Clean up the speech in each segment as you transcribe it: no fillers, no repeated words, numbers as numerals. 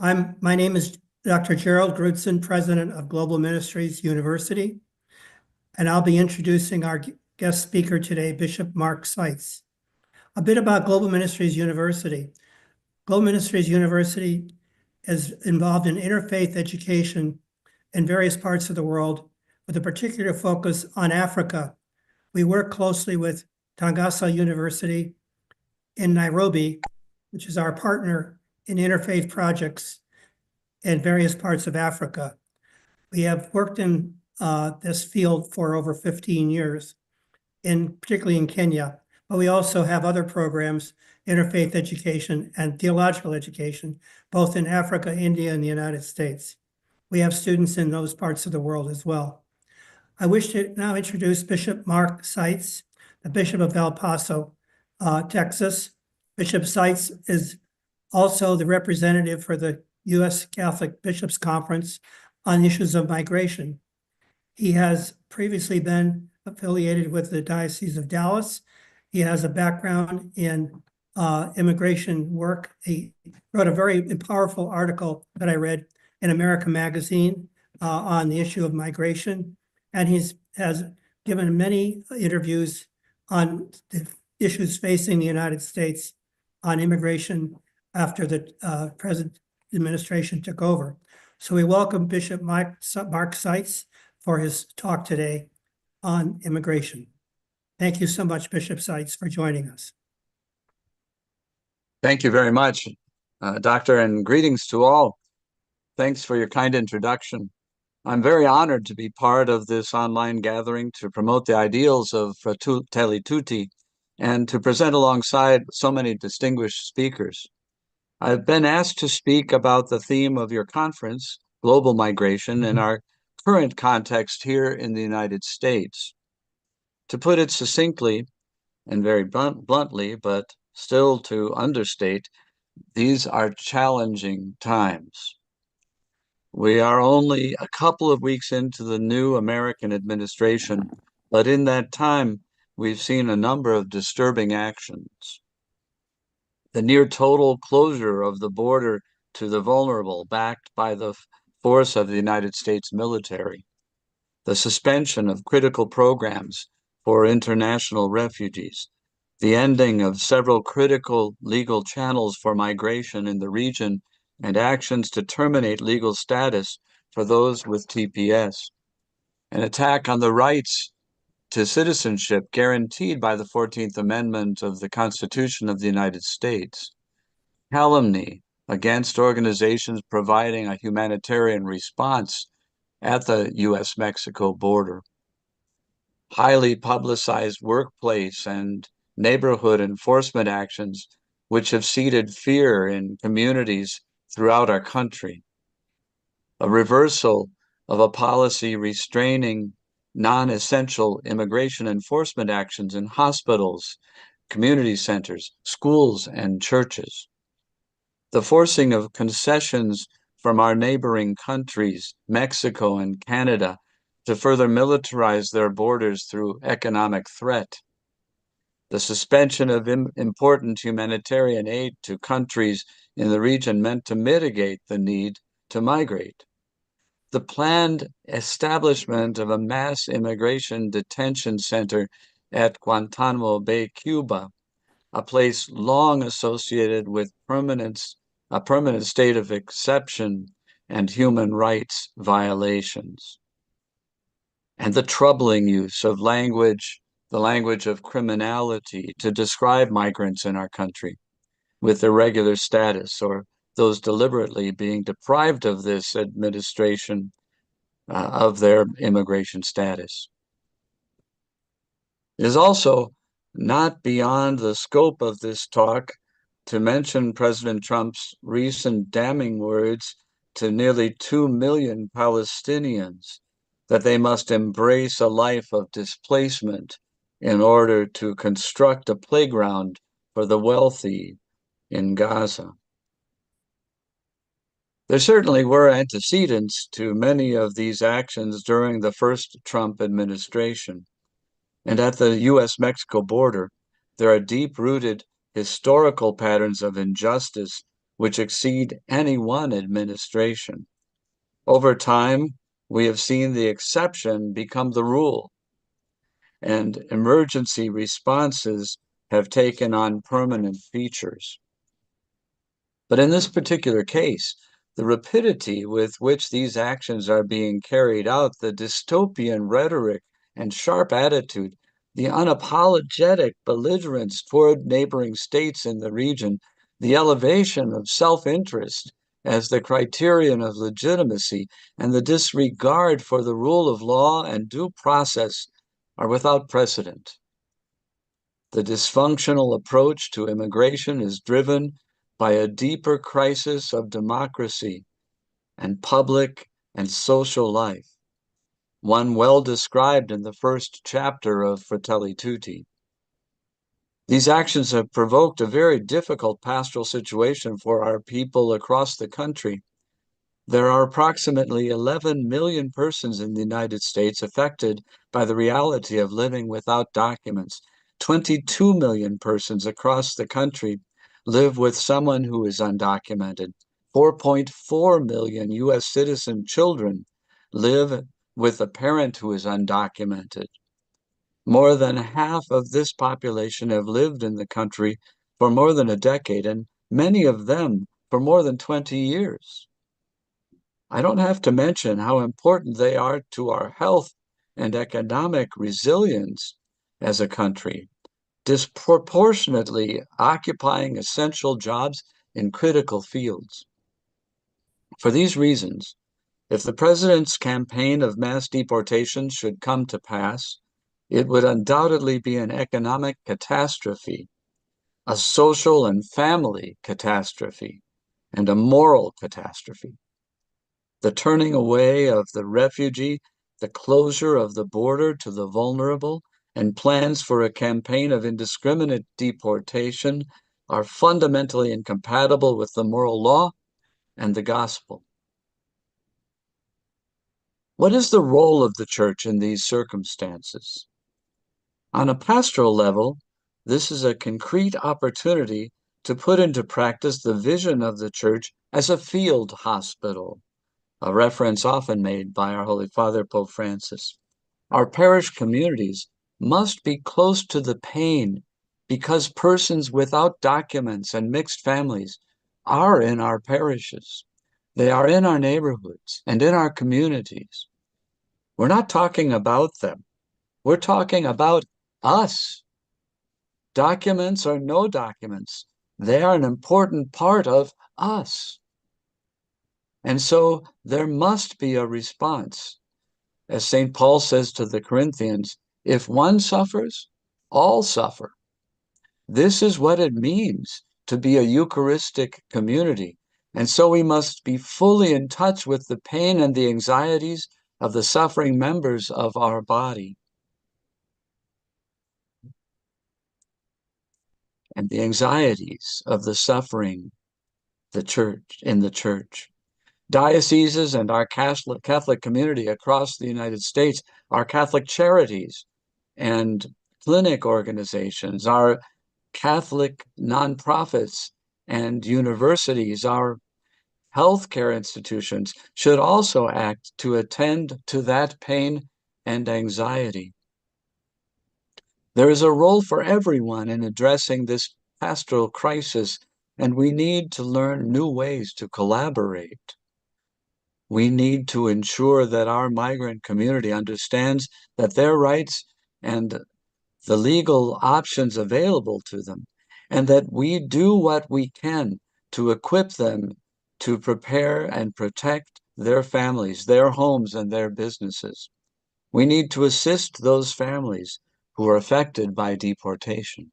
My name is Dr. Gerald Grudzen, President of Global Ministries University, and I'll be introducing our guest speaker today, Bishop Mark Seitz. A bit about Global Ministries University. Global Ministries University is involved in interfaith education in various parts of the world, with a particular focus on Africa. We work closely with Tangasa University in Nairobi, which is our partner in interfaith projects in various parts of Africa. We have worked in this field for over 15 years, particularly in Kenya, but we also have other programs, interfaith education and theological education, both in Africa, India, and the United States. We have students in those parts of the world as well. I wish to now introduce Bishop Mark Seitz, the Bishop of El Paso, Texas. Bishop Seitz is also the representative for the U.S. Catholic Bishops' Conference on issues of migration. He has previously been affiliated with the Diocese of Dallas. He has a background in immigration work. He wrote a very powerful article that I read in America Magazine on the issue of migration. And has given many interviews on the issues facing the United States on immigration after the present administration took over. So we welcome Bishop Mark Seitz for his talk today on immigration. Thank you so much, Bishop Seitz, for joining us. Thank you very much, Doctor, and greetings to all. Thanks for your kind introduction. I'm very honored to be part of this online gathering to promote the ideals of Fratelli Tutti and to present alongside so many distinguished speakers. I've been asked to speak about the theme of your conference, global migration, in our current context here in the United States. To put it succinctly and very bluntly, but still to understate, these are challenging times. We are only a couple of weeks into the new American administration, but in that time, we've seen a number of disturbing actions. The near total closure of the border to the vulnerable, backed by the force of the United States military. The suspension of critical programs for international refugees. The ending of several critical legal channels for migration in the region and actions to terminate legal status for those with TPS. An attack on the rights to citizenship guaranteed by the 14th Amendment of the Constitution of the United States. Calumny against organizations providing a humanitarian response at the U.S.-Mexico border. Highly publicized workplace and neighborhood enforcement actions which have seeded fear in communities throughout our country. A reversal of a policy restraining non-essential immigration enforcement actions in hospitals, community centers, schools, and churches. The forcing of concessions from our neighboring countries, Mexico and Canada, to further militarize their borders through economic threat. The suspension of important humanitarian aid to countries in the region meant to mitigate the need to migrate. The planned establishment of a mass immigration detention center at Guantanamo Bay, Cuba, a place long associated with a permanent state of exception and human rights violations. And the troubling use of the language of criminality to describe migrants in our country with irregular status or those deliberately being deprived of this administration of their immigration status. It is also not beyond the scope of this talk to mention President Trump's recent damning words to nearly 2 million Palestinians that they must embrace a life of displacement in order to construct a playground for the wealthy in Gaza. There certainly were antecedents to many of these actions during the first Trump administration. And at the U.S.-Mexico border, there are deep-rooted historical patterns of injustice which exceed any one administration. Over time, we have seen the exception become the rule, and emergency responses have taken on permanent features. But in this particular case, the rapidity with which these actions are being carried out, the dystopian rhetoric and sharp attitude, the unapologetic belligerence toward neighboring states in the region, the elevation of self-interest as the criterion of legitimacy, and the disregard for the rule of law and due process are without precedent. The dysfunctional approach to immigration is driven by a deeper crisis of democracy and public and social life, one well described in the first chapter of Fratelli Tutti. These actions have provoked a very difficult pastoral situation for our people across the country. There are approximately 11 million persons in the United States affected by the reality of living without documents. 22 million persons across the country live with someone who is undocumented. 4.4 million U.S. citizen children live with a parent who is undocumented. More than half of this population have lived in the country for more than a decade, and many of them for more than 20 years. I don't have to mention how important they are to our health and economic resilience as a country, disproportionately occupying essential jobs in critical fields. For these reasons, if the president's campaign of mass deportation should come to pass, it would undoubtedly be an economic catastrophe, a social and family catastrophe, and a moral catastrophe. The turning away of the refugee, the closure of the border to the vulnerable, and plans for a campaign of indiscriminate deportation are fundamentally incompatible with the moral law and the gospel. What is the role of the church in these circumstances? On a pastoral level, this is a concrete opportunity to put into practice the vision of the church as a field hospital, a reference often made by our Holy Father, Pope Francis. Our parish communities must be close to the pain because persons without documents and mixed families are in our parishes. They are in our neighborhoods and in our communities. We're not talking about them. We're talking about us. Documents or no documents, they are an important part of us. And so there must be a response. As St. Paul says to the Corinthians, if one suffers, all suffer. This is what it means to be a Eucharistic community. And so we must be fully in touch with the pain and the anxieties of the suffering members of our body. And the anxieties of the suffering in the church. Dioceses and our Catholic community across the United States, our Catholic charities and clinic organizations, our Catholic nonprofits and universities, our healthcare institutions should also act to attend to that pain and anxiety. There is a role for everyone in addressing this pastoral crisis, and we need to learn new ways to collaborate. We need to ensure that our migrant community understands that their rights and the legal options available to them, and that we do what we can to equip them to prepare and protect their families, their homes, and their businesses. We need to assist those families who are affected by deportation.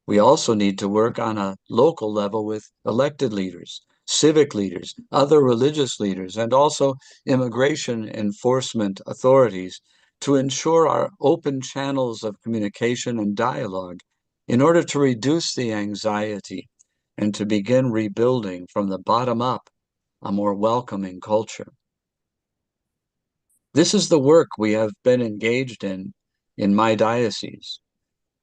We also need to work on a local level with elected leaders, civic leaders, other religious leaders, and also immigration enforcement authorities to ensure our open channels of communication and dialogue in order to reduce the anxiety and to begin rebuilding from the bottom up a more welcoming culture. This is the work we have been engaged in my diocese.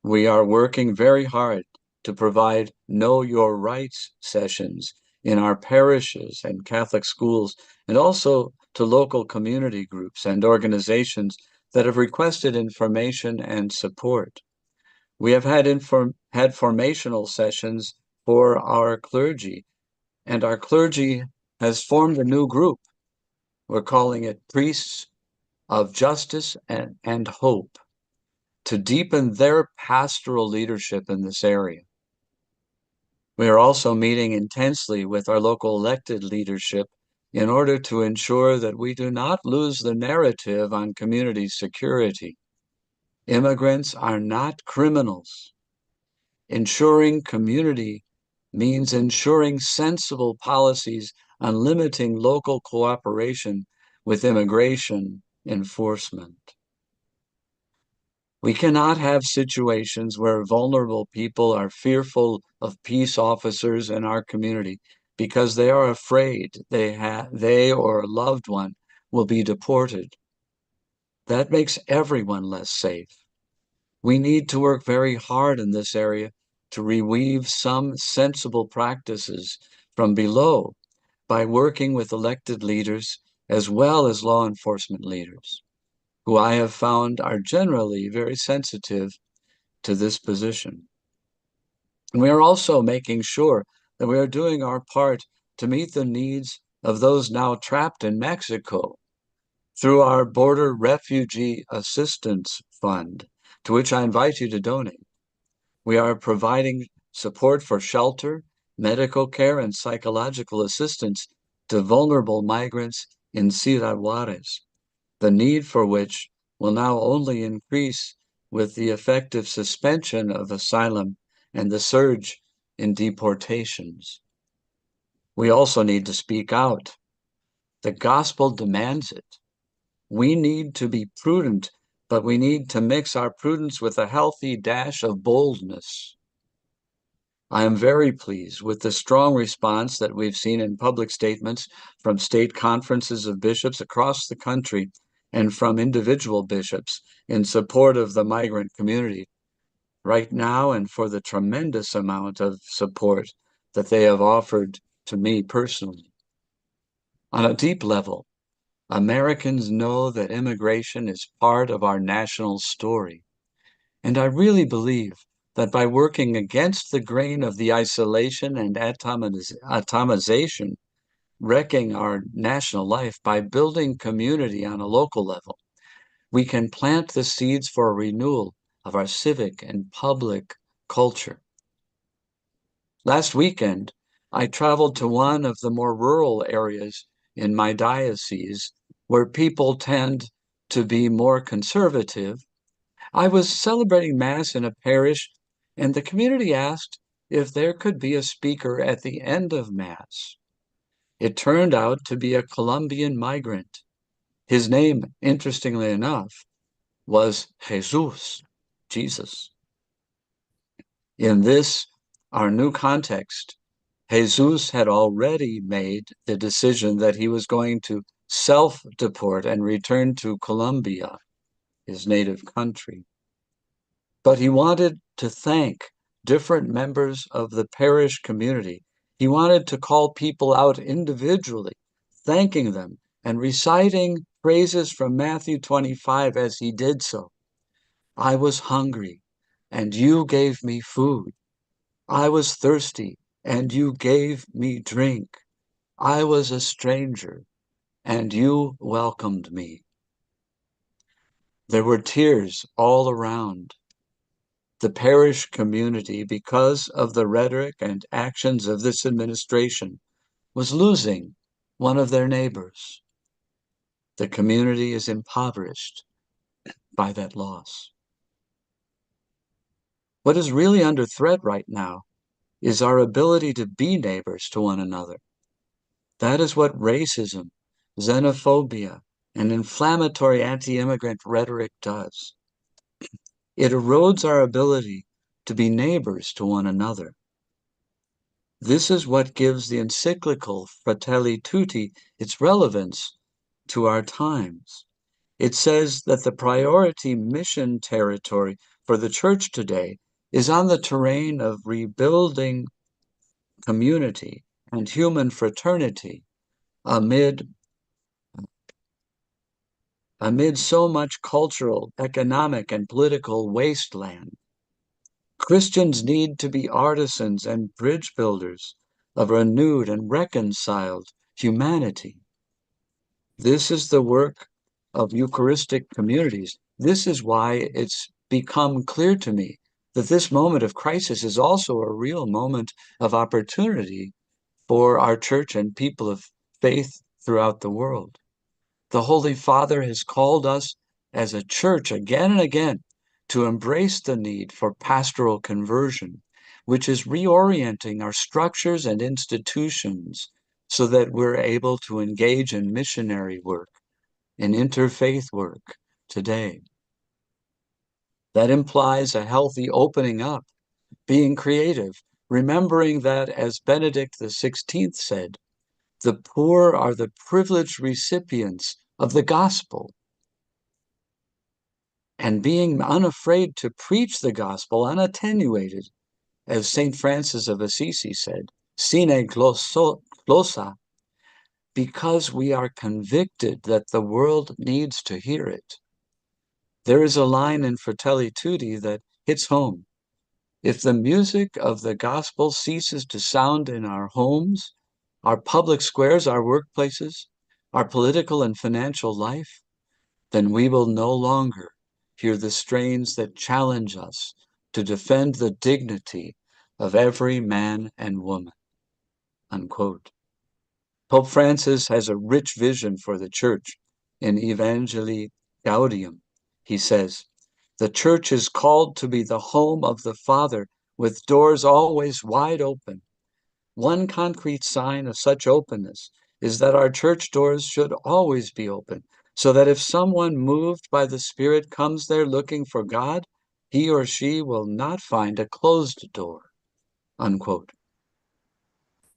We are working very hard to provide Know Your Rights sessions in our parishes and Catholic schools, and also to local community groups and organizations that have requested information and support. We have had formational sessions for our clergy, and our clergy has formed a new group. We're calling it Priests of Justice and Hope, to deepen their pastoral leadership in this area. We are also meeting intensely with our local elected leadership in order to ensure that we do not lose the narrative on community security. Immigrants are not criminals. Ensuring community means ensuring sensible policies on limiting local cooperation with immigration enforcement. We cannot have situations where vulnerable people are fearful of peace officers in our community because they are afraid they or a loved one will be deported. That makes everyone less safe. We need to work very hard in this area to reweave some sensible practices from below by working with elected leaders as well as law enforcement leaders, who I have found are generally very sensitive to this position. And we are also making sure that we are doing our part to meet the needs of those now trapped in Mexico through our Border Refugee Assistance Fund, to which I invite you to donate. We are providing support for shelter, medical care, and psychological assistance to vulnerable migrants in Ciudad Juarez, the need for which will now only increase with the effective suspension of asylum and the surge in deportations. We also need to speak out. The gospel demands it. We need to be prudent, but we need to mix our prudence with a healthy dash of boldness. I am very pleased with the strong response that we've seen in public statements from state conferences of bishops across the country and from individual bishops in support of the migrant community right now, and for the tremendous amount of support that they have offered to me personally. On a deep level, Americans know that immigration is part of our national story. And I really believe that by working against the grain of the isolation and atomization, wrecking our national life, by building community on a local level, we can plant the seeds for a renewal of our civic and public culture. Last weekend, I traveled to one of the more rural areas in my diocese where people tend to be more conservative. I was celebrating Mass in a parish, and the community asked if there could be a speaker at the end of Mass. It turned out to be a Colombian migrant. His name, interestingly enough, was Jesus. In this, our new context, Jesus had already made the decision that he was going to self-deport and return to Colombia, his native country. But he wanted to thank different members of the parish community. He wanted to call people out individually, thanking them and reciting phrases from Matthew 25 as he did so. I was hungry, and you gave me food. I was thirsty, and you gave me drink. I was a stranger, and you welcomed me. There were tears all around. The parish community, because of the rhetoric and actions of this administration, was losing one of their neighbors. The community is impoverished by that loss. What is really under threat right now is our ability to be neighbors to one another. That is what racism, xenophobia, and inflammatory anti-immigrant rhetoric does. It erodes our ability to be neighbors to one another. This is what gives the encyclical Fratelli Tutti its relevance to our times. It says that the priority mission territory for the church today is on the terrain of rebuilding community and human fraternity amid so much cultural, economic, and political wasteland. Christians need to be artisans and bridge builders of renewed and reconciled humanity. This is the work of Eucharistic communities. This is why it's become clear to me that this moment of crisis is also a real moment of opportunity for our church and people of faith throughout the world. The Holy Father has called us as a church again and again to embrace the need for pastoral conversion, which is reorienting our structures and institutions so that we're able to engage in missionary work, in interfaith work today. That implies a healthy opening up, being creative, remembering that, as Benedict XVI said, the poor are the privileged recipients of the gospel, and being unafraid to preach the gospel unattenuated, as St. Francis of Assisi said, sine glossa, because we are convicted that the world needs to hear it. There is a line in Fratelli Tutti that hits home. If the music of the gospel ceases to sound in our homes, our public squares, our workplaces, our political and financial life, then we will no longer hear the strains that challenge us to defend the dignity of every man and woman." Unquote. Pope Francis has a rich vision for the church. In Evangelii Gaudium, he says, "The church is called to be the home of the Father, with doors always wide open. One concrete sign of such openness is that our church doors should always be open, so that if someone moved by the Spirit comes there looking for God, he or she will not find a closed door." Unquote.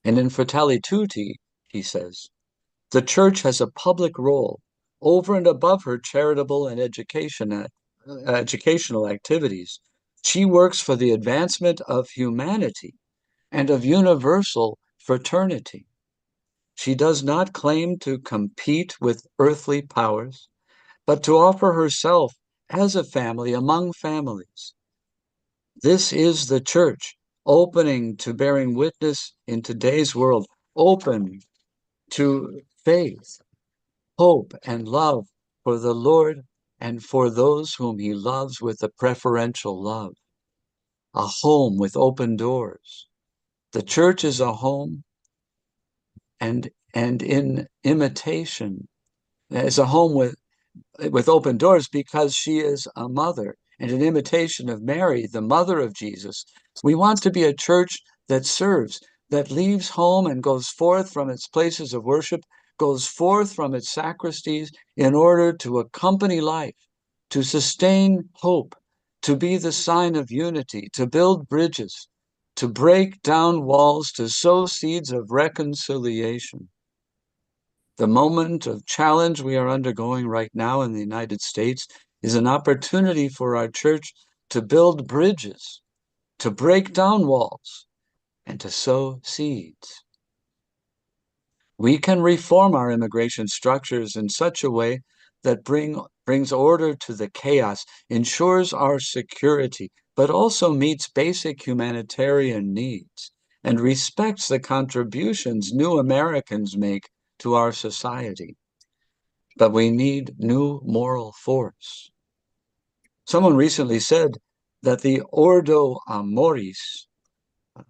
And in Fratelli Tutti, he says, "The church has a public role over and above her charitable and educational activities. She works for the advancement of humanity and of universal fraternity. She does not claim to compete with earthly powers, but to offer herself as a family among families. This is the church, opening to bearing witness in today's world, open to faith, hope, and love for the Lord and for those whom he loves with a preferential love. A home with open doors. The church is a home, and in imitation, is a home with open doors because she is a mother. And in imitation of Mary, the mother of Jesus, we want to be a church that serves, that leaves home and goes forth from its places of worship, goes forth from its sacristies in order to accompany life, to sustain hope, to be the sign of unity, to build bridges, to break down walls, to sow seeds of reconciliation. The moment of challenge we are undergoing right now in the United States is an opportunity for our church to build bridges, to break down walls, and to sow seeds. We can reform our immigration structures in such a way that brings order to the chaos, ensures our security, but also meets basic humanitarian needs and respects the contributions new Americans make to our society. But we need new moral force. Someone recently said that the Ordo Amoris,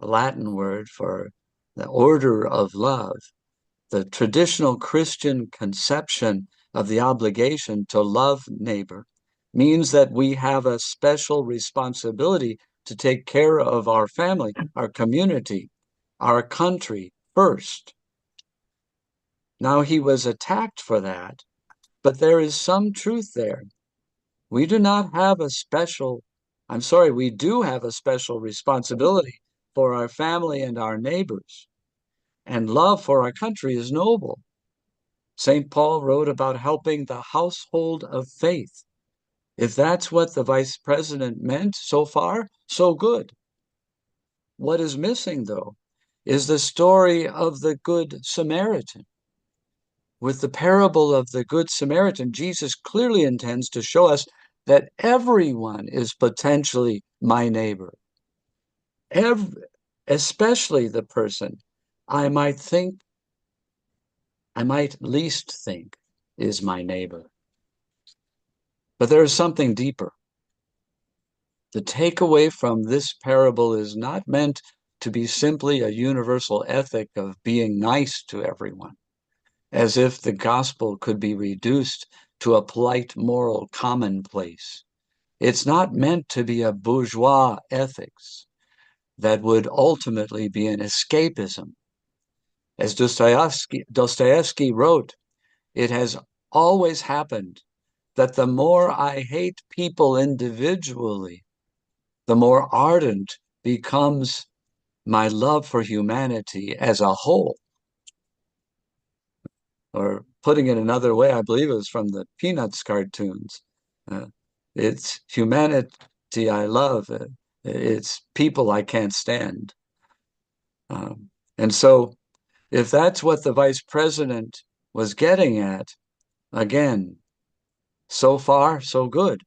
a Latin word for the order of love, the traditional Christian conception of the obligation to love neighbor, means that we have a special responsibility to take care of our family, our community, our country first. Now, he was attacked for that, but there is some truth there. We do have a special responsibility for our family and our neighbors. And love for our country is noble. St. Paul wrote about helping the household of faith. If that's what the vice president meant so far, so good. What is missing, though, is the story of the Good Samaritan. With the parable of the Good Samaritan, Jesus clearly intends to show us that everyone is potentially my neighbor, especially the person I might least think is my neighbor. But there is something deeper. The takeaway from this parable is not meant to be simply a universal ethic of being nice to everyone, as if the gospel could be reduced to a polite moral commonplace. It's not meant to be a bourgeois ethics that would ultimately be an escapism. As Dostoevsky wrote, it has always happened that the more I hate people individually, the more ardent becomes my love for humanity as a whole. Or putting it another way, I believe it was from the Peanuts cartoons. It's humanity I love. It's people I can't stand. And so if that's what the vice president was getting at, again, so far, so good.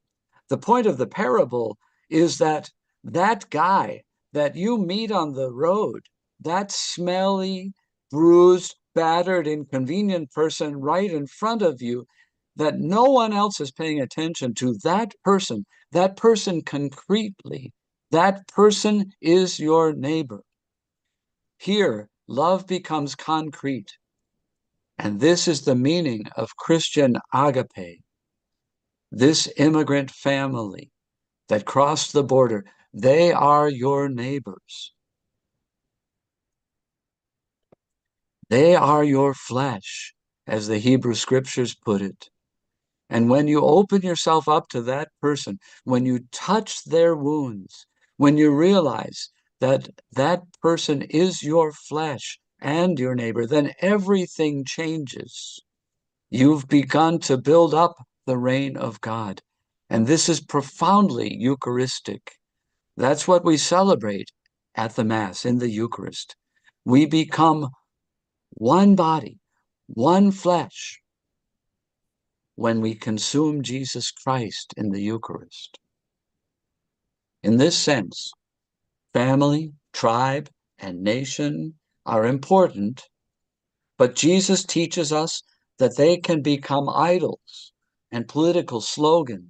The point of the parable is that that guy that you meet on the road, that smelly, bruised, battered, inconvenient person right in front of you, that no one else is paying attention to, that person concretely, that person is your neighbor. Here, love becomes concrete. And this is the meaning of Christian agape. This immigrant family that crossed the border, they are your neighbors. They are your flesh, as the Hebrew scriptures put it. And when you open yourself up to that person, when you touch their wounds, when you realize that that person is your flesh and your neighbor, then everything changes. You've begun to build up the reign of God. And this is profoundly Eucharistic. That's what we celebrate at the Mass, in the Eucharist. We become one body, one flesh, when we consume Jesus Christ in the Eucharist. In this sense, family, tribe, and nation are important, but Jesus teaches us that they can become idols and political slogans.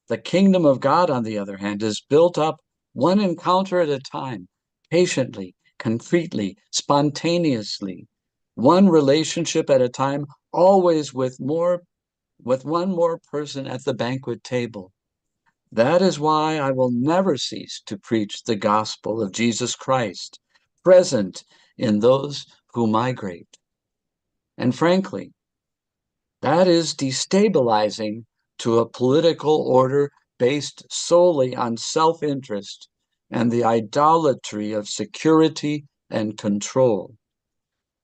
The kingdom of God, on the other hand, is built up one encounter at a time, patiently, concretely, spontaneously, one relationship at a time, always with one more person at the banquet table. That is why I will never cease to preach the gospel of Jesus Christ, present in those who migrate. And frankly, that is destabilizing to a political order based solely on self-interest and the idolatry of security and control.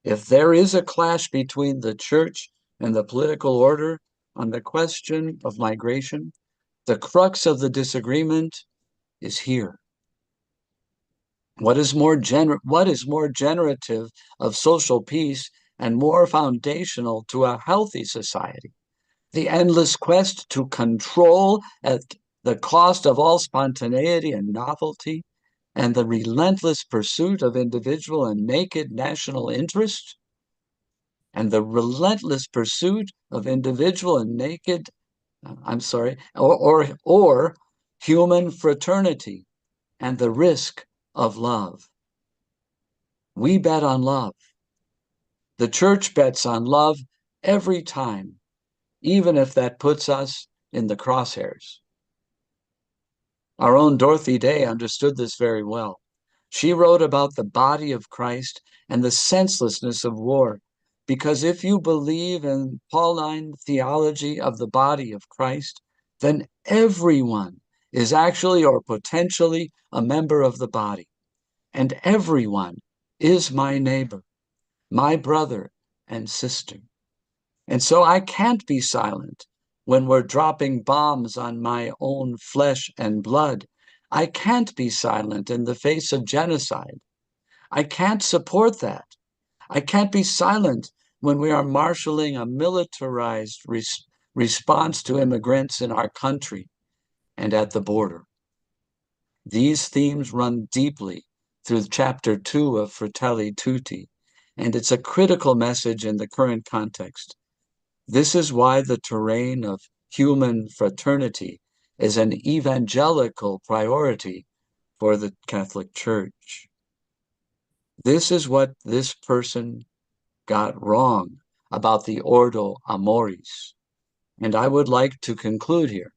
If there is a clash between the church and the political order on the question of migration, the crux of the disagreement is here. What is more generative of social peace and more foundational to a healthy society? The endless quest to control at the cost of all spontaneity and novelty, and the relentless pursuit of individual and naked national interest, and the relentless pursuit of individual and naked, or human fraternity, and the risk of love. We bet on love. The church bets on love every time, even if that puts us in the crosshairs. Our own Dorothy Day understood this very well. She wrote about the body of Christ and the senselessness of war, because if you believe in Pauline theology of the body of Christ, then everyone is actually or potentially a member of the body, and everyone is my neighbor, my brother and sister. And so I can't be silent when we're dropping bombs on my own flesh and blood. I can't be silent in the face of genocide. I can't support that. I can't be silent when we are marshaling a militarized response to immigrants in our country and at the border. These themes run deeply through chapter 2 of Fratelli Tutti, and it's a critical message in the current context. This is why the terrain of human fraternity is an evangelical priority for the Catholic Church. This is what this person got wrong about the Ordo Amoris. And I would like to conclude here.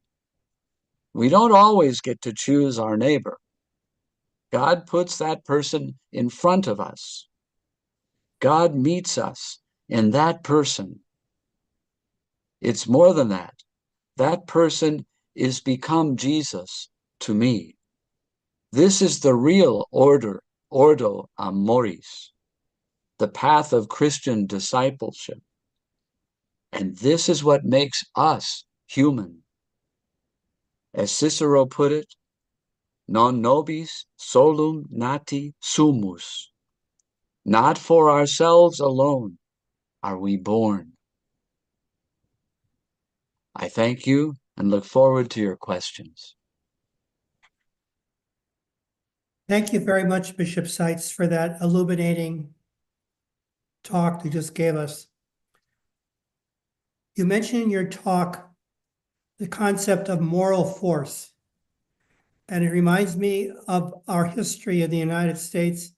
We don't always get to choose our neighbor. God puts that person in front of us. God meets us in that person. It's more than that. That person is become Jesus to me. This is the real Ordo Amoris, the path of Christian discipleship. And this is what makes us human. As Cicero put it, non nobis solum nati sumus. Not for ourselves alone are we born. I thank you and look forward to your questions. Thank you very much, Bishop Seitz, for that illuminating talk you just gave us. You mentioned in your talk the concept of moral force, and it reminds me of our history in the United States,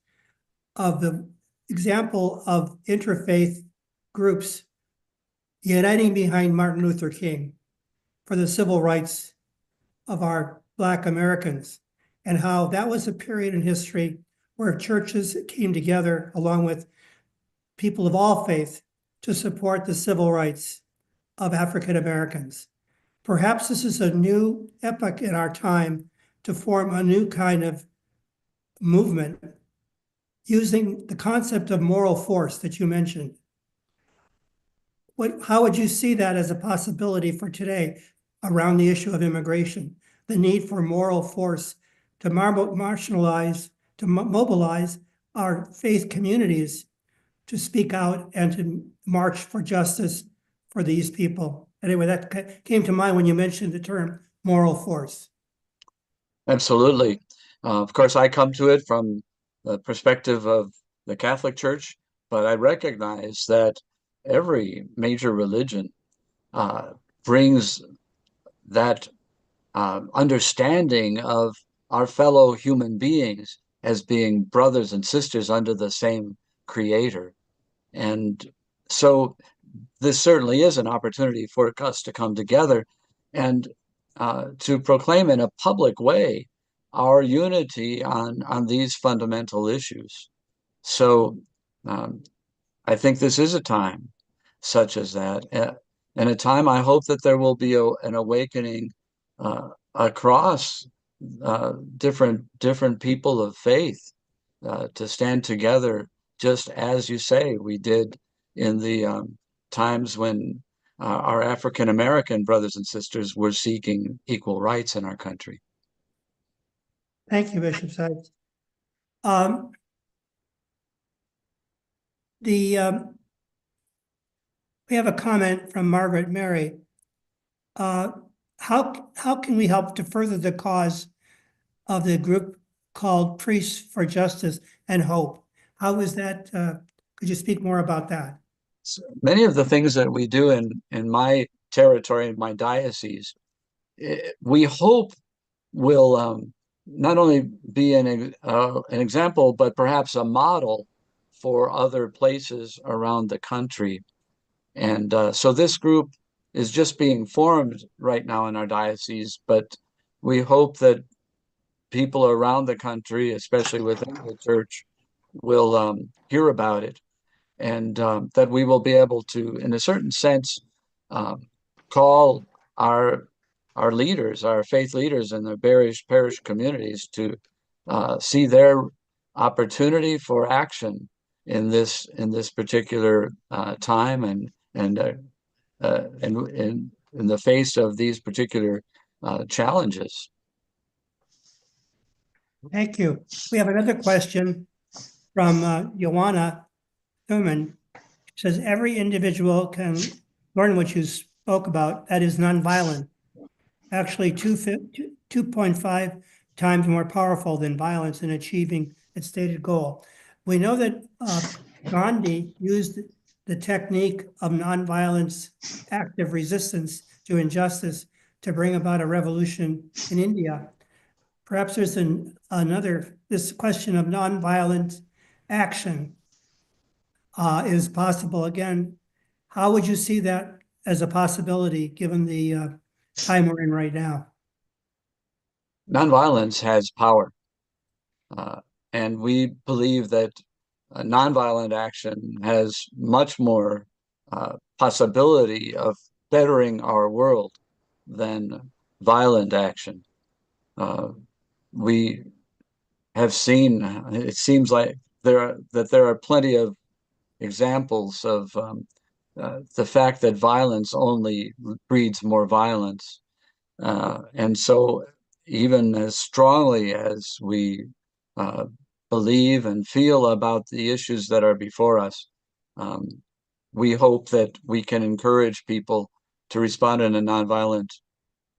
of the example of interfaith groups uniting behind Martin Luther King for the civil rights of our Black Americans, and how that was a period in history where churches came together along with people of all faith to support the civil rights of African Americans. Perhaps this is a new epoch in our time to form a new kind of movement using the concept of moral force that you mentioned. How would you see that as a possibility for today around the issue of immigration, the need for moral force to marginalize, to mobilize our faith communities to speak out and to march for justice for these people? Anyway, that came to mind when you mentioned the term moral force. Absolutely. Of course, I come to it from the perspective of the Catholic Church, but I recognize that every major religion brings that understanding of our fellow human beings as being brothers and sisters under the same Creator. And so this certainly is an opportunity for us to come together and to proclaim in a public way our unity on these fundamental issues. So I think this is a time such as that, and a time I hope that there will be an awakening across different people of faith to stand together, just as you say we did in the times when our African American brothers and sisters were seeking equal rights in our country. Thank you, Bishop Seitz. We have a comment from Margaret Mary. How can we help to further the cause of the group called Priests for Justice and Hope? How is that? Could you speak more about that? So many of the things that we do in my territory, in my diocese, we hope will not only be an example, but perhaps a model for other places around the country. And so this group is just being formed right now in our diocese, but we hope that people around the country, especially within the church, will hear about it, and that we will be able to, in a certain sense, call our leaders, our faith leaders in the parish communities to see their opportunity for action in this particular time, and in the face of these particular challenges. Thank you. We have another question from Joanna Thurmann. It says, every individual can learn what you spoke about, that is nonviolent. Actually, 2.5 times more powerful than violence in achieving its stated goal. We know that Gandhi used the technique of nonviolence, active resistance to injustice to bring about a revolution in India. Perhaps there's this question of nonviolent action is possible. Again, how would you see that as a possibility given the time we're in right now? Nonviolence has power. And we believe that nonviolent action has much more possibility of bettering our world than violent action. We have seen, it seems like there are plenty of examples of the fact that violence only breeds more violence. And so even as strongly as we believe and feel about the issues that are before us, we hope that we can encourage people to respond in a nonviolent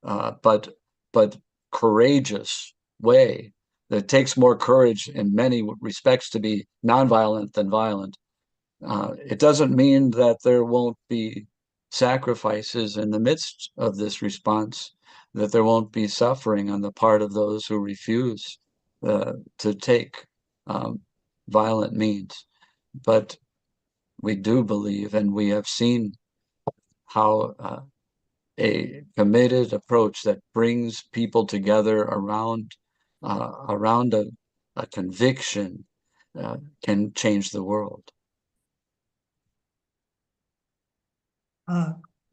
but courageous way that takes more courage in many respects to be nonviolent than violent. It doesn't mean that there won't be sacrifices in the midst of this response, that there won't be suffering on the part of those who refuse to take violent means. But we do believe, and we have seen how a committed approach that brings people together around a conviction can change the world.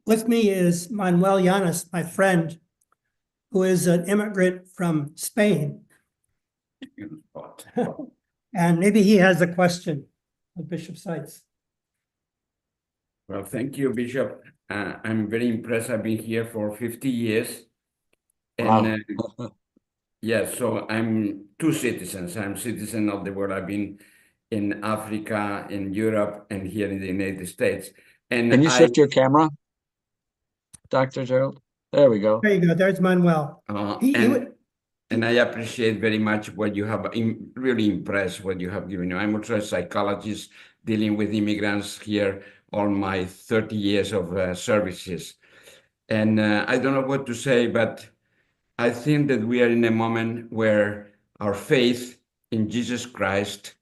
With me is Manuel Llanes, my friend, who is an immigrant from Spain. And maybe he has a question of Bishop Seitz. Well, thank you, Bishop. I'm very impressed. I've been here for 50 years. And Wow. yeah, so I'm two citizens. I'm citizen of the world. I've been in Africa, in Europe, and here in the United States. And Can you shift your camera, Dr. Gerald? There we go. There you go. There's Manuel. And I appreciate very much what you have, really impressed what you have given. I'm also a psychologist dealing with immigrants here all my 30 years of services. And I don't know what to say, but I think that we are in a moment where our faith in Jesus Christ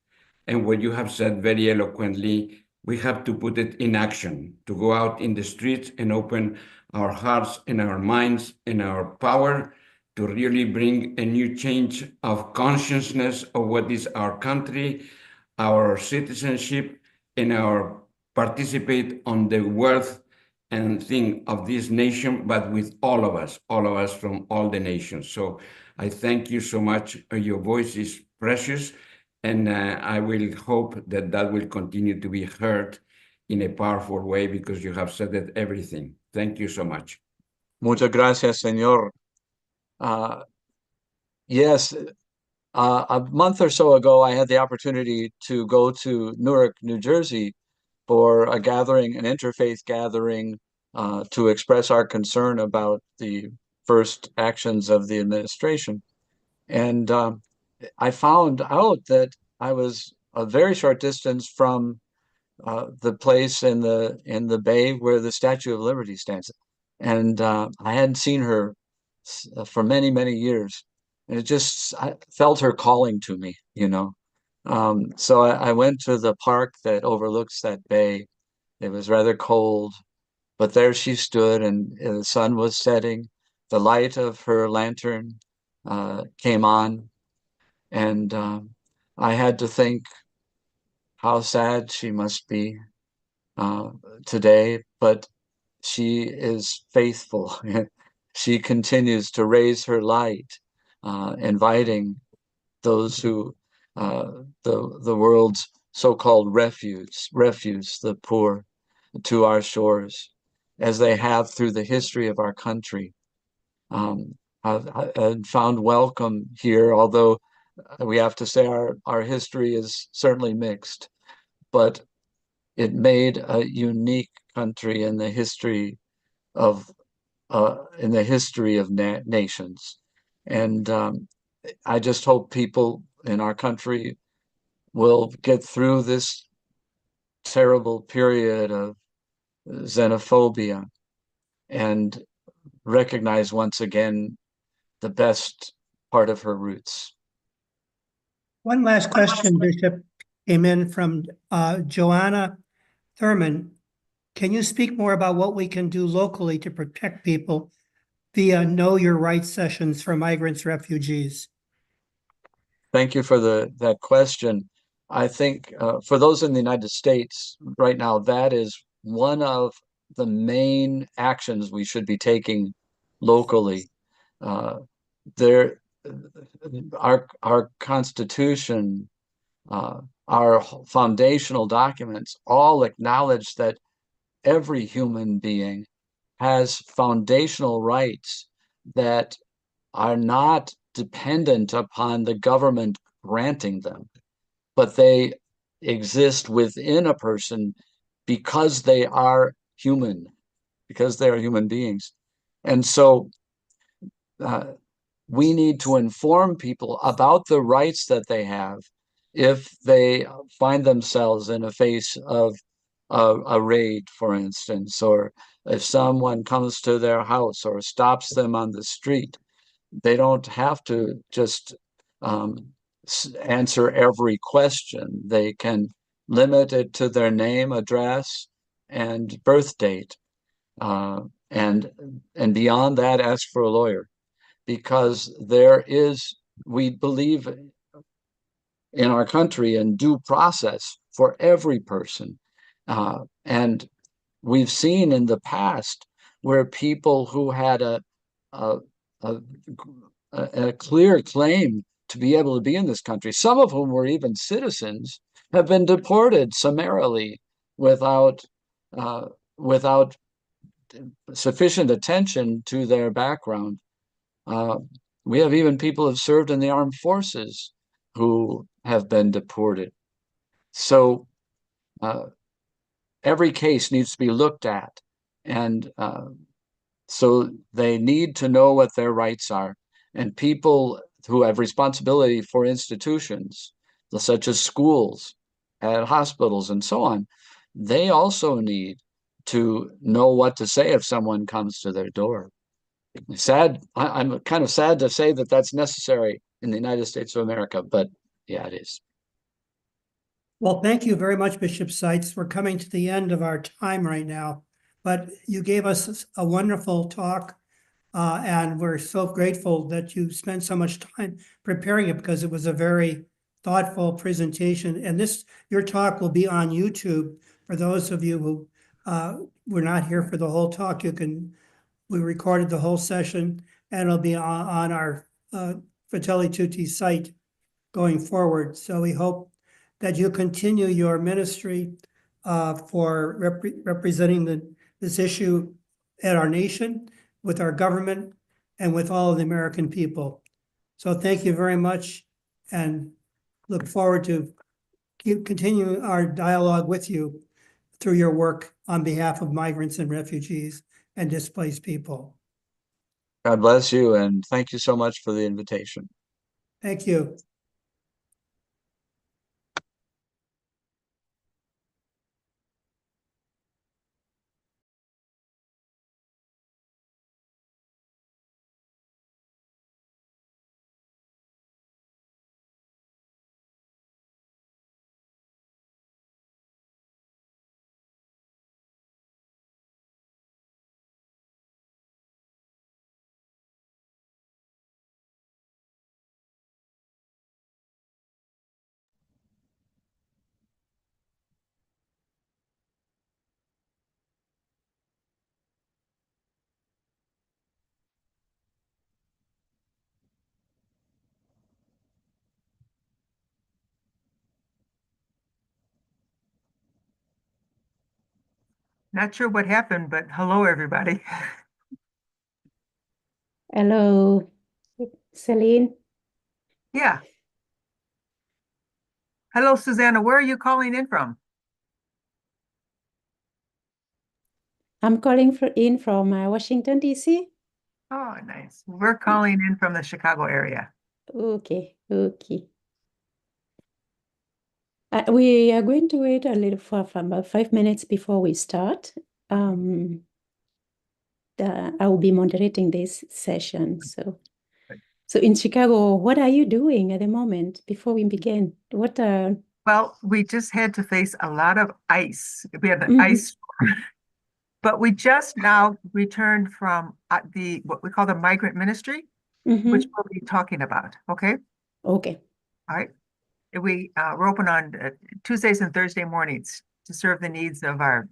and what you have said very eloquently, we have to put it in action, to go out in the streets and open our hearts and our minds and our power to really bring a new change of consciousness of what is our country, our citizenship, and our participate on the wealth and thing of this nation, but with all of us from all the nations. So I thank you so much. Your voice is precious, and I will hope that that will continue to be heard in a powerful way because you have said it everything. Thank you so much. Muchas gracias, señor. Yes, a month or so ago, I had the opportunity to go to Newark, New Jersey for a gathering, an interfaith gathering, to express our concern about the first actions of the administration. And I found out that I was a very short distance from the place in the bay where the Statue of Liberty stands. And I hadn't seen her for many, many years. And I felt her calling to me, you know. So I went to the park that overlooks that bay. It was rather cold, but there she stood, and the sun was setting. The light of her lantern came on, and I had to think how sad she must be today, but she is faithful. She continues to raise her light, inviting those who the world's so-called refuse, the poor, to our shores. as they have through the history of our country. I've found welcome here, although we have to say our history is certainly mixed, but it made a unique country in the history of nations. And I just hope people in our country will get through this terrible period of xenophobia and recognize once again the best part of her roots. One last question, Bishop, came in from Joanna Thurmann. Can you speak more about what we can do locally to protect people via Know Your Rights sessions for migrants, refugees? Thank you for that question. I think for those in the United States right now, that is one of the main actions we should be taking locally. Our Constitution, our foundational documents all acknowledge that every human being has foundational rights that are not dependent upon the government granting them, but they exist within a person because they are human, because they are human beings. And so we need to inform people about the rights that they have if they find themselves in a face of a raid, for instance, or if someone comes to their house or stops them on the street. They don't have to just answer every question. They can limit it to their name, address, and birth date. And beyond that, ask for a lawyer, because we believe in our country in due process for every person. And we've seen in the past where people who had a clear claim to be able to be in this country, some of whom were even citizens, have been deported summarily without sufficient attention to their background. We have even people who have served in the armed forces who have been deported. So every case needs to be looked at, and so they need to know what their rights are. And people who have responsibility for institutions, such as schools and hospitals and so on, they also need to know what to say if someone comes to their door. I'm kind of sad to say that that's necessary in the United States of America, but yeah, it is. Well, thank you very much, Bishop Seitz. We're coming to the end of our time right now, but you gave us a wonderful talk, and we're so grateful that you spent so much time preparing it, because it was a very thoughtful presentation. And your talk will be on YouTube. For those of you who were not here for the whole talk, we recorded the whole session, and it'll be on our Fratelli Tutti site going forward. So we hope that you continue your ministry for representing this issue at our nation, with our government, and with all of the American people. So thank you very much, and look forward to continuing our dialogue with you through your work on behalf of migrants and refugees and displaced people. God bless you, and thank you so much for the invitation. Thank you. Not sure what happened, but hello, everybody. Hello, Celine. Yeah. Hello, Susanna. Where are you calling in from? I'm calling in from Washington, D.C. Oh, nice. We're calling in from the Chicago area. Okay, okay. We are going to wait a little for about 5 minutes before we start. I will be moderating this session. So in Chicago, what are you doing at the moment before we begin? Well, we just had to face a lot of ice. We had an Mhm. ice storm. But we just now returned from what we call the migrant ministry, which Mhm. we'll be talking about. Okay. Okay. All right. We're open on Tuesdays and Thursday mornings to serve the needs of our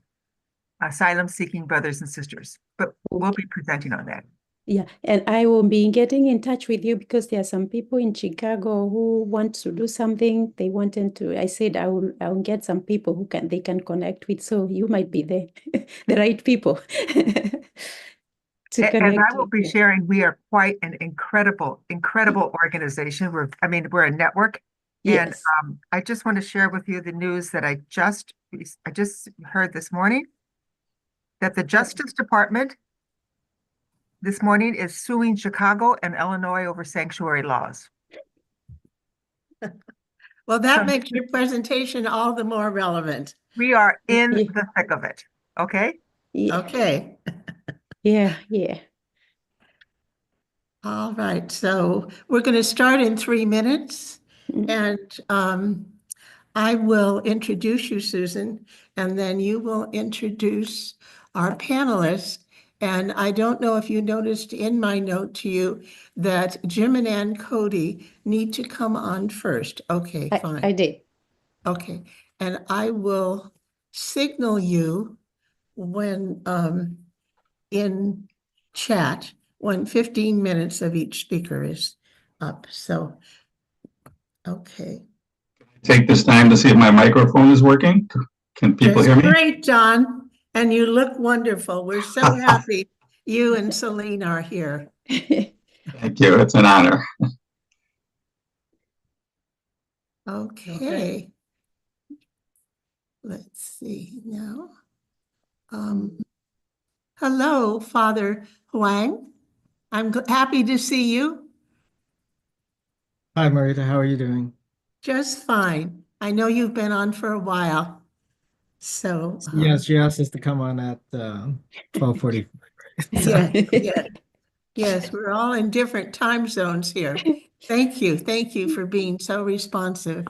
asylum-seeking brothers and sisters. But we'll Okay. be presenting on that. Yeah, and I will be getting in touch with you because there are some people in Chicago who want to do something. I said I'll get some people they can connect with. So you might be the right people to As connect I will with. be Yeah. sharing, we are quite an incredible organization. We're a network. And Yes. I just want to share with you the news that I just heard this morning that the Justice Department this morning is suing Chicago and Illinois over sanctuary laws. Well, that So makes your presentation all the more relevant. we are in Yeah. the thick of it. Okay. Yeah. Okay. Yeah. Yeah. All right. So we're going to start in 3 minutes. Mm. And I will introduce you, Susan, and then you will introduce our panelists. And I don't know if you noticed in my note to you that Jim and Ann Cody need to come on first. Okay, I fine. did. Okay. And I will signal you when in chat when 15 minutes of each speaker is up. So, okay. Take this time to see if my microphone is working. Can people hear me? Great, John. And you look wonderful. We're so happy you and Celine are here. Thank you. It's an honor. Okay. Let's see now. Hello, Father Hoang. I'm happy to see you. Hi, Marita. How are you doing? Just fine. I know you've been on for a while. So, Yes, she asked us to come on at 12:45. yes, we're all in different time zones here. Thank you. Thank you for being so responsive.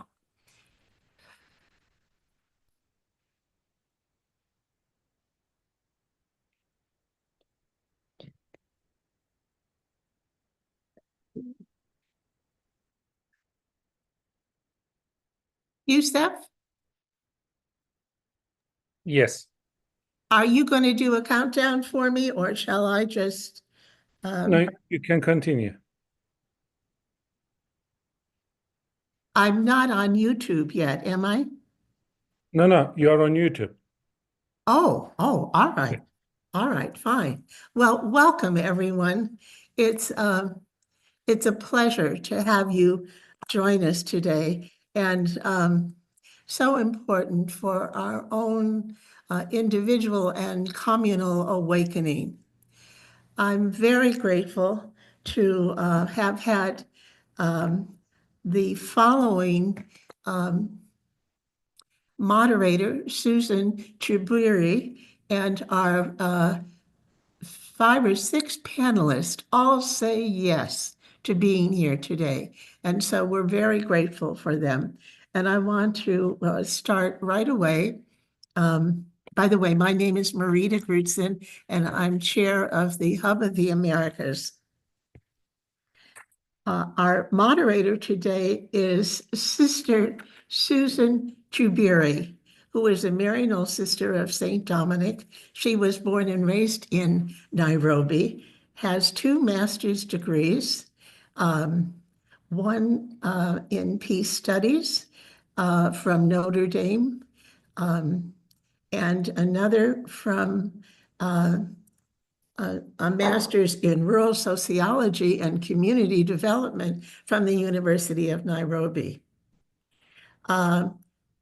Youssef, Yes. are you going to do a countdown for me, or shall I just? No, you can continue. I'm not on YouTube yet, am I? No, you are on YouTube. Oh, all right. All right, fine. Well, welcome everyone. It's a pleasure to have you join us today, and so important for our own individual and communal awakening. I'm very grateful to have had the following moderator, Susan Nchubiri, and our 5 or 6 panelists all say yes to being here today. And so we're very grateful for them. And I want to start right away. By the way, my name is Marita Grudzen, and I'm chair of the Hub of the Americas. Our moderator today is Sister Susan Nchubiri, who is a Maryknoll sister of St. Dominic. She was born and raised in Nairobi, has 2 master's degrees, one in peace studies from Notre Dame, and another from a master's in rural sociology and community development from the University of Nairobi.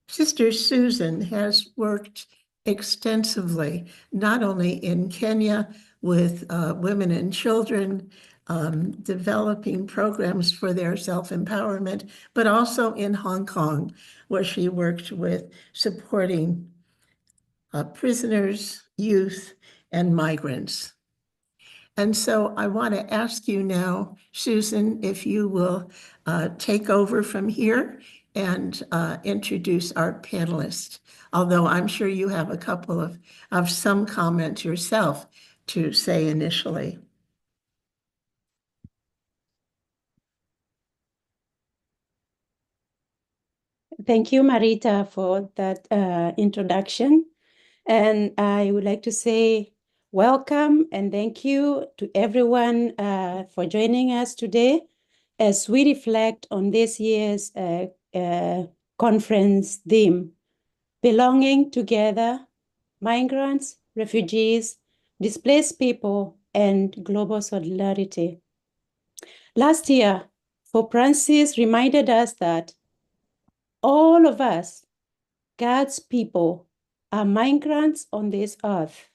Sister Susan has worked extensively, not only in Kenya with women and children, developing programs for their self-empowerment, but also in Hong Kong, where she worked with supporting prisoners, youth, and migrants. And so I want to ask you now, Susan, if you will take over from here and introduce our panelists, although I'm sure you have a couple of some comments yourself to say initially. Thank you, Marita, for that introduction. And I would like to say welcome and thank you to everyone for joining us today as we reflect on this year's conference theme, Belonging Together, Migrants, Refugees, Displaced People, and Global Solidarity. Last year, Pope Francis reminded us that all of us, God's people, are migrants on this earth.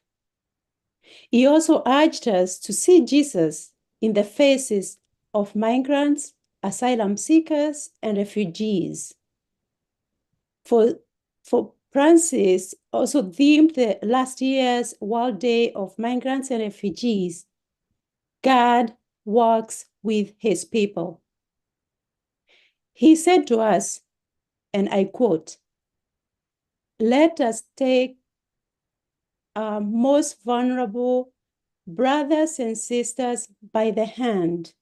He also urged us to see Jesus in the faces of migrants, asylum seekers, and refugees. For Francis also themed the last year's World Day of Migrants and Refugees, God walks with his people. He said to us, and I quote, "Let us take our most vulnerable brothers and sisters by the hand,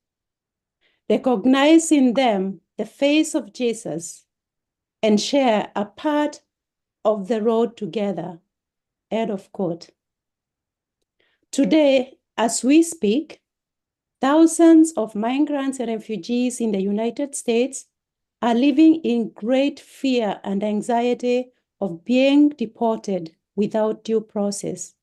recognize in them the face of Jesus, and share a part of the road together." End of quote. Today, as we speak, thousands of migrants and refugees in the United States are living in great fear and anxiety of being deported without due process.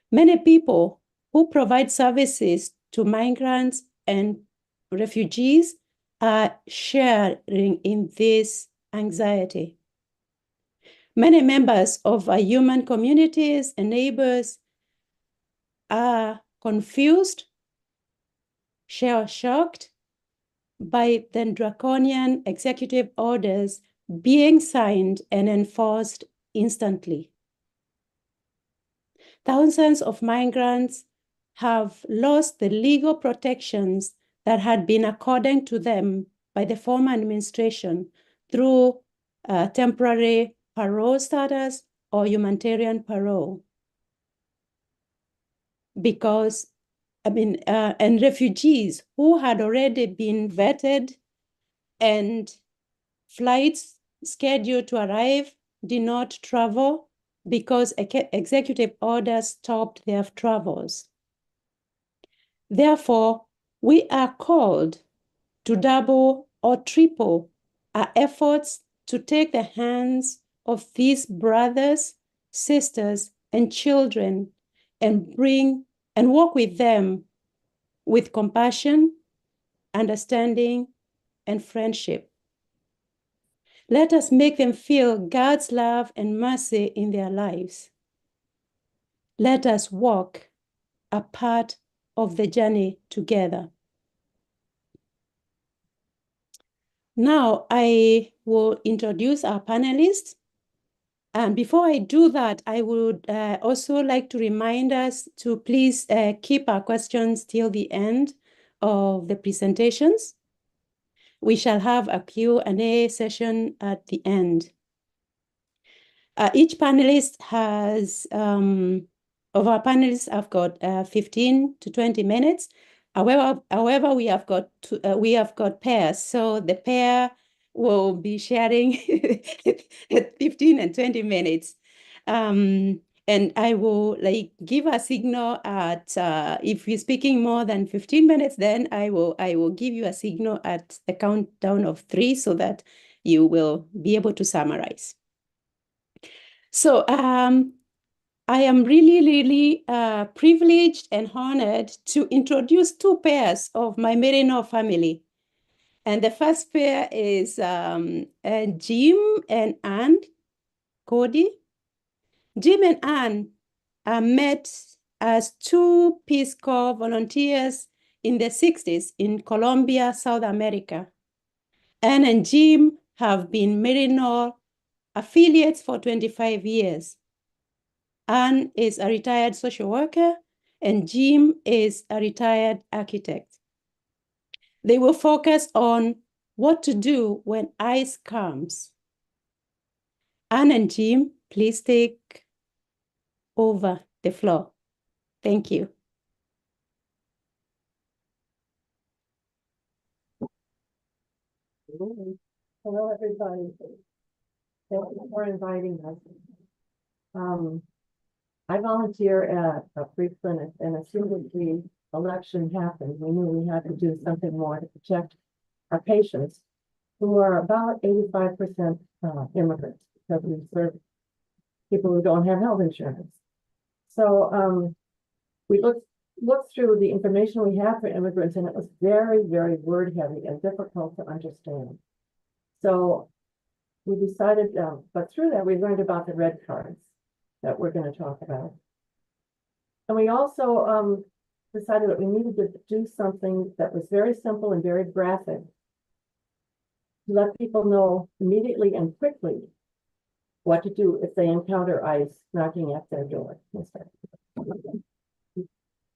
Many people who provide services to migrants and refugees are sharing in this anxiety. Many members of our human communities and neighbors are confused, shell-shocked by the draconian executive orders being signed and enforced instantly. Thousands of migrants have lost the legal protections that had been accorded to them by the former administration through temporary parole status or humanitarian parole. Because, and refugees who had already been vetted and flights scheduled to arrive did not travel because executive orders stopped their travels. Therefore, we are called to double or triple our efforts to take the hands of these brothers, sisters, and children and walk with them with compassion, understanding, and friendship. Let us make them feel God's love and mercy in their lives. Let us walk a part of the journey together. Now I will introduce our panelists. And before I do that, I would also like to remind us to please keep our questions till the end of the presentations. We shall have a Q&A session at the end. Each panelist has, of our panelists, I've got 15 to 20 minutes. However, we have got pairs, so the pair will be sharing 15 and 20 minutes. And I will give a signal at if you're speaking more than 15 minutes, then I will give you a signal at a countdown of 3 so that you will be able to summarize. So I am really, really privileged and honored to introduce two pairs of my Maryknoll family. And the first pair is Jim and Ann Cody. Jim and Ann met as two Peace Corps volunteers in the 60s in Colombia, South America. Ann and Jim have been Maryknoll affiliates for 25 years. Ann is a retired social worker, and Jim is a retired architect. They will focus on what to do when ICE comes. Ann and Jim, please take over the floor. Thank you. Hello, everybody. Thank you for inviting us. I volunteer at a free clinic, and as soon as the election happened, we knew we had to do something more to protect our patients, who are about 85% immigrants, because we serve people who don't have health insurance. So we looked through the information we have for immigrants, and it was very, very word heavy and difficult to understand. So we decided, but through that, we learned about the red cards that we're going to talk about. And we also decided that we needed to do something that was very simple and very graphic to let people know immediately and quickly what to do if they encounter ICE knocking at their door. So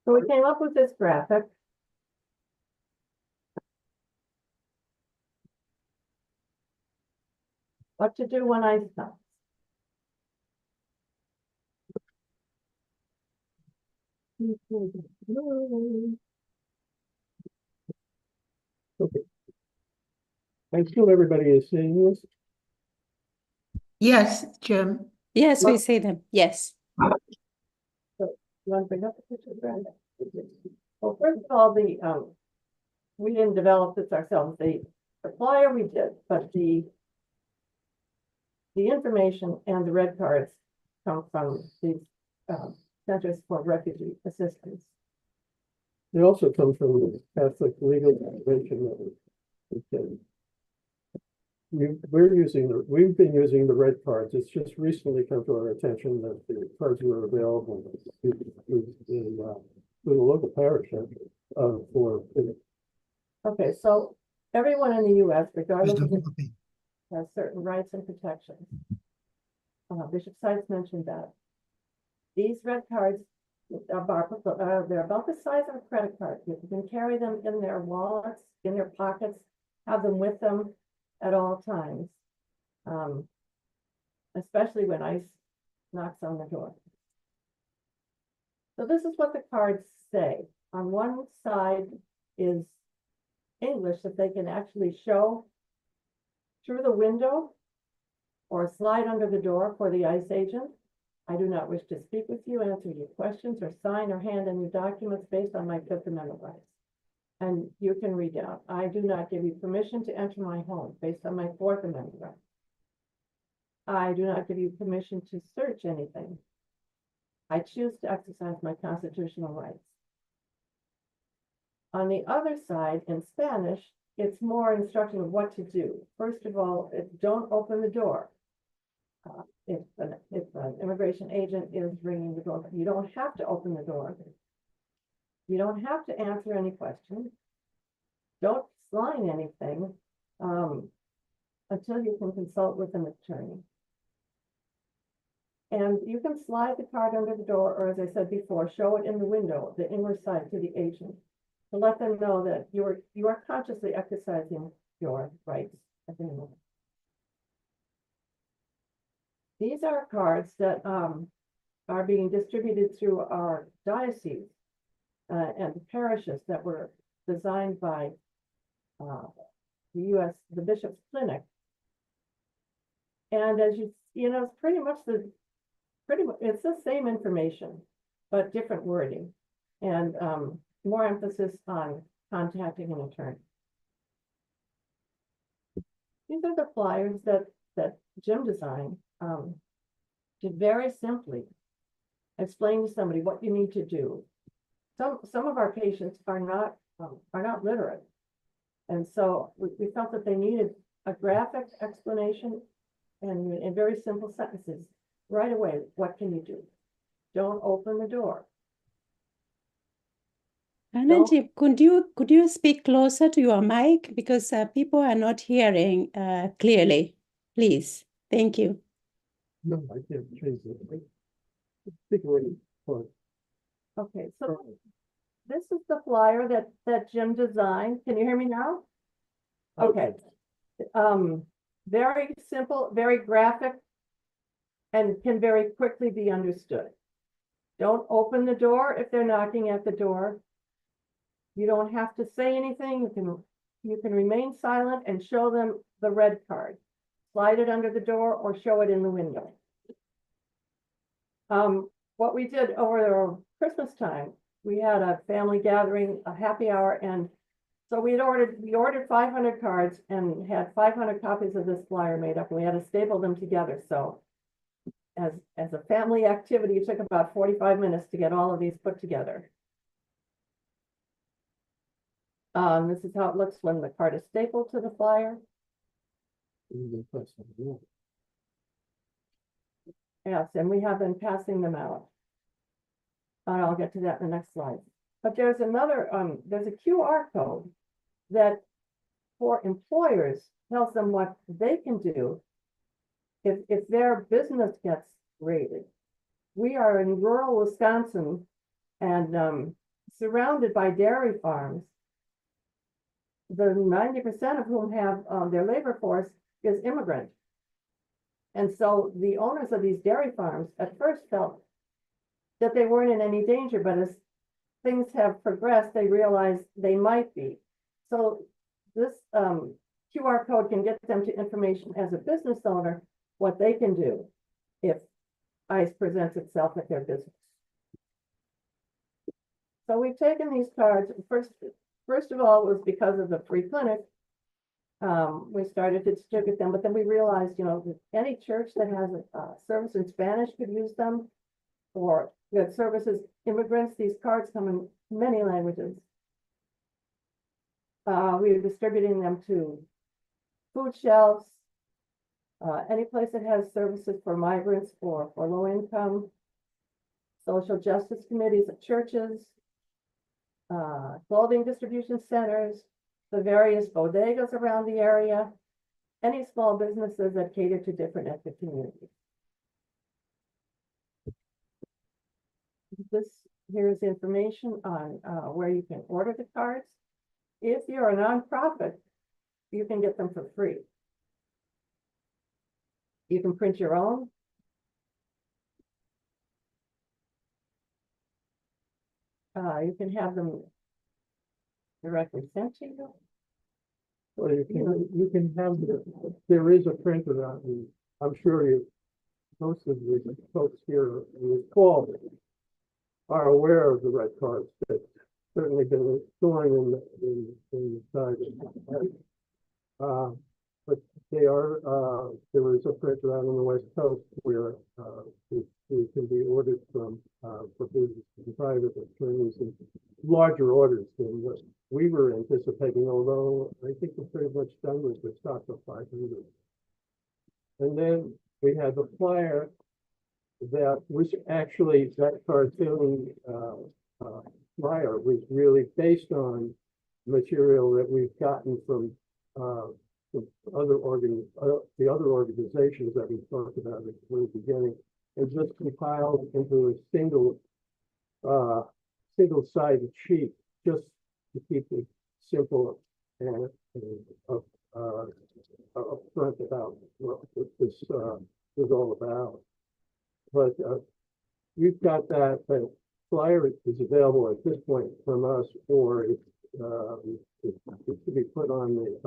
we came up with this graphic. What to do when ICE comes. Okay. I assume everybody is seeing this. Yes, Jim. Yes, we say them. Yes. So you want to bring up the picture, Brenda? Well, first of all, we didn't develop this ourselves. The flyer we did, but the information and the red cards come from these Centers for Refugee Assistance. It also comes from the Catholic Legal Convention that we've been using the red cards. It's just recently come to our attention that the cards were available in the local parish for. Okay, so everyone in the U.S., regardless of has certain rights and protections. Bishop Seitz mentioned that. These red cards they're about the size of a credit card. You can carry them in their wallets, in their pockets, have them with them at all times, especially when ICE knocks on the door. So this is what the cards say. On one side is English that they can actually show through the window or slide under the door for the ICE agent. I do not wish to speak with you, answer your questions, or sign or hand any documents based on my Fifth Amendment rights. And you can read out, I do not give you permission to enter my home based on my Fourth Amendment rights. I do not give you permission to search anything. I choose to exercise my constitutional rights. On the other side, in Spanish, it's more instruction of what to do. First of all, don't open the door. If an immigration agent is ringing the door, you don't have to open the door. You don't have to answer any questions. Don't sign anything until you can consult with an attorney. And you can slide the card under the door, or as I said before, show it in the window, the English side, to the agent, to let them know that you are consciously exercising your rights as an immigrant. These are cards that are being distributed through our diocese and parishes that were designed by the Bishop's Clinic. And as you know, it's pretty much it's the same information, but different wording, and more emphasis on contacting an attorney. These are the flyers that Jim designed. to very simply explain to somebody what you need to do. Some of our patients are not literate. And so we felt that they needed a graphic explanation and in very simple sentences. Right away, what can you do? Don't open the door. Ananji, could you speak closer to your mic because people are not hearing clearly, please. Thank you. No, I can't change it. Take away. Okay, so this is the flyer that Jim designed. Can you hear me now? Okay. Very simple, very graphic, and can very quickly be understood. Don't open the door if they're knocking at the door. You don't have to say anything. You can remain silent and show them the red card. Slide it under the door or show it in the window. What we did over Christmas time, we had a family gathering, a happy hour, and so we ordered 500 cards and had 500 copies of this flyer made up, and we had to staple them together. So as a family activity, it took about 45 minutes to get all of these put together. This is how it looks when the card is stapled to the flyer. Yes, and we have been passing them out. And I'll get to that in the next slide. But there's another, there's a QR code that for employers tells them what they can do if their business gets raided. We are in rural Wisconsin and surrounded by dairy farms. The 90% of whom have their labor force is immigrant. And so the owners of these dairy farms at first felt that they weren't in any danger, but as things have progressed, they realized they might be. So this QR code can get them to information as a business owner, what they can do if ICE presents itself at their business. So we've taken these cards. First of all, it was because of the free clinic. We started to distribute them, but then we realized, that any church that has a service in Spanish could use them, or that services immigrants. These cards come in many languages. We are distributing them to food shelves, any place that has services for migrants or for low income, social justice committees at churches, clothing distribution centers, the various bodegas around the area, any small businesses that cater to different ethnic communities. This here is information on where you can order the cards. If you're a nonprofit, you can get them for free. You can print your own. You can have them directly sent to you. Well, you can have there is a printer out, and I'm sure most of the folks here in this call are aware of the red cards that certainly been storing inside. But they are there is a printer out on the West Coast where it can be ordered from for business and private attorneys and larger orders than what we were anticipating, although I think we're pretty much done with the stock of 500. And then we had the flyer that was actually, that cartoon flyer was really based on material that we've gotten from other the other organizations that we talked about at the very beginning, and just compiled into a single-sided sheet, just to keep it simple and upfront about what this is all about. But we've got that flyer is available at this point from us, or it should be put on the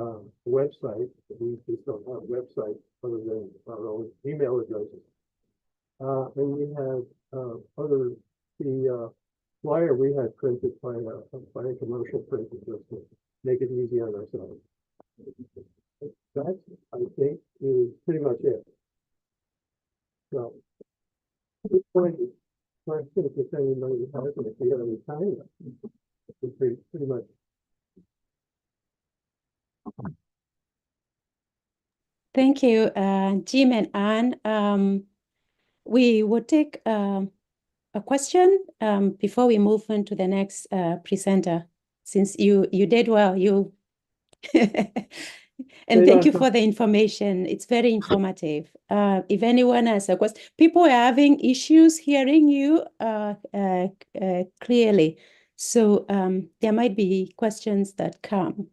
website. We just don't have a website other than our own email addresses. And we have the flyer we had printed by a commercial printer just to make it easy on ourselves. That, I think, is pretty much it. So So I think if anybody has it, if you have any time, it's pretty much. Thank you, Jim and Anne. We will take a question before we move on to the next presenter. Since you did well, and thank you for the information. It's very informative. If anyone has a question, people are having issues hearing you clearly. So there might be questions that come.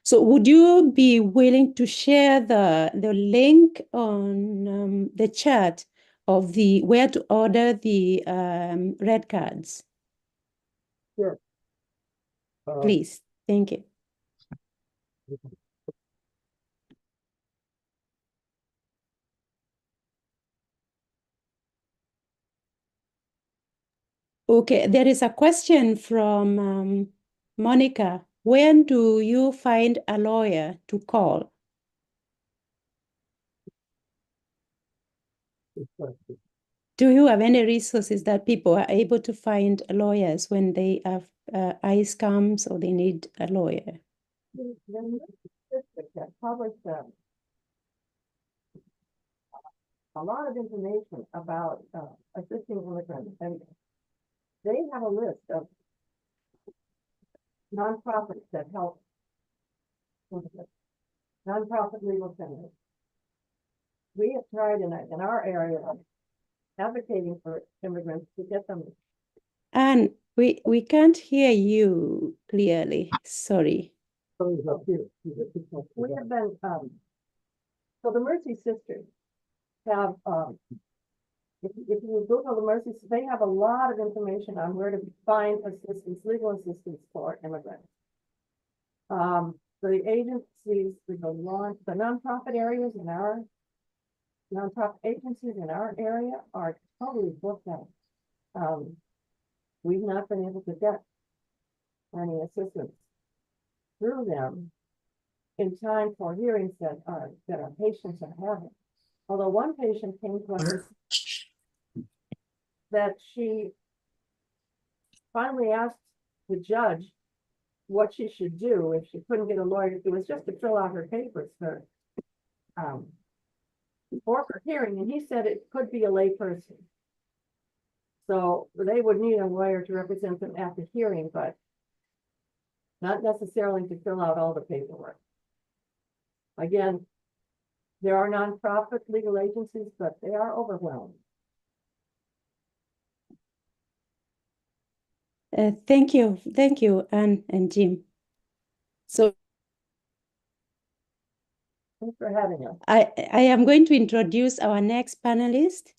So would you be willing to share the link on the chat of the where to order the red cards? Sure. Please, thank you. Okay, there is a question from Monica. When do you find a lawyer to call? Do you have any resources that people are able to find lawyers when they have ICE comes or they need a lawyer? That published a lot of information about assisting immigrants, and they have a list of nonprofits that help nonprofit legal centers. We have tried in our area advocating for immigrants to get them. And we can't hear you clearly. Sorry. We have been so the Mercy Sisters have if you Google the Mercy, they have a lot of information on where to find assistance, legal assistance for immigrants. The agencies, the nonprofit areas in our nonprofit agencies in our area are totally booked out. We've not been able to get any assistance through them in time for hearings that our patients are having. Although one patient came to us that she finally asked the judge what she should do if she couldn't get a lawyer. It was just to fill out her papers for her hearing, and he said it could be a lay person. So they would need a lawyer to represent them at the hearing, but not necessarily to fill out all the paperwork. Again, there are nonprofit legal agencies, but they are overwhelmed. Thank you, Anne and Jim. So thanks for having us. I am going to introduce our next panelist.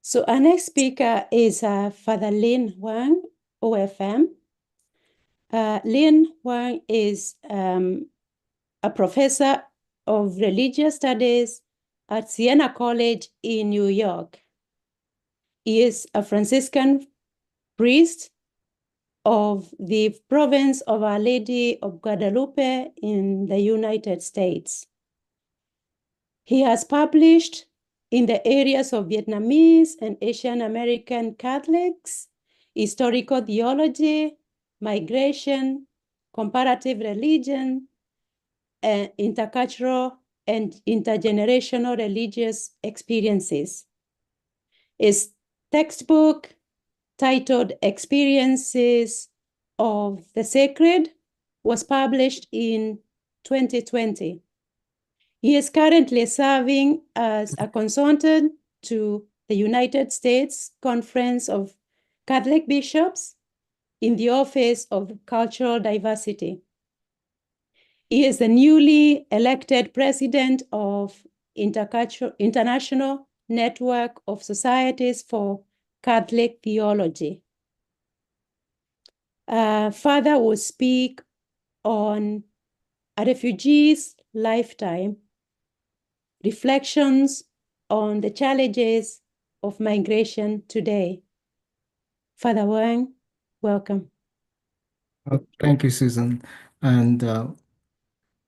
So our next speaker is Father Linh Hoang, OFM. Linh Hoang is a professor of religious studies at Siena College in New York. He is a Franciscan priest of the province of Our Lady of Guadalupe in the United States. He has published in the areas of Vietnamese and Asian American Catholics, historical theology, migration, comparative religion, and intercultural and intergenerational religious experiences. His textbook titled Experiences of the Sacred was published in 2020. He is currently serving as a consultant to the United States Conference of Catholic Bishops in the Office of Cultural Diversity. He is the newly elected president of International Network of Societies for Catholic Theology. Father will speak on a refugee's lifetime, reflections on the challenges of migration today. Father Hoang, Welcome. Thank you, Susan. And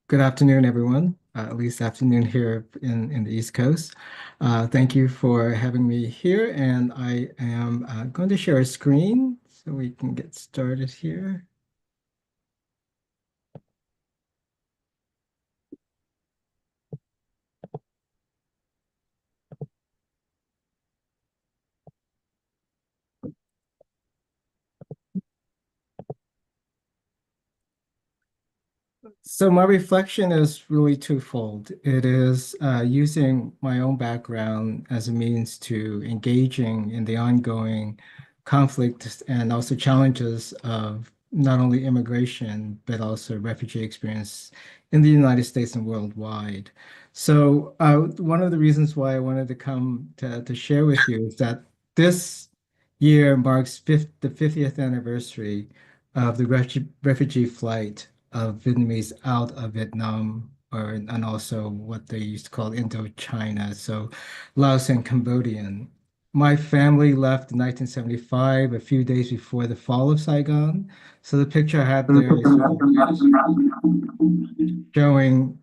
good afternoon, everyone. At least afternoon here in the East Coast. Thank you for having me here. And I am going to share a screen so we can get started here. So my reflection is really twofold. It is using my own background as a means to engaging in the ongoing conflicts and also challenges of not only immigration, but also refugee experience in the United States and worldwide. So one of the reasons why I wanted to come to share with you is that this year marks the 50th anniversary of the refugee flight of Vietnamese out of Vietnam, and also what they used to call Indochina, so Laos and Cambodian. My family left in 1975, a few days before the fall of Saigon. So the picture I have there is showing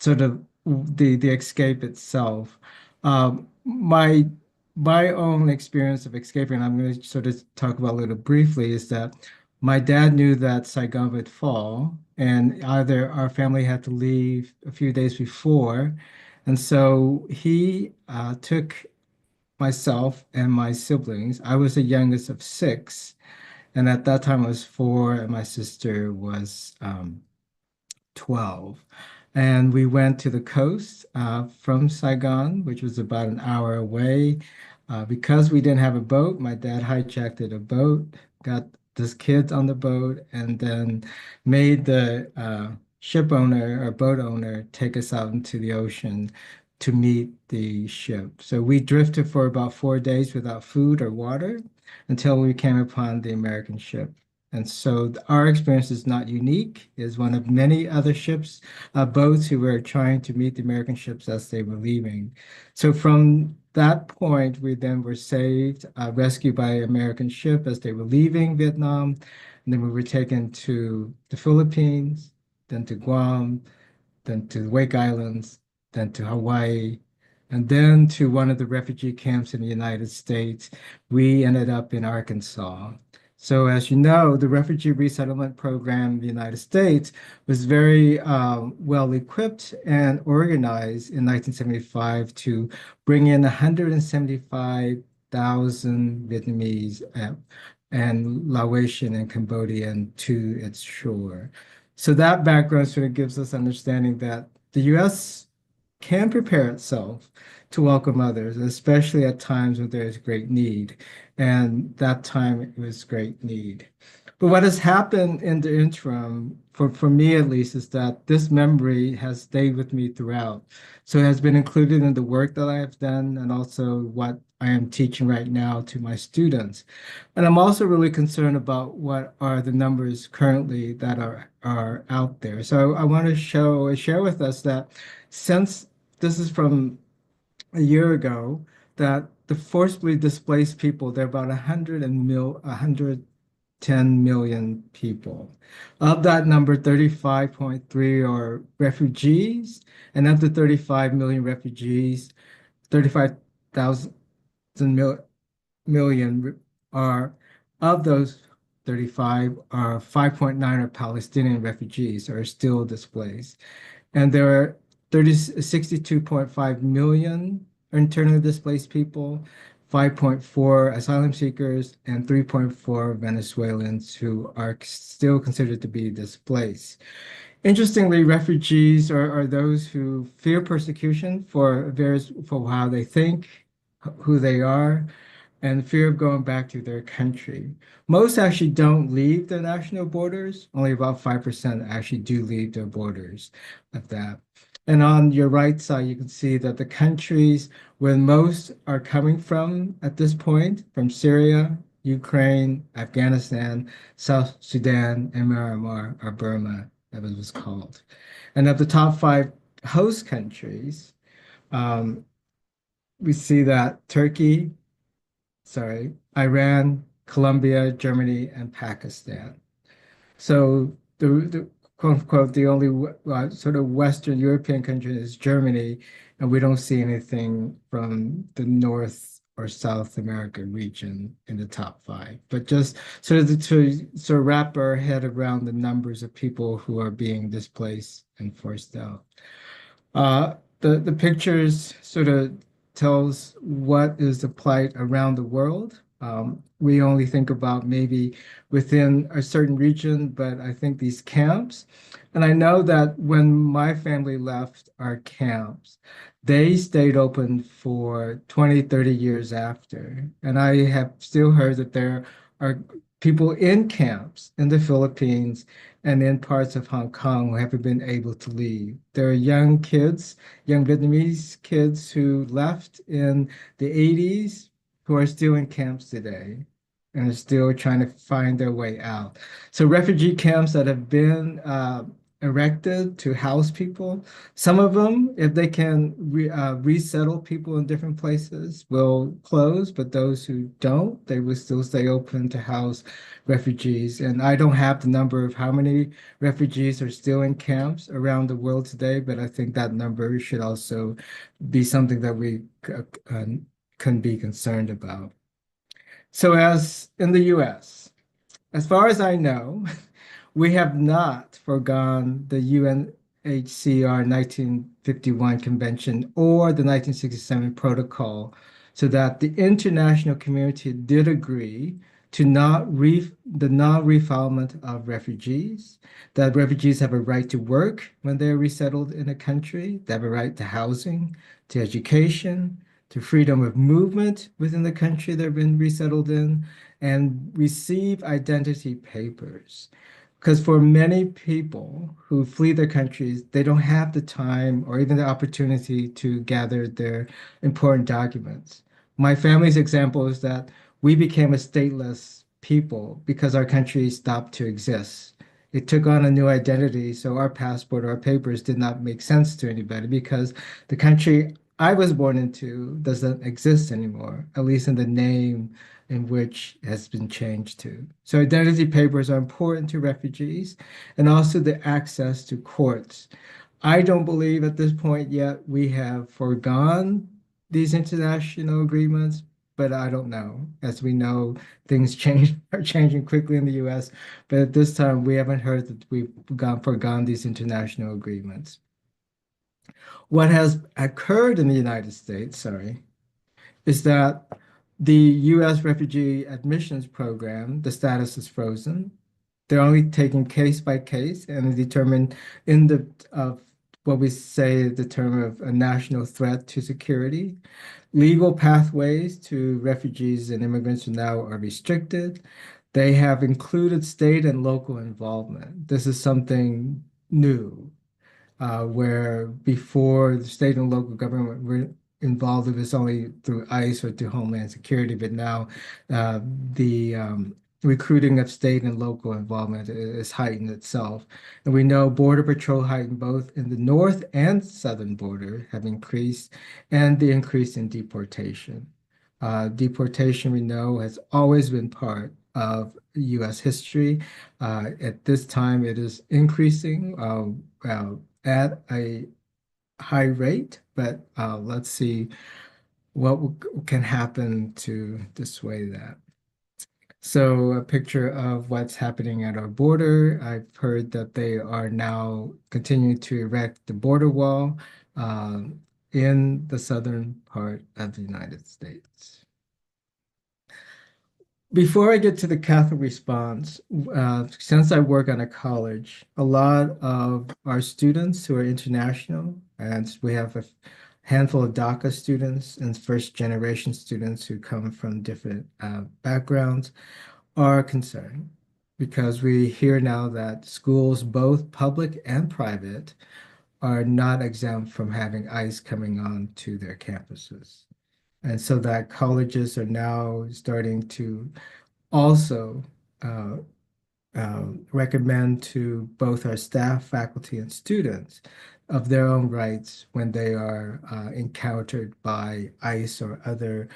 sort of the escape itself. My own experience of escaping, I'm going to sort of talk about a little briefly, is that my dad knew that Saigon would fall, and either our family had to leave a few days before, and so he took myself and my siblings. I was the youngest of six, and at that time I was four, and my sister was 12. And we went to the coast from Saigon, which was about an hour away. Because we didn't have a boat, my dad hijacked a boat, got his kids on the boat, and then made the ship owner or boat owner take us out into the ocean to meet the ship. So we drifted for about 4 days without food or water until we came upon the American ship. And so our experience is not unique, is one of many other ships, boats who were trying to meet the American ships as they were leaving. So from that point, we then were saved, rescued by an American ship as they were leaving Vietnam. And then we were taken to the Philippines, then to Guam, then to the Wake Islands, then to Hawaii, and then to one of the refugee camps in the United States. We ended up in Arkansas. So as you know, the refugee resettlement program in the United States was very well equipped and organized in 1975 to bring in 175,000 Vietnamese and Laotian and Cambodian to its shore. So that background sort of gives us understanding that the U.S. can prepare itself to welcome others, especially at times when there is great need. And that time it was great need. But what has happened in the interim, for me at least, is that this memory has stayed with me throughout. So it has been included in the work that I have done and also what I am teaching right now to my students. And I'm also really concerned about what are the numbers currently that are out there. So I want to share with us that since this is from a year ago, that the forcibly displaced people, they're about 110 million people. Of that number, 35.3 are refugees, and of the 35 million refugees, 35,000 million are, of those 35 are 5.9 are Palestinian refugees or are still displaced. And there are 62.5 million internally displaced people, 5.4 asylum seekers, and 3.4 Venezuelans who are still considered to be displaced. Interestingly, refugees are those who fear persecution for how they think, who they are, and fear of going back to their country. Most actually don't leave their national borders. Only about 5% actually do leave their borders of that. And on your right side, you can see that the countries where most are coming from at this point, from Syria, Ukraine, Afghanistan, South Sudan, and Myanmar, or Burma, as it was called. And of the top 5 host countries, we see that Iran, Colombia, Germany, and Pakistan. So the quote unquote the only sort of Western European country is Germany, and we don't see anything from the North or South American region in the top 5. But just sort of to sort of wrap our head around the numbers of people who are being displaced and forced out. The pictures sort of tells what is the plight around the world. We only think about maybe within a certain region, but I think these camps, and I know that when my family left our camps, they stayed open for 20, 30 years after. And I have still heard that there are people in camps in the Philippines and in parts of Hong Kong who haven't been able to leave. There are young kids, young Vietnamese kids who left in the 80s who are still in camps today and are still trying to find their way out. So refugee camps that have been erected to house people, some of them, if they can resettle people in different places, will close, but those who don't, they will still stay open to house refugees. And I don't have the number of how many refugees are still in camps around the world today, but I think that number should also be something that we can be concerned about. So as in the US, as far as I know, we have not forgone the UNHCR 1951 Convention or the 1967 Protocol, so that the international community did agree to the non-refoulement of refugees, that refugees have a right to work when they're resettled in a country, they have a right to housing, to education, to freedom of movement within the country they've been resettled in, and receive identity papers. Because for many people who flee their countries, they don't have the time or even the opportunity to gather their important documents. My family's example is that we became a stateless people because our country stopped to exist. It took on a new identity, so our passport or our papers did not make sense to anybody because the country I was born into doesn't exist anymore, at least in the name in which it has been changed to. So identity papers are important to refugees and also the access to courts. I don't believe at this point yet we have forgone these international agreements, but I don't know. As we know, things are changing quickly in the US, but at this time we haven't heard that we've forgone these international agreements. What has occurred in the United States, is that the US refugee admissions program, the status is frozen. They're only taking case by case and determine in the what we say the term of a national threat to security. Legal pathways to refugees and immigrants now are restricted. They have included state and local involvement. This is something new, where before the state and local government were involved, it was only through ICE or through Homeland Security, but now the recruiting of state and local involvement is heightened itself. And we know Border Patrol heightened both in the north and southern border have increased, and the increase in deportation. Deportation, we know, has always been part of U.S. history. At this time, it is increasing at a high rate, but let's see what can happen to dissuade that. So a picture of what's happening at our border. I've heard that they are now continuing to erect the border wall in the southern part of the United States. Before I get to the Catholic response, since I work on a college, a lot of our students who are international, and we have a handful of DACA students and first-generation students who come from different backgrounds, are concerned because we hear now that schools, both public and private, are not exempt from having ICE coming on to their campuses. And so that colleges are now starting to also recommend to both our staff, faculty, and students of their own rights when they are encountered by ICE or other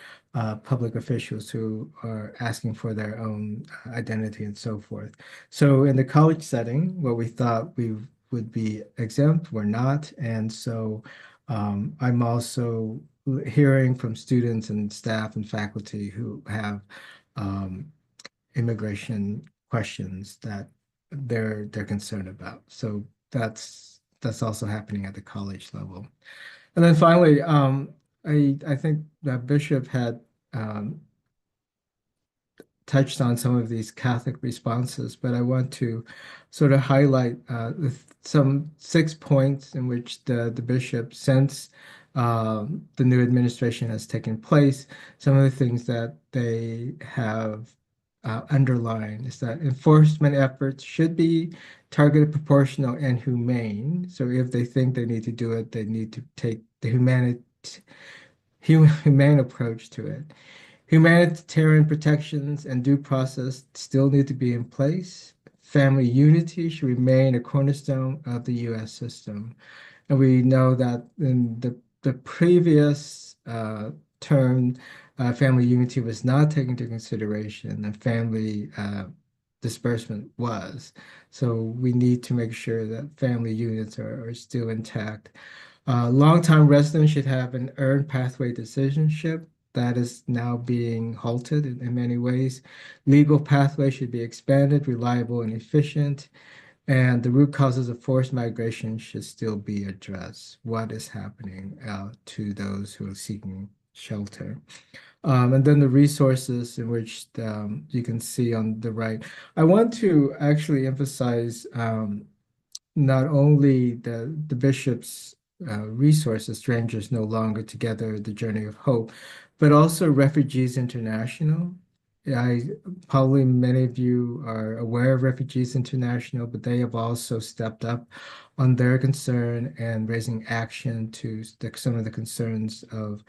public officials who are asking for their own identity and so forth. So in the college setting, where we thought we would be exempt, we're not. And so I'm also hearing from students and staff and faculty who have immigration questions that they're concerned about. So that's also happening at the college level. And then finally, I think that Bishop had touched on some of these Catholic responses, but I want to sort of highlight some 6 points in which the bishop, since the new administration has taken place, some of the things that they have underlined is that enforcement efforts should be targeted, proportional, and humane. So if they think they need to do it, they need to take the humane approach to it. Humanitarian protections and due process still need to be in place. Family unity should remain a cornerstone of the U.S. system. And we know that in the previous term, family unity was not taken into consideration, and family disbursement was. So we need to make sure that family units are still intact. Long-time residents should have an earned pathway decisionship. That is now being halted in many ways. Legal pathway should be expanded, reliable, and efficient. And the root causes of forced migration should still be addressed. What is happening to those who are seeking shelter? And then the resources in which you can see on the right. I want to actually emphasize not only the bishop's resources, Strangers No Longer Together, The Journey of Hope, but also Refugees International. Probably many of you are aware of Refugees International, but they have also stepped up on their concern and raising action to some of the concerns of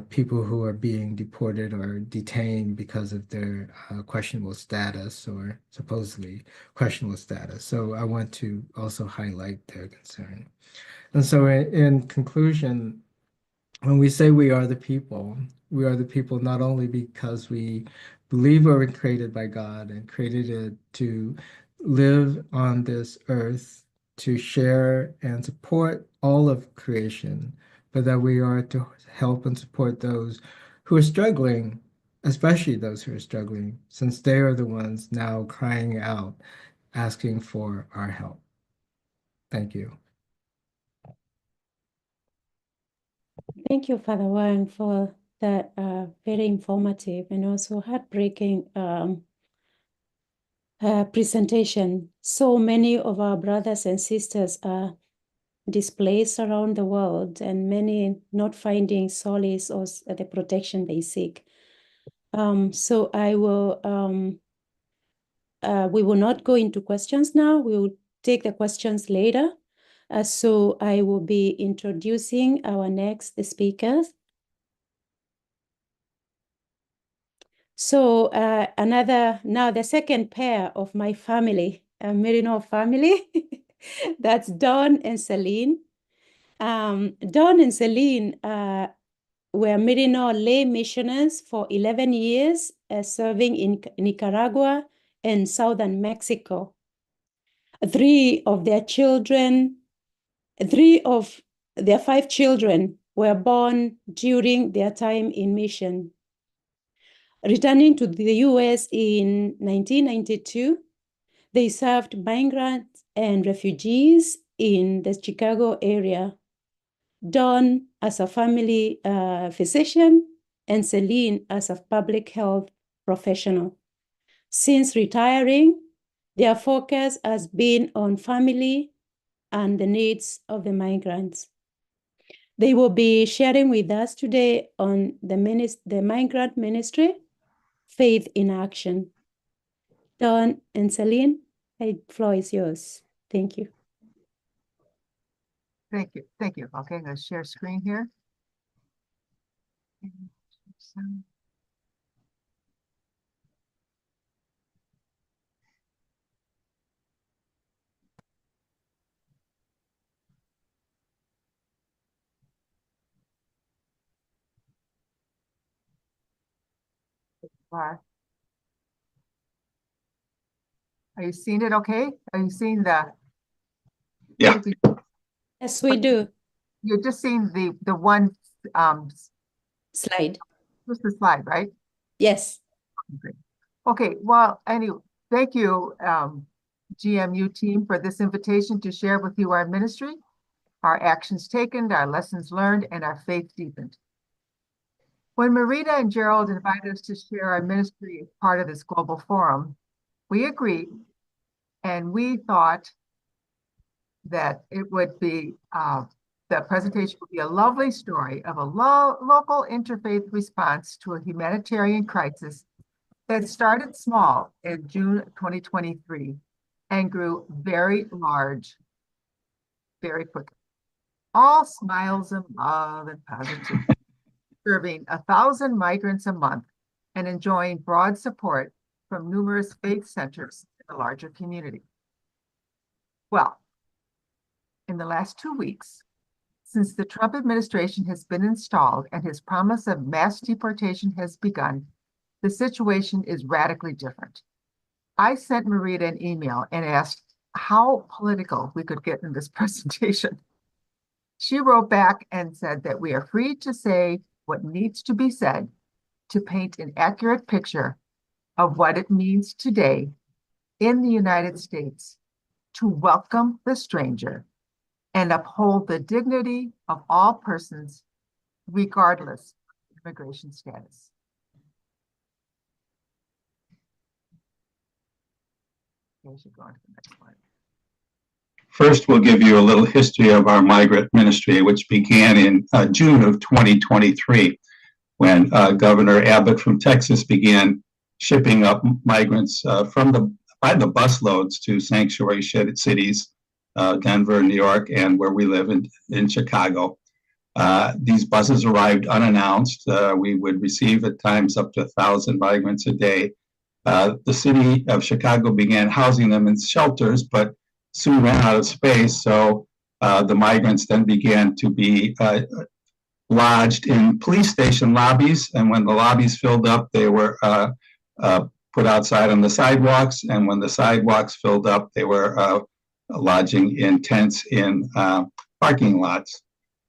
people who are being deported or detained because of their questionable status or supposedly questionable status. So I want to also highlight their concern. And so in conclusion, when we say we are the people not only because we believe we were created by God and created to live on this earth, to share and support all of creation, but that we are to help and support those who are struggling, especially those who are struggling, since they are the ones now crying out, asking for our help. Thank you. Thank you, Father Wang, for that very informative and also heartbreaking presentation. So many of our brothers and sisters are displaced around the world, and many not finding solace or the protection they seek. So I will, we will not go into questions now. We will take the questions later. So I will be introducing our next speakers. So now the second pair of my family, Maryknoll family, that's Don and Celine. Don and Celine were Maryknoll lay missioners for 11 years, serving in Nicaragua and southern Mexico. Three of their 5 children were born during their time in mission. Returning to the US in 1992, they served migrants and refugees in the Chicago area. Don as a family physician and Celine as a public health professional. Since retiring, their focus has been on family and the needs of the migrants. They will be sharing with us today on the migrant ministry, Faith in Action. Don and Celine, the floor is yours. Thank you. Thank you. Thank you. Okay, I'm going to share screen here. Are you seeing it okay? Are you seeing the? Yeah. Yes, we do. You're just seeing the one Slide. just the slide, right? Yes. Great. Okay, well, anyway, thank you, GMU team, for this invitation to share with you our ministry, our actions taken, our lessons learned, and our faith deepened. When Marita and Gerald invited us to share our ministry as part of this global forum, we agreed, and we thought that it would be, the presentation would be a lovely story of a local interfaith response to a humanitarian crisis that started small in June 2023 and grew very large very quickly. All smiles and love and positivity, serving 1,000 migrants a month and enjoying broad support from numerous faith centers in the larger community. Well, in the last 2 weeks, since the Trump administration has been installed and his promise of mass deportation has begun, the situation is radically different. I sent Marita an email and asked how political we could get in this presentation. She wrote back and said that we are free to say what needs to be said to paint an accurate picture of what it means today in the United States to welcome the stranger and uphold the dignity of all persons, regardless of immigration status. Okay, should go on to the next slide. First, we'll give you a little history of our migrant ministry, which began in June of 2023, when Governor Abbott from Texas began shipping up migrants by the busloads to sanctuary cities, Denver, New York, and where we live in Chicago. These buses arrived unannounced. We would receive at times up to 1,000 migrants a day. The city of Chicago began housing them in shelters, but soon ran out of space. So the migrants then began to be lodged in police station lobbies. And when the lobbies filled up, they were put outside on the sidewalks. And when the sidewalks filled up, they were lodging in tents in parking lots.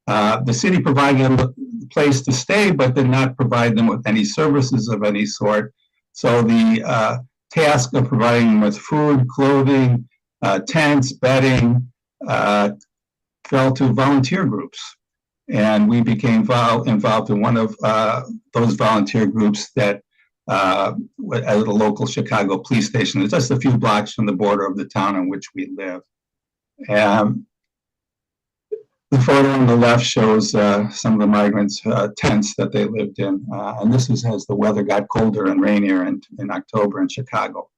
The city provided them a place to stay, but did not provide them with any services of any sort. So the task of providing them with food, clothing, tents, bedding, fell to volunteer groups. And we became involved in one of those volunteer groups that at a local Chicago police station. It's just a few blocks from the border of the town in which we live. The photo on the left shows some of the migrants' tents that they lived in. And this is as the weather got colder and rainier in October in Chicago.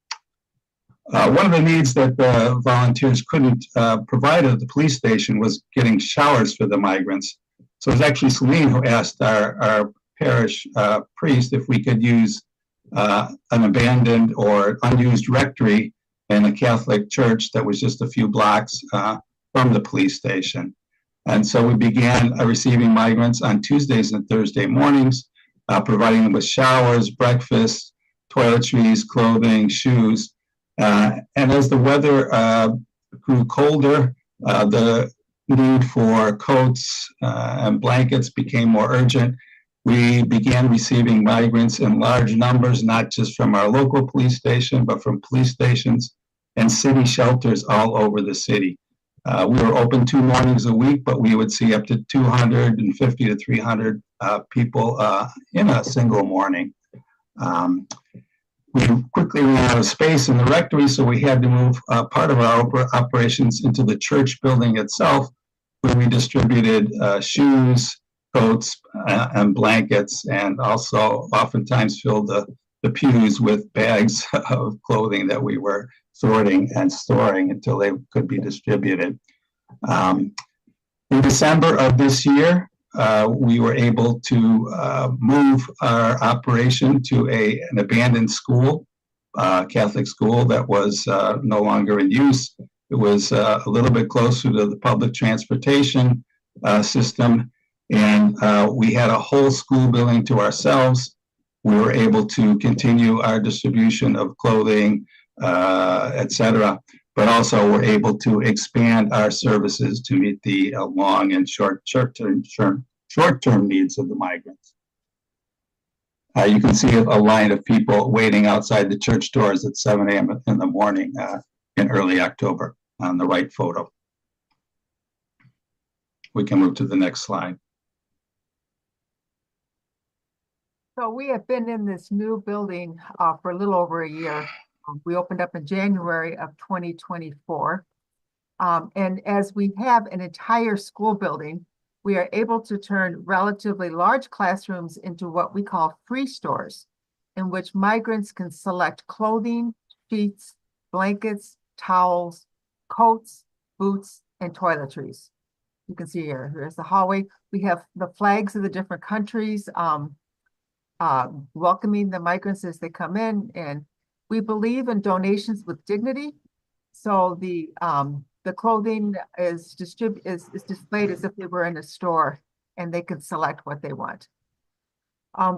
One of the needs that the volunteers couldn't provide at the police station was getting showers for the migrants. So it was actually Celine who asked our parish priest if we could use an abandoned or unused rectory in a Catholic church that was just a few blocks from the police station. And so we began receiving migrants on Tuesdays and Thursday mornings, providing them with showers, breakfast, toiletries, clothing, shoes. And as the weather grew colder, the need for coats and blankets became more urgent. We began receiving migrants in large numbers, not just from our local police station, but from police stations and city shelters all over the city. We were open 2 mornings a week, but we would see up to 250 to 300 people in a single morning. We quickly ran out of space in the rectory, so we had to move part of our operations into the church building itself, where we distributed shoes, coats, and blankets, and also oftentimes filled the pews with bags of clothing that we were sorting and storing until they could be distributed. In December of this year, we were able to move our operation to an abandoned school, Catholic school that was no longer in use. It was a little bit closer to the public transportation system, and we had a whole school building to ourselves we were able to continue our distribution of clothing, et cetera, but also we're able to expand our services to meet the long and short-term needs of the migrants. You can see a line of people waiting outside the church doors at 7 a.m. in the morning in early October on the right photo. We can move to the next slide. So we have been in this new building for a little over a year. We opened up in January of 2024. And as we have an entire school building, we are able to turn relatively large classrooms into what we call free stores, in which migrants can select clothing, sheets, blankets, towels, coats, boots, and toiletries. You can see here, here's the hallway. We have the flags of the different countries welcoming the migrants as they come in. And we believe in donations with dignity. So the clothing is displayed as if they were in a store and they can select what they want.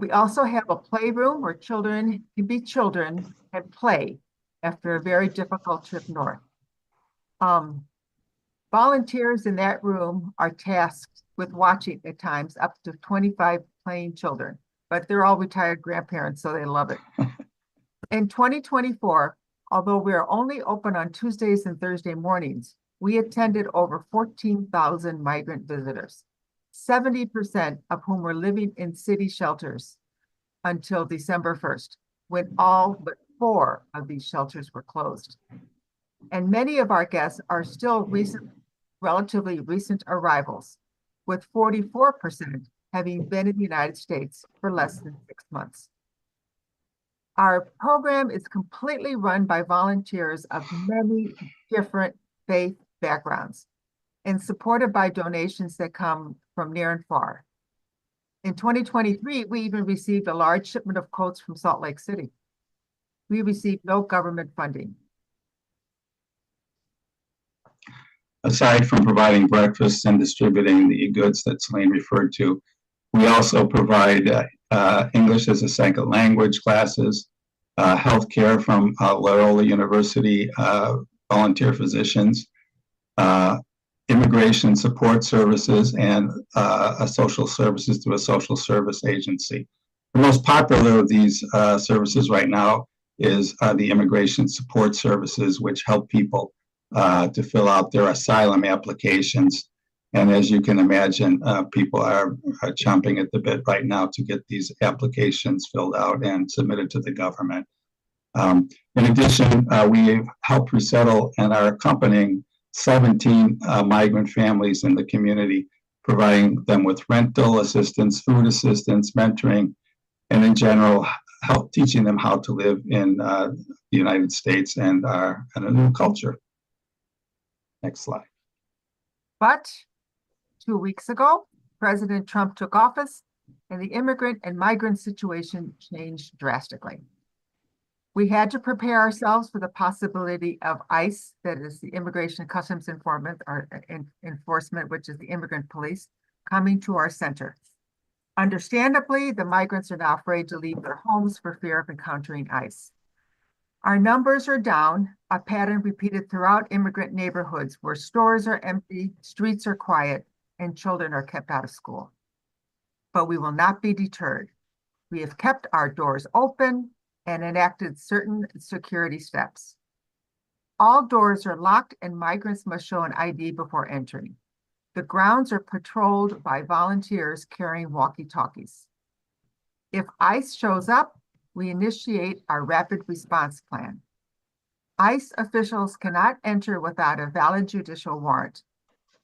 We also have a playroom where children can be children and play after a very difficult trip north. Volunteers in that room are tasked with watching at times up to 25 playing children, but they're all retired grandparents, so they love it. In 2024, although we are only open on Tuesdays and Thursday mornings, we attended over 14,000 migrant visitors, 70% of whom were living in city shelters until December 1st, when all but 4 of these shelters were closed. And many of our guests are still relatively recent arrivals, with 44% having been in the United States for less than 6 months. Our program is completely run by volunteers of many different faith backgrounds and supported by donations that come from near and far. In 2023, we even received a large shipment of coats from Salt Lake City. We received no government funding. Aside from providing breakfast and distributing the goods that Celine referred to, we also provide English as a second language classes, healthcare from Loyola University volunteer physicians, immigration support services, and social services through a social service agency. The most popular of these services right now is the immigration support services, which help people to fill out their asylum applications. And as you can imagine, people are chomping at the bit right now to get these applications filled out and submitted to the government. In addition, we help resettle and are accompanying 17 migrant families in the community, providing them with rental assistance, food assistance, mentoring, and in general, help teaching them how to live in the United States and a new culture. Next slide. But 2 weeks ago, President Trump took office and the immigrant and migrant situation changed drastically. We had to prepare ourselves for the possibility of ICE, that is the Immigration and Customs Enforcement, which is the immigrant police, coming to our center. Understandably, the migrants are now afraid to leave their homes for fear of encountering ICE. Our numbers are down, a pattern repeated throughout immigrant neighborhoods where stores are empty, streets are quiet, and children are kept out of school. But we will not be deterred. We have kept our doors open and enacted certain security steps. All doors are locked and migrants must show an ID before entering. The grounds are patrolled by volunteers carrying walkie-talkies. If ICE shows up, we initiate our rapid response plan. ICE officials cannot enter without a valid judicial warrant.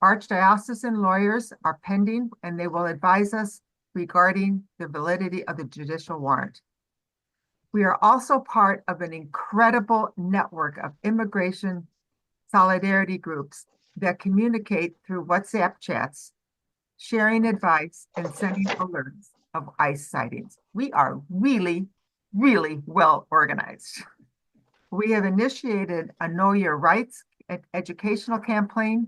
Archdiocesan lawyers are pending and they will advise us regarding the validity of the judicial warrant. We are also part of an incredible network of immigration solidarity groups that communicate through WhatsApp chats, sharing advice and sending alerts of ICE sightings. We are really, really well organized. We have initiated a Know Your Rights educational campaign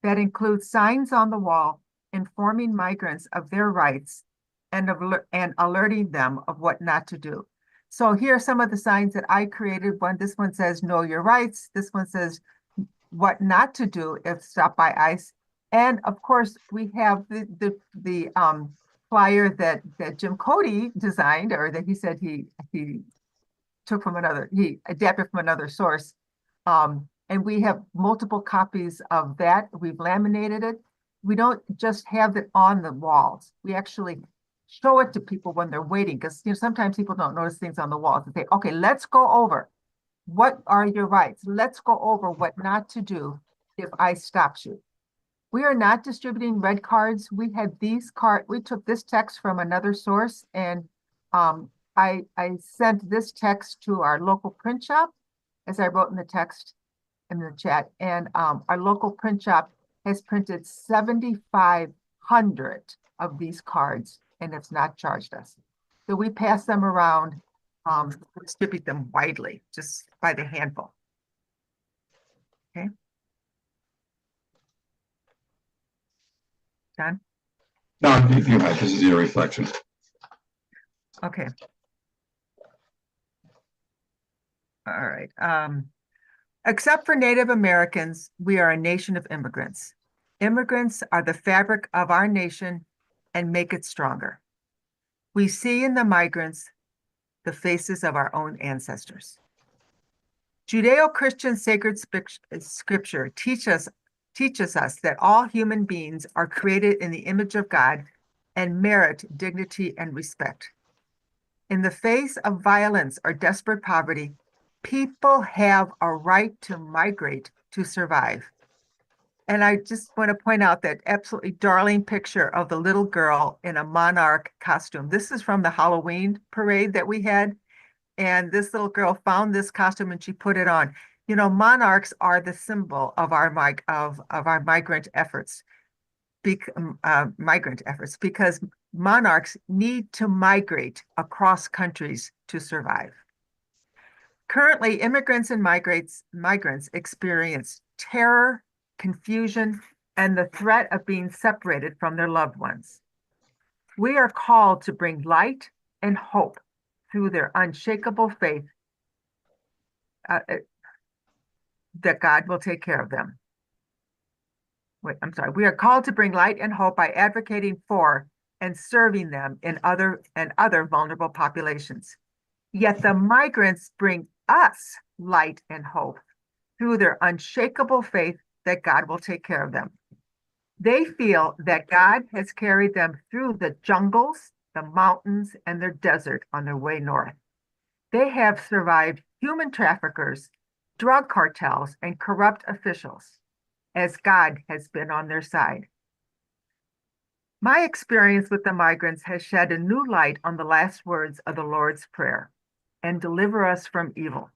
that includes signs on the wall informing migrants of their rights and alerting them of what not to do. So here are some of the signs that I created. This one says, know your rights. This one says, what not to do if stopped by ICE. And of course, we have the flyer that Jim Cody designed, or that he said he took from he adapted from another source. And we have multiple copies of that. We've laminated it. We don't just have it on the walls. We actually show it to people when they're waiting, because sometimes people don't notice things on the walls. They say, okay, let's go over. What are your rights? Let's go over what not to do if ICE stops you. We are not distributing red cards. We had these cards. We took this text from another source, and I sent this text to our local print shop, as I wrote in the text in the chat. And our local print shop has printed 7,500 of these cards, and it's not charged us. So we pass them around, distribute them widely, just by the handful. Okay. Done? No, you're right. This is your reflection. Okay. All right. Except for Native Americans, we are a nation of immigrants. Immigrants are the fabric of our nation and make it stronger. We see in the migrants the faces of our own ancestors. Judeo-Christian sacred scripture teaches us that all human beings are created in the image of God and merit dignity and respect. In the face of violence or desperate poverty, people have a right to migrate to survive. And I just want to point out that absolutely darling picture of the little girl in a monarch costume. This is from the Halloween parade that we had. And this little girl found this costume and she put it on. Monarchs are the symbol of our migrant efforts, because monarchs need to migrate across countries to survive. Currently, immigrants and migrants experience terror, confusion, and the threat of being separated from their loved ones. We are called to bring light and hope through their unshakable faith that God will take care of them. We are called to bring light and hope by advocating for and serving them in other vulnerable populations. Yet the migrants bring us light and hope through their unshakable faith that God will take care of them. They feel that God has carried them through the jungles, the mountains, and the desert on their way north. They have survived human traffickers, drug cartels, and corrupt officials, as God has been on their side. My experience with the migrants has shed a new light on the last words of the Lord's Prayer, and deliver us from evil.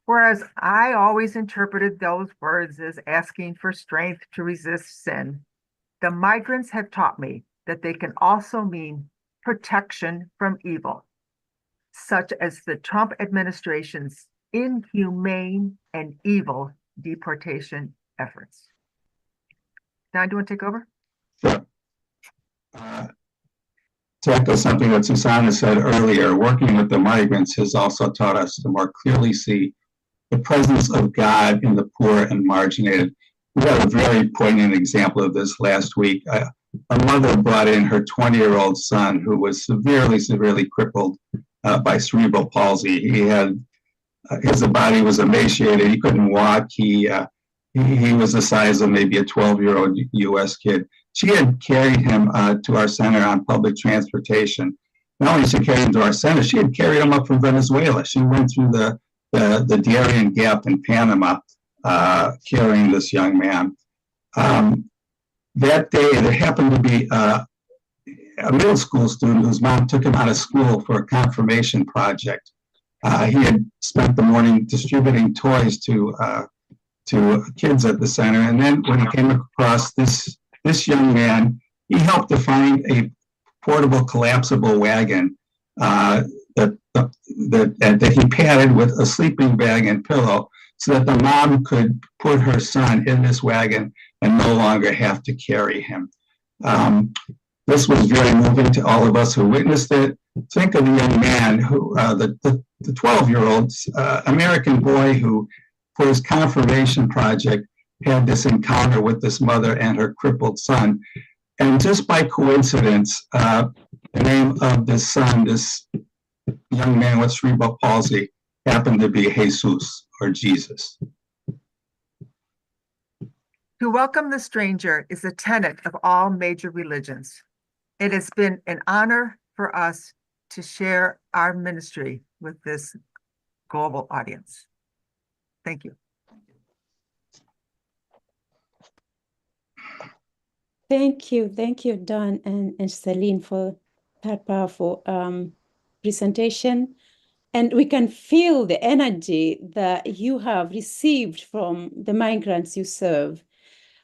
Whereas I always interpreted those words as asking for strength to resist sin, the migrants have taught me that they can also mean protection from evil, such as the Trump administration's inhumane and evil deportation efforts. Don, do you want to take over? Sure. To echo something that Susanna said earlier, working with the migrants has also taught us to more clearly see the presence of God in the poor and marginated. We had a very poignant example of this last week. A mother brought in her 20-year-old son who was severely crippled by cerebral palsy. His body was emaciated. He couldn't walk. He was the size of maybe a 12-year-old U.S. kid. She had carried him to our center on public transportation. Not only she carried him to our center, she had carried him up from Venezuela. She went through the Darien Gap in Panama, carrying this young man. That day, there happened to be a middle school student whose mom took him out of school for a confirmation project. He had spent the morning distributing toys to kids at the center, and then when he came across this young man, he helped to find a portable collapsible wagon that he padded with a sleeping bag and pillow, so that the mom could put her son in this wagon and no longer have to carry him. This was very moving to all of us who witnessed it. Think of the young man who, the 12-year-old American boy who, for his confirmation project, had this encounter with this mother and her crippled son. And just by coincidence, the name of this son, this young man with cerebral palsy, happened to be Jesus or Jesus. To welcome the stranger is a tenet of all major religions. It has been an honor for us to share our ministry with this global audience. Thank you. Thank you, Don and Celine, for that powerful presentation. And we can feel the energy that you have received from the migrants you serve,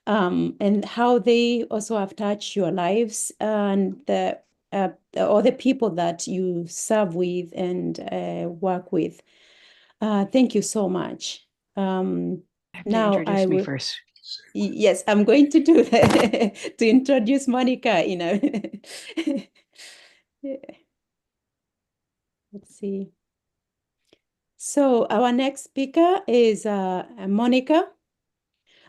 and how they also have touched your lives and all the people that you serve with and work with. Thank you so much. Now introduce me first. Yes, I'm going to do that to introduce Monica, Yeah. Let's see. So our next speaker is Monica.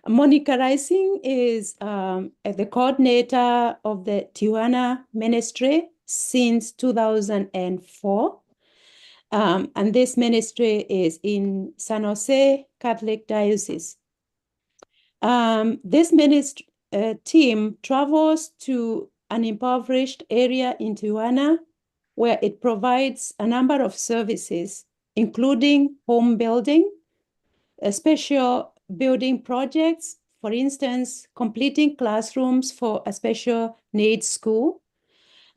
Monica Rising is the coordinator of the Tijuana ministry since 2004. And this ministry is in San Jose Catholic Diocese. This ministry team travels to an impoverished area in Tijuana, where it provides a number of services, including home building, special building projects, for instance, completing classrooms for a special needs school,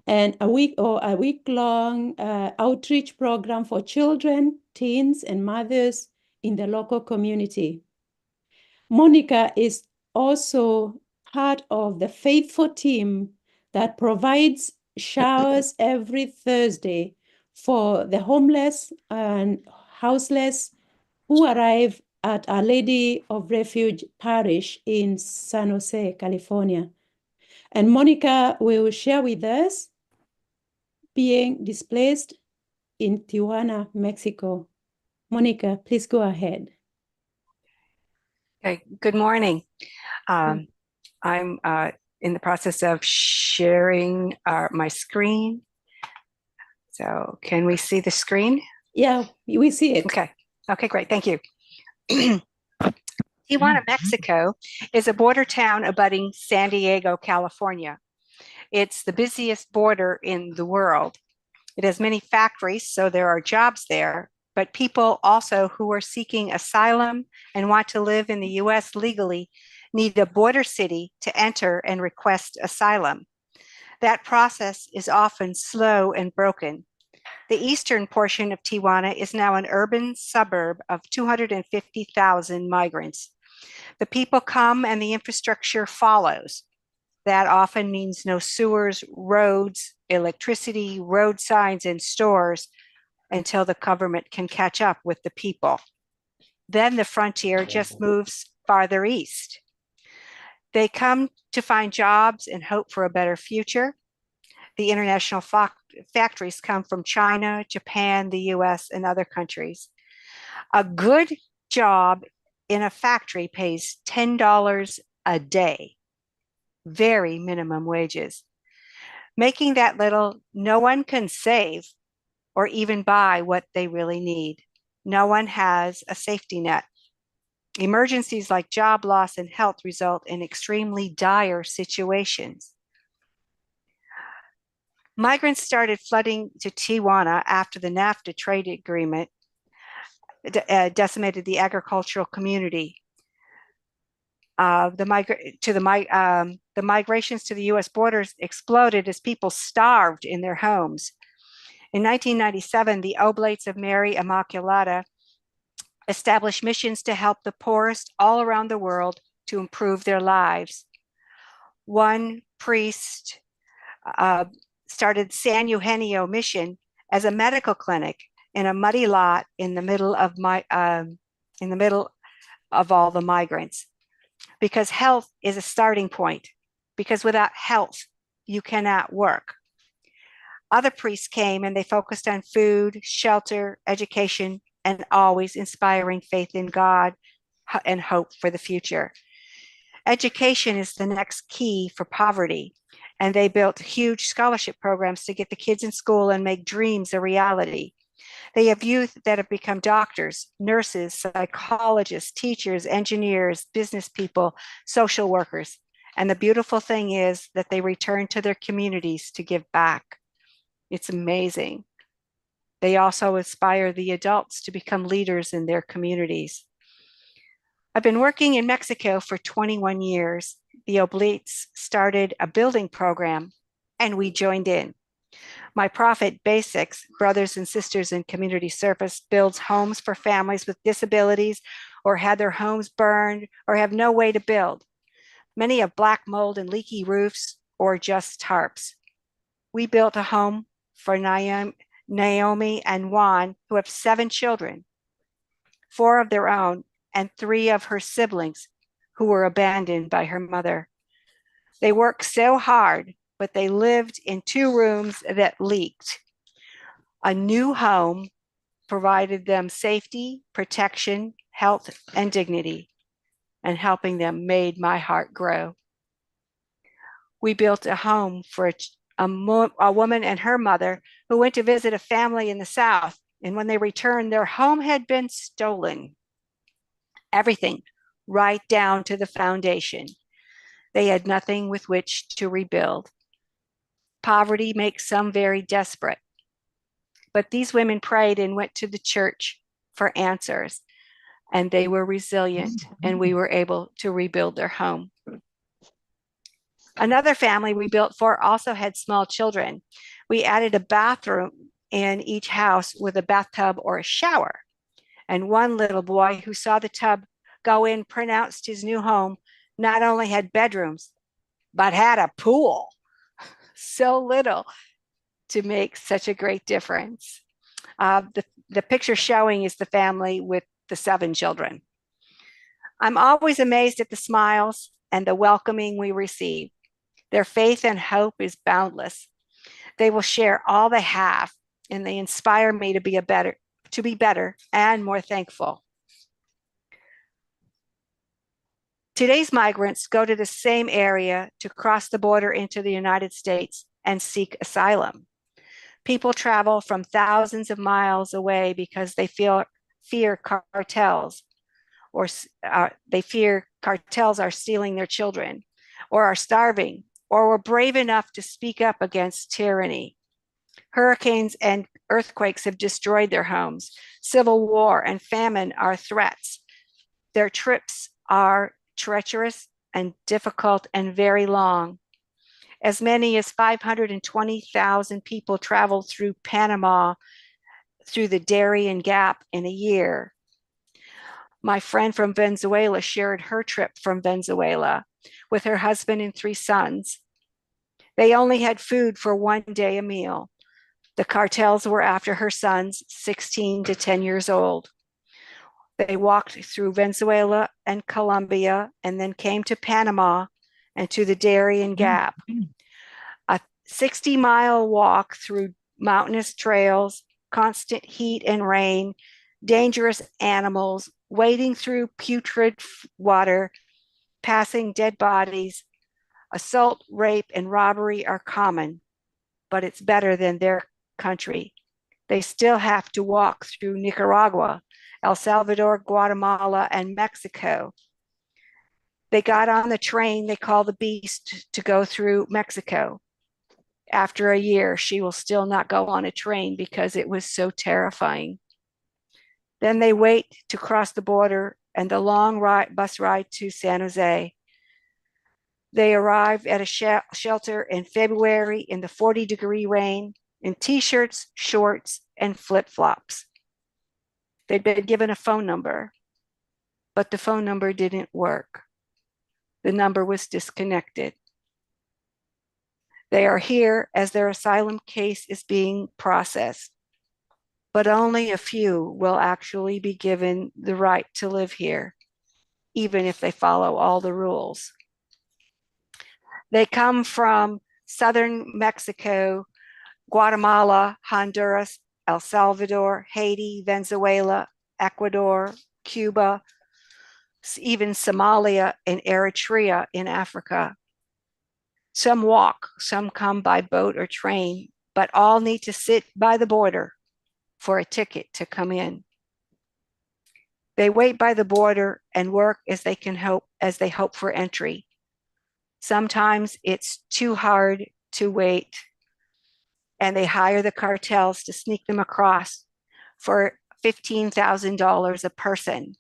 and a week-long outreach program for children, teens, and mothers in the local community. Monica is also part of the faithful team that provides showers every Thursday for the homeless and houseless who arrive at Our Lady of Refuge Parish in San Jose, California. And Monica will share with us being displaced in Tijuana, Mexico. Monica, please go ahead. Okay, good morning. I'm in the process of sharing my screen. So can we see the screen? Yeah, we see it. Okay, great, thank you. Tijuana, Mexico is a border town abutting San Diego, California. It's the busiest border in the world. It has many factories, so there are jobs there, but people also who are seeking asylum and want to live in the US legally need a border city to enter and request asylum. That process is often slow and broken. The eastern portion of Tijuana is now an urban suburb of 250,000 migrants. The people come and the infrastructure follows. That often means no sewers, roads, electricity, road signs, and stores until the government can catch up with the people. Then the frontier just moves farther east. They come to find jobs and hope for a better future. The international factories come from China, Japan, the US, and other countries. A good job in a factory pays $10 a day, very minimum wages. Making that little, no one can save or even buy what they really need. No one has a safety net. Emergencies like job loss and health result in extremely dire situations. Migrants started flooding to Tijuana after the NAFTA trade agreement decimated the agricultural community. The migrations to the US borders exploded as people starved in their homes. In 1997, the Oblates of Mary Immaculata established missions to help the poorest all around the world to improve their lives. One priest started San Eugenio Mission as a medical clinic in a muddy lot in the middle of all the migrants. Because health is a starting point. Because without health, you cannot work. Other priests came and they focused on food, shelter, education, and always inspiring faith in God and hope for the future. Education is the next key for poverty, and they built huge scholarship programs to get the kids in school and make dreams a reality. They have youth that have become doctors, nurses, psychologists, teachers, engineers, business people, social workers. And the beautiful thing is that they return to their communities to give back. It's amazing. They also inspire the adults to become leaders in their communities. I've been working in Mexico for 21 years. The Oblates started a building program and we joined in. My Prophet Basics, Brothers and Sisters in Community Service, builds homes for families with disabilities or had their homes burned or have no way to build. Many have black mold and leaky roofs or just tarps. We built a home for Naomi and Juan, who have 7 children, 4 of their own, and 3 of her siblings who were abandoned by her mother. They worked so hard, but they lived in 2 rooms that leaked. A new home provided them safety, protection, health, and dignity, and helping them made my heart grow. We built a home for a woman and her mother who went to visit a family in the South, and when they returned, their home had been stolen. Everything, right down to the foundation. They had nothing with which to rebuild. Poverty makes some very desperate. But these women prayed and went to the church for answers, and they were resilient, and we were able to rebuild their home. Another family we built for also had small children. We added a bathroom in each house with a bathtub or a shower. And one little boy who saw the tub go in pronounced his new home not only had bedrooms, but had a pool. So little to make such a great difference. The picture showing is the family with the 7 children. I'm always amazed at the smiles and the welcoming we receive. Their faith and hope is boundless. They will share all they have, and they inspire me to be better and more thankful. Today's migrants go to the same area to cross the border into the United States and seek asylum. People travel from thousands of miles away because they fear cartels, or they fear cartels are stealing their children, or are starving, or were brave enough to speak up against tyranny. Hurricanes and earthquakes have destroyed their homes. Civil war and famine are threats. Their trips are treacherous and difficult and very long. As many as 520,000 people travel through Panama through the Darien Gap in a year. My friend from Venezuela shared her trip from Venezuela with her husband and 3 sons. They only had food for 1 day a meal. The cartels were after her sons, 16 to 10 years old. They walked through Venezuela and Colombia and then came to Panama and to the Darien Gap. A 60-mile walk through mountainous trails, constant heat and rain, dangerous animals, wading through putrid water, passing dead bodies. Assault, rape, and robbery are common, but it's better than their country. They still have to walk through Nicaragua, El Salvador, Guatemala, and Mexico. They got on the train they call the Beast to go through Mexico. After a year, she will still not go on a train because it was so terrifying. Then they wait to cross the border and the long bus ride to San Jose. They arrive at a shelter in February in the 40-degree rain in t-shirts, shorts, and flip-flops. They'd been given a phone number, but the phone number didn't work. The number was disconnected. They are here as their asylum case is being processed, but only a few will actually be given the right to live here, even if they follow all the rules. They come from southern Mexico, Guatemala, Honduras, El Salvador, Haiti, Venezuela, Ecuador, Cuba, even Somalia and Eritrea in Africa. Some walk, some come by boat or train, but all need to sit by the border for a ticket to come in. They wait by the border and work as they hope for entry. Sometimes it's too hard to wait, and they hire the cartels to sneak them across for $15,000 a person.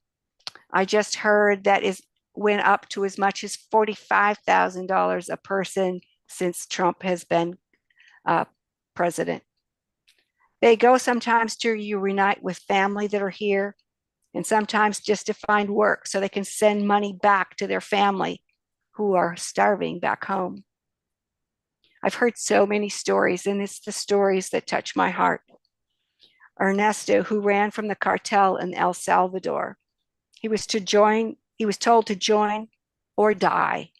I just heard that went up to as much as $45,000 a person since Trump has been president. They go sometimes to reunite with family that are here, and sometimes just to find work so they can send money back to their family who are starving back home. I've heard so many stories, and it's the stories that touch my heart. Ernesto, who ran from the cartel in El Salvador, he was told to join or die.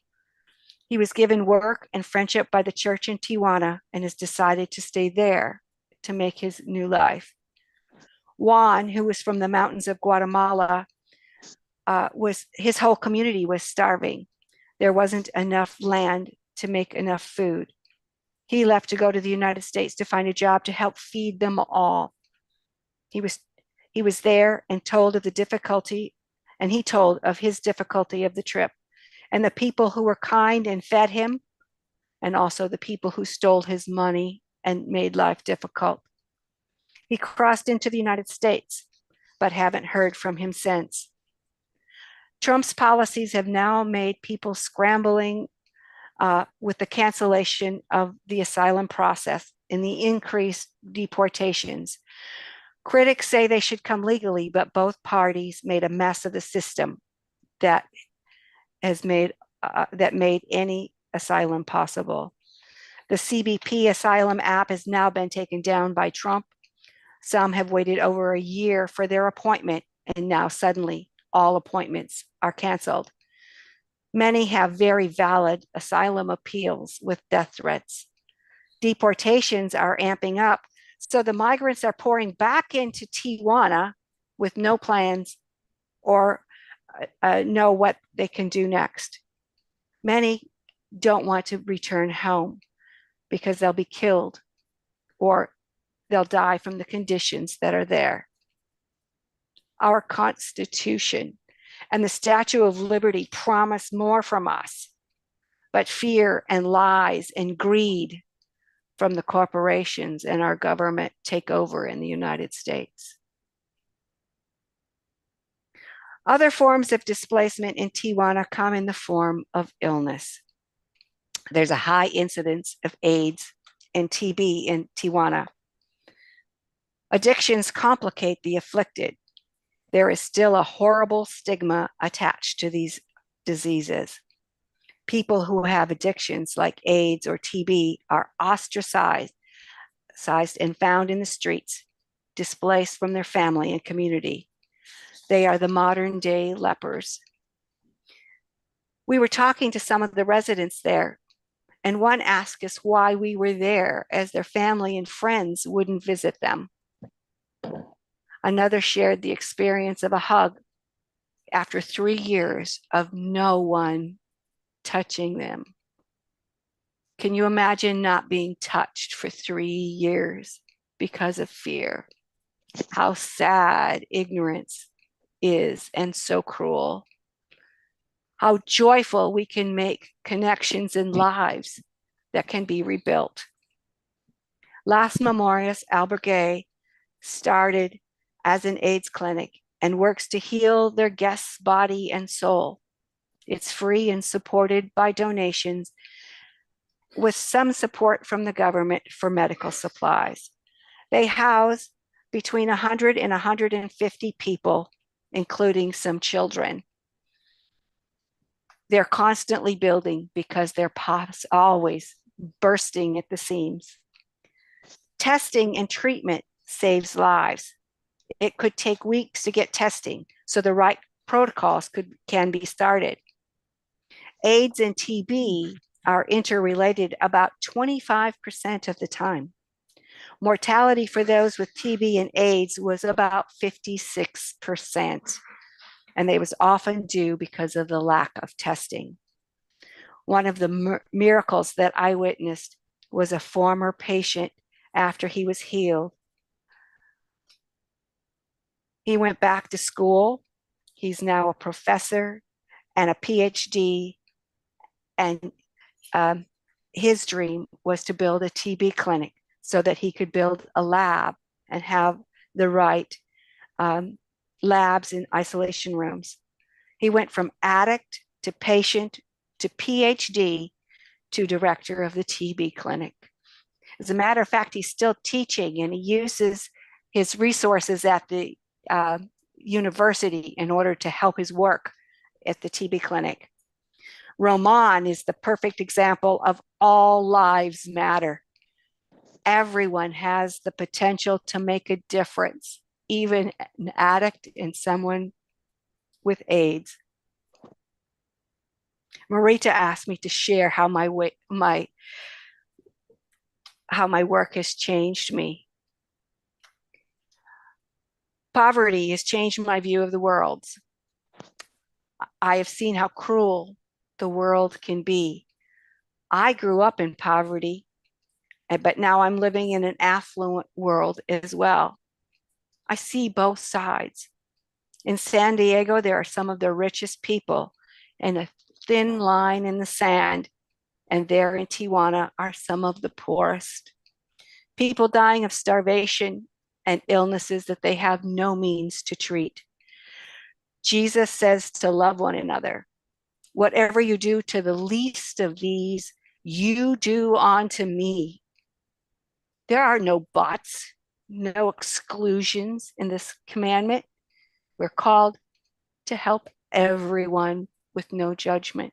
He was given work and friendship by the church in Tijuana and has decided to stay there to make his new life. Juan, who was from the mountains of Guatemala, his whole community was starving. There wasn't enough land to make enough food. He left to go to the United States to find a job to help feed them all. He was there and told of the difficulty, and he told of his difficulty of the trip, and the people who were kind and fed him, and also the people who stole his money and made life difficult. He crossed into the United States, but haven't heard from him since. Trump's policies have now made people scrambling with the cancellation of the asylum process and the increased deportations. Critics say they should come legally, but both parties made a mess of the system that made any asylum possible. The CBP asylum app has now been taken down by Trump. Some have waited over a year for their appointment, and now suddenly all appointments are canceled. Many have very valid asylum appeals with death threats. Deportations are amping up, so the migrants are pouring back into Tijuana with no plans or know what they can do next. Many don't want to return home because they'll be killed or they'll die from the conditions that are there. Our Constitution and the Statue of Liberty promise more from us, but fear and lies and greed from the corporations and our government take over in the United States. Other forms of displacement in Tijuana come in the form of illness. There's a high incidence of AIDS and TB in Tijuana. Addictions complicate the afflicted. There is still a horrible stigma attached to these diseases. People who have addictions like AIDS or TB are ostracized and found in the streets, displaced from their family and community. They are the modern day lepers. We were talking to some of the residents there, and one asked us why we were there, as their family and friends wouldn't visit them. Another shared the experience of a hug after 3 years of no one touching them. Can you imagine not being touched for 3 years because of fear? How sad ignorance is, and so cruel. How joyful we can make connections in lives that can be rebuilt. Las Memorias Albergue started as an AIDS clinic and works to heal their guests' body and soul. It's free and supported by donations, with some support from the government for medical supplies. They house between 100 and 150 people, including some children. They're constantly building because they're always bursting at the seams. Testing and treatment saves lives. It could take weeks to get testing, so the right protocols can be started. AIDS and TB are interrelated about 25% of the time. Mortality for those with TB and AIDS was about 56%, and they was often due because of the lack of testing. One of the miracles that I witnessed was a former patient after he was healed. He went back to school. He's now a professor and a PhD, and his dream was to build a TB clinic so that he could build a lab and have the right labs in isolation rooms. He went from addict to patient to PhD to director of the TB clinic. As a matter of fact, he's still teaching, and he uses his resources at the university in order to help his work at the TB clinic. Roman is the perfect example of all lives matter. Everyone has the potential to make a difference, even an addict and someone with AIDS. Marita asked me to share how my work has changed me. Poverty has changed my view of the world. I have seen how cruel the world can be. I grew up in poverty, but now I'm living in an affluent world as well. I see both sides. In San Diego, there are some of the richest people, and a thin line in the sand. And there in Tijuana are some of the poorest. People dying of starvation and illnesses that they have no means to treat. Jesus says to love one another. Whatever you do to the least of these, you do unto me. There are no buts, no exclusions in this commandment. We're called to help everyone with no judgment.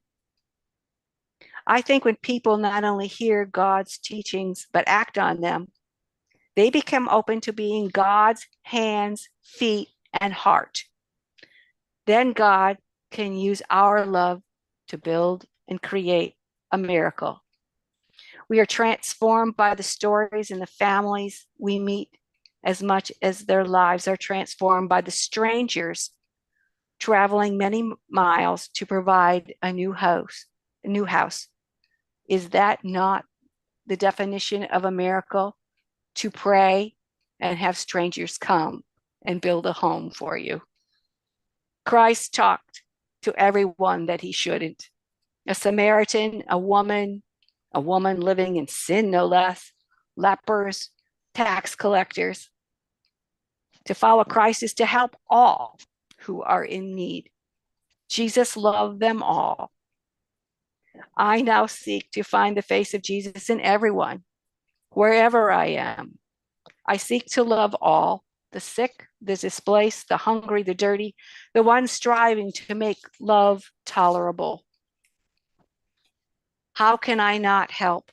I think when people not only hear God's teachings, but act on them, they become open to being God's hands, feet, and heart. Then God can use our love to build and create a miracle. We are transformed by the stories and the families we meet as much as their lives are transformed by the strangers traveling many miles to provide a new house. Is that not the definition of a miracle? To pray and have strangers come and build a home for you. Christ talked to everyone that he shouldn't. A Samaritan, a woman living in sin, no less, lepers, tax collectors. To follow Christ is to help all who are in need. Jesus loved them all. I now seek to find the face of Jesus in everyone, wherever I am. I seek to love all, the sick, the displaced, the hungry, the dirty, the ones striving to make love tolerable. How can I not help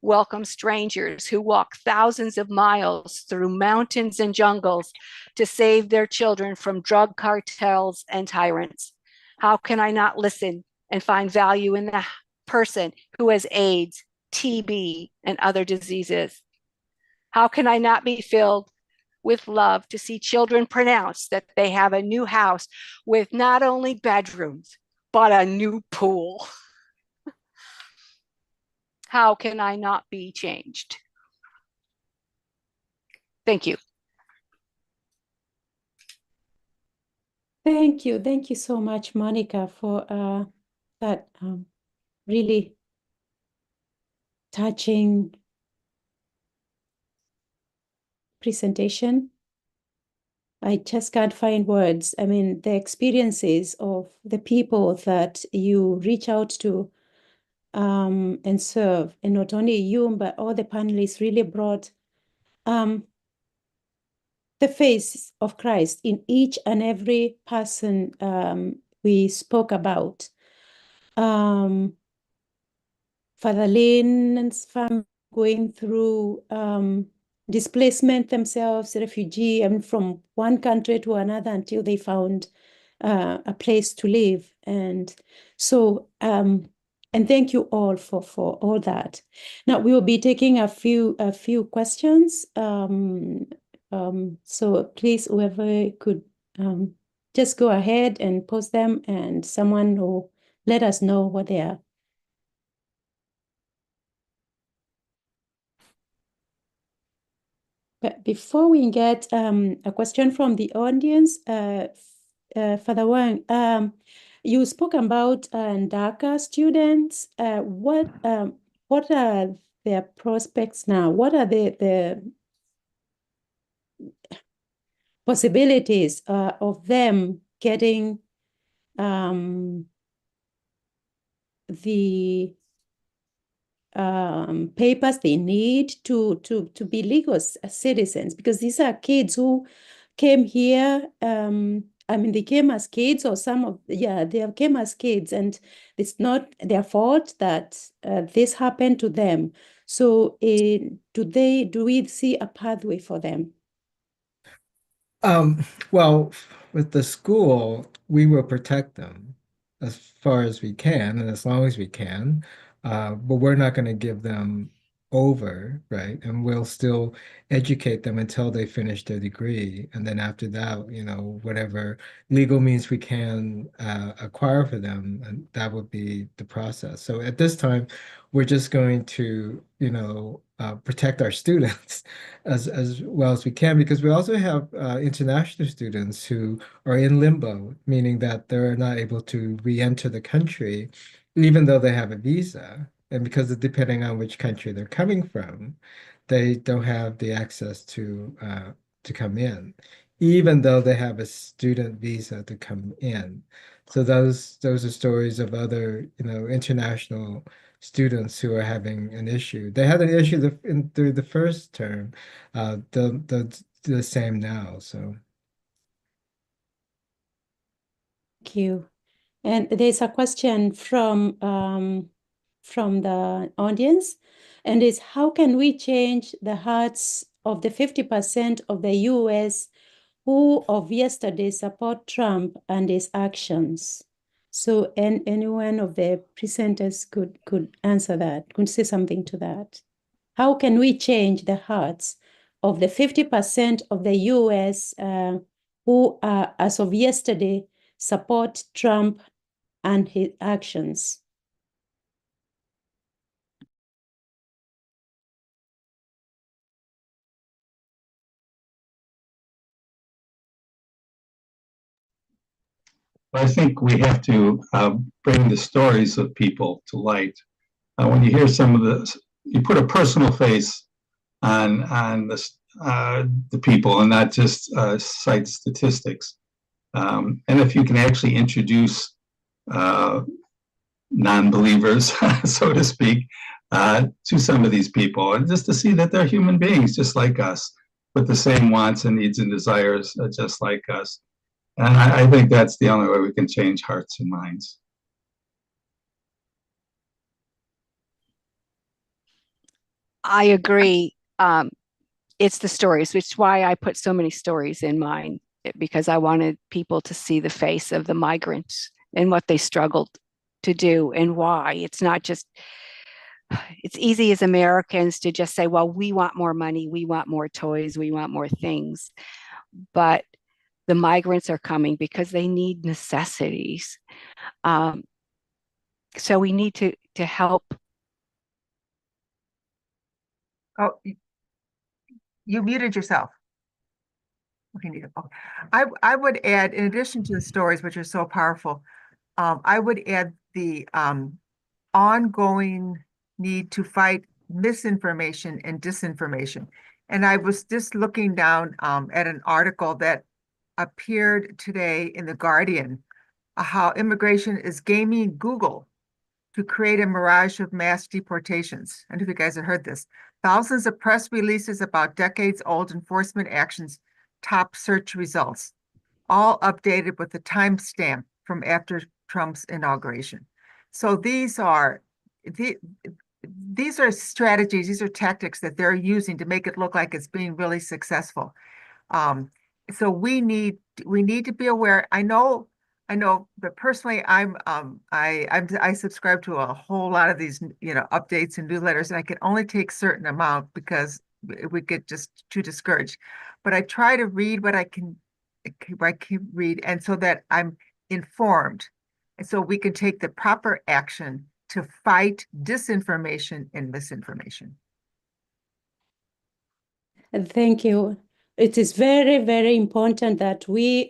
welcome strangers who walk thousands of miles through mountains and jungles to save their children from drug cartels and tyrants? How can I not listen and find value in the person who has AIDS, TB, and other diseases? How can I not be filled with love to see children pronounce that they have a new house with not only bedrooms, but a new pool? How can I not be changed? Thank you. Thank you. Thank you so much, Monica, for that really touching presentation. I just can't find words. I mean, the experiences of the people that you reach out to and serve, and not only you, but all the panelists really brought the face of Christ in each and every person we spoke about. Father Lynn's family going through displacement themselves, refugee, and from one country to another until they found a place to live. And so And thank you all for all that. Now we will be taking a few questions. So please, whoever could just go ahead and post them, and someone will let us know what they are. But before we get a question from the audience, Father Hoang, you spoke about DACA students. What are their prospects now? What are the possibilities of them getting the papers they need to be legal citizens? Because these are kids who came here. I mean, they came as kids, or they came as kids, and it's not their fault that this happened to them. So do we see a pathway for them? Well, with the school, we will protect them as far as we can and as long as we can. But we're not going to give them over, right? And we'll still educate them until they finish their degree. And then after that, whatever legal means we can acquire for them, and that would be the process. So at this time, we're just going to, protect our students as well as we can, because we also have international students who are in limbo, meaning that they're not able to re-enter the country, even though they have a visa. And because of depending on which country they're coming from, they don't have the access to come in, even though they have a student visa to come in. So those are stories of other, international students who are having an issue. They had an issue through the first term, the same now. So Thank you. And there's a question from the audience, and it's, how can we change the hearts of the 50% of the US who of yesterday support Trump and his actions? So, and any one of the presenters could answer that, could say something to that. How can we change the hearts of the 50% of the US who, as of yesterday, support Trump and his actions? I think we have to bring the stories of people to light. When you hear some of this, you put a personal face on the people and not just cite statistics. And if you can actually introduce non-believers, so to speak, to some of these people, and just to see that they're human beings just like us, with the same wants and needs and desires just like us. And I think that's the only way we can change hearts and minds. I agree. It's the stories, which is why I put so many stories in mine, because I wanted people to see the face of the migrants and what they struggled to do and why. It's not just, it's easy as Americans to just say, well, we want more money, we want more toys, we want more things. But the migrants are coming because they need necessities. So we need to help. Oh, you muted yourself. Okay, I would add, in addition to the stories, which are so powerful, I would add the ongoing need to fight misinformation and disinformation. And I was just looking down at an article that appeared today in The Guardian, how immigration is gaming Google to create a mirage of mass deportations. I don't know if you guys have heard this. Thousands of press releases about decades-old enforcement actions top search results, all updated with the timestamp from after Trump's inauguration. So these are strategies, these are tactics that they're using to make it look like it's being really successful. So we need to be aware. I know I know, but personally, I subscribe to a whole lot of these, updates and newsletters, and I can only take certain amount because it would get just too discouraged. But I try to read what I can read, and so that I'm informed, and so we can take the proper action to fight disinformation and misinformation. Thank you. It is very, very important that we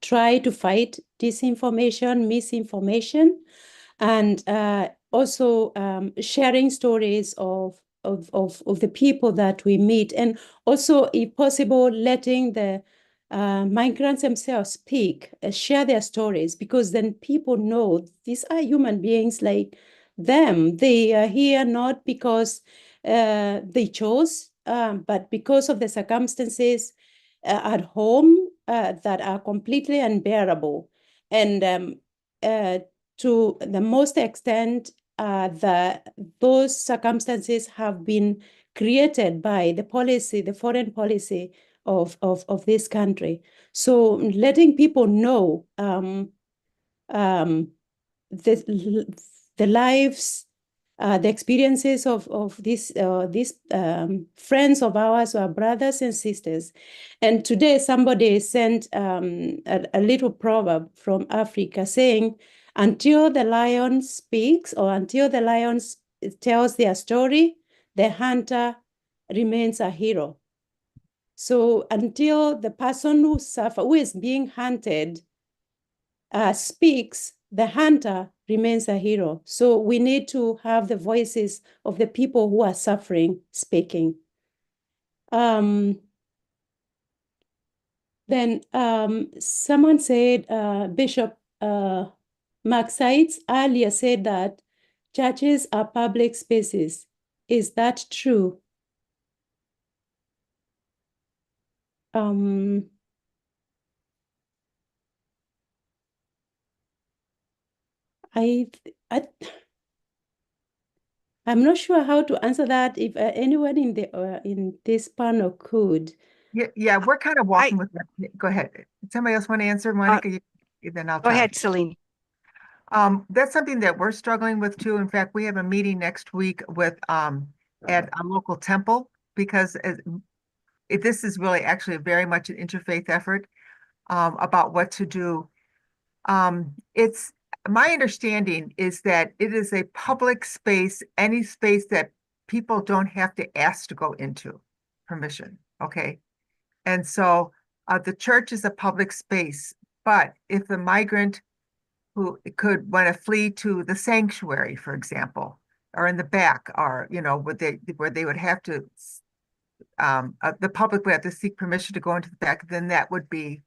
try to fight disinformation, misinformation, and also sharing stories of the people that we meet, and also, if possible, letting the migrants themselves speak, share their stories, because then people know these are human beings like them. They are here not because they chose, but because of the circumstances at home that are completely unbearable. And to the most extent, those circumstances have been created by the policy, the foreign policy of this country. So letting people know the lives, the experiences of these friends of ours, or brothers and sisters. And today somebody sent a little proverb from Africa saying, until the lion speaks, or until the lion tells their story, the hunter remains a hero. So until the person who is being hunted speaks, the hunter remains a hero. So we need to have the voices of the people who are suffering speaking. Then someone said, Bishop Mark Seitz earlier said that churches are public spaces. Is that true? I'm not sure how to answer that. If anyone in this panel could. Yeah, we're kind of walking with that. Go ahead. Somebody else want to answer, Monica? Then I'll Go ahead, Celine. That's something that we're struggling with too. In fact, we have a meeting next week with at a local temple, because this is really actually very much an interfaith effort about what to do. It's my understanding is that it is a public space, any space that people don't have to ask to go into permission. Okay. And so the church is a public space, but if the migrant who could want to flee to the sanctuary, for example, or in the back, or where they would have to, the public would have to seek permission to go into the back, then that would be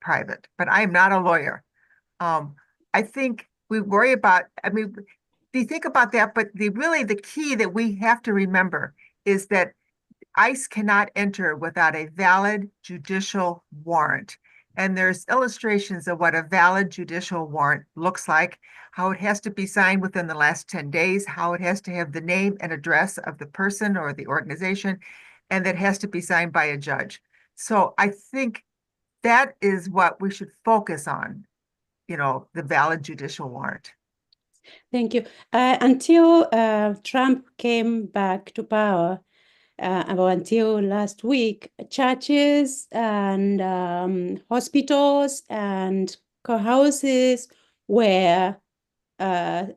private. But I am not a lawyer. I think we worry about, do you think about that? But the key that we have to remember is that ICE cannot enter without a valid judicial warrant. And there's illustrations of what a valid judicial warrant looks like, how it has to be signed within the last 10 days, how it has to have the name and address of the person or the organization, and that has to be signed by a judge. So I think that is what we should focus on, the valid judicial warrant. Thank you. Until Trump came back to power, until last week, churches and hospitals and courthouses were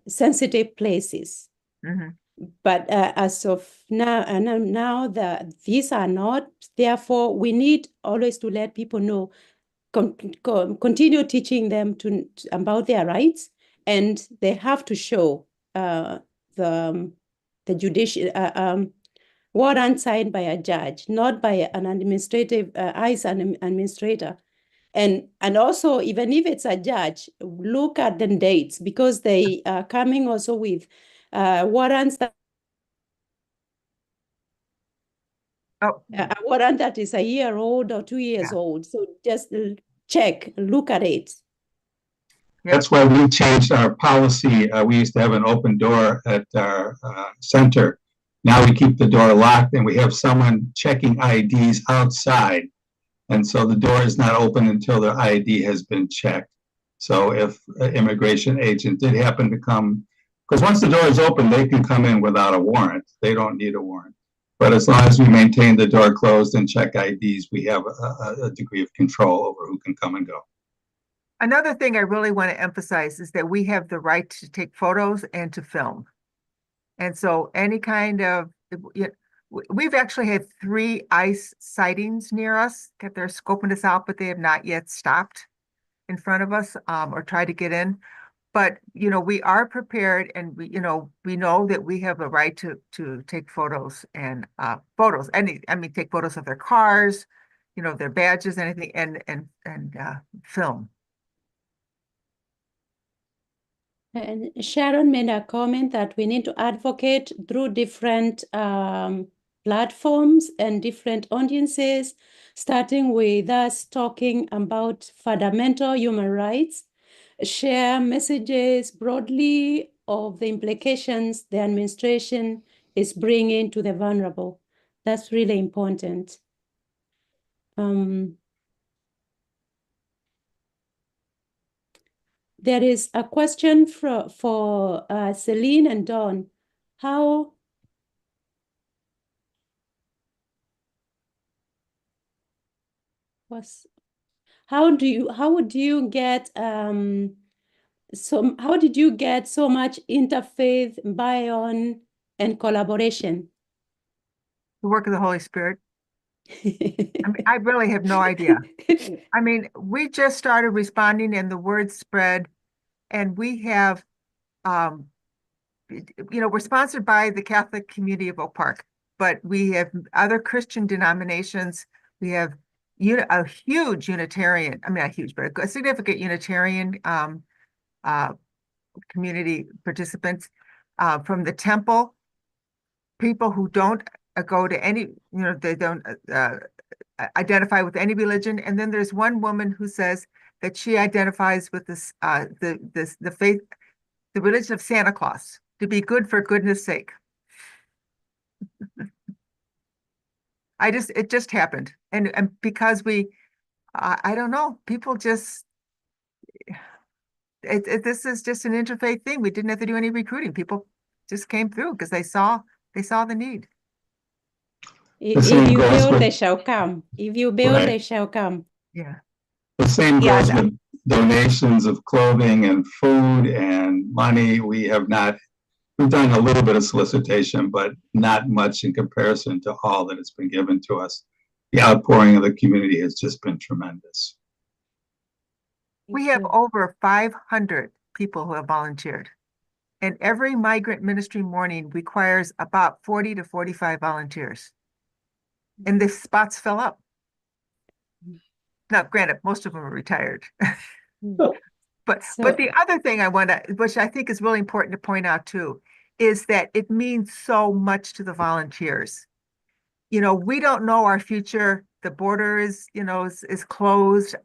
sensitive places. Mm-hmm. But as of now these are not. Therefore, we need always to let people know, continue teaching them about their rights, and they have to show the judicial warrant signed by a judge, not by an administrative ICE administrator. And also, even if it's a judge, look at the dates, because they are coming also with warrants that a warrant that is a year old or 2 years old. So just check, look at it. That's why we changed our policy. We used to have an open door at our center. Now we keep the door locked, and we have someone checking IDs outside. And so the door is not open until their ID has been checked. So if an immigration agent did happen to come, because once the door is open, they can come in without a warrant. They don't need a warrant. But as long as we maintain the door closed and check IDs, we have a degree of control over who can come and go. Another thing I really want to emphasize is that we have the right to take photos and to film. And so any kind of, we've actually had 3 ICE sightings near us that they're scoping us out, but they have not yet stopped in front of us or tried to get in. But, we are prepared, and we know that we have a right to take photos and take photos of their cars, their badges, anything, and film. And Sharon made a comment that we need to advocate through different platforms and different audiences, starting with us talking about fundamental human rights, share messages broadly of the implications the administration is bringing to the vulnerable. That's really important. There is a question for Celine and Dawn. How did you get so much interfaith buy-on and collaboration? The work of the Holy Spirit. I really have no idea. We just started responding and the word spread, and we have, we're sponsored by the Catholic community of Oak Park, but we have other Christian denominations. We have a huge Unitarian, not huge, but a significant Unitarian community participants from the temple, people who don't go to any, they don't identify with any religion. And then there's one woman who says that she identifies with this, the faith, the religion of Santa Claus, to be good for goodness sake. It just happened. And because I don't know, people just, this is just an interfaith thing. We didn't have to do any recruiting. People just came through because they saw the need. If you build, they shall come. If you build, Right. they shall come. Yeah. The same goes with donations of clothing and food and money. We've done a little bit of solicitation, but not much in comparison to all that has been given to us. The outpouring of the community has just been tremendous. We have over 500 people who have volunteered. And every migrant ministry morning requires about 40 to 45 volunteers. And the spots fill up. Now, granted, most of them are retired. But the other thing which I think is really important to point out too, is that it means so much to the volunteers. We don't know our future. The border is closed.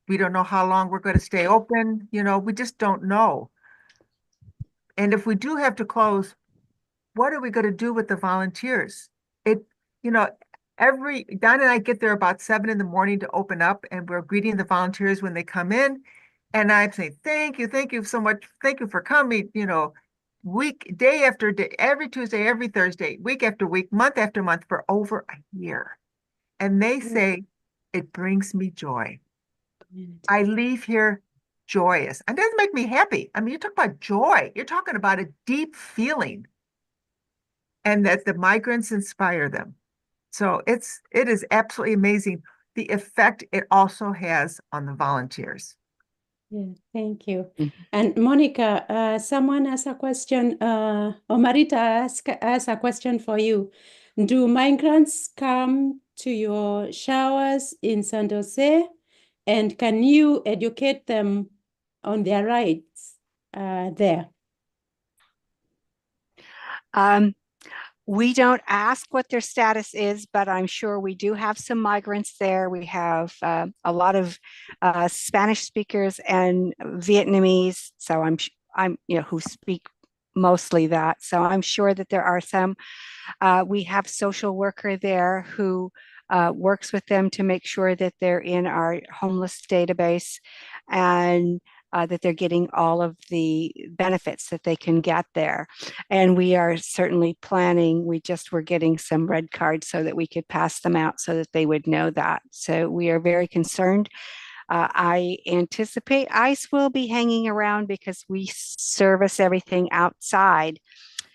We don't know how long we're going to stay open. We just don't know. And if we do have to close, what are we going to do with the volunteers? Don and I get there about 7 in the morning to open up, and we're greeting the volunteers when they come in. And I'm saying, thank you so much. Thank you for coming, day after day, every Tuesday, every Thursday, week after week, month after month for over a year. And they say, it brings me joy. I leave here joyous. And it doesn't make me happy. You talk about joy. You're talking about a deep feeling. And that the migrants inspire them. So it is absolutely amazing the effect it also has on the volunteers. Yeah, thank you. And Monica, someone asked a question, or Marita asked a question for you. Do migrants come to your showers in San Jose? And can you educate them on their rights there? We don't ask what their status is, but I'm sure we do have some migrants there. We have a lot of Spanish speakers and Vietnamese, so I'm who speak mostly that. So I'm sure that there are some. We have social worker there who works with them to make sure that they're in our homeless database, and that they're getting all of the benefits that they can get there. And we are certainly planning, we just were getting some red cards so that we could pass them out so that they would know that. So we are very concerned. I anticipate ICE will be hanging around because we service everything outside.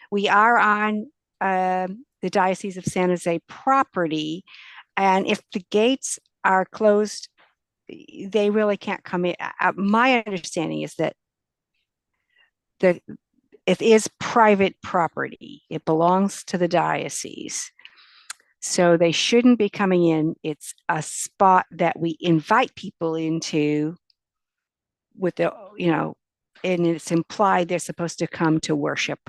We are on the Diocese of San Jose property, and if the gates are closed, they really can't come in. My understanding is that it is private property. It belongs to the diocese. So they shouldn't be coming in. It's a spot that we invite people into with the, and it's implied they're supposed to come to worship.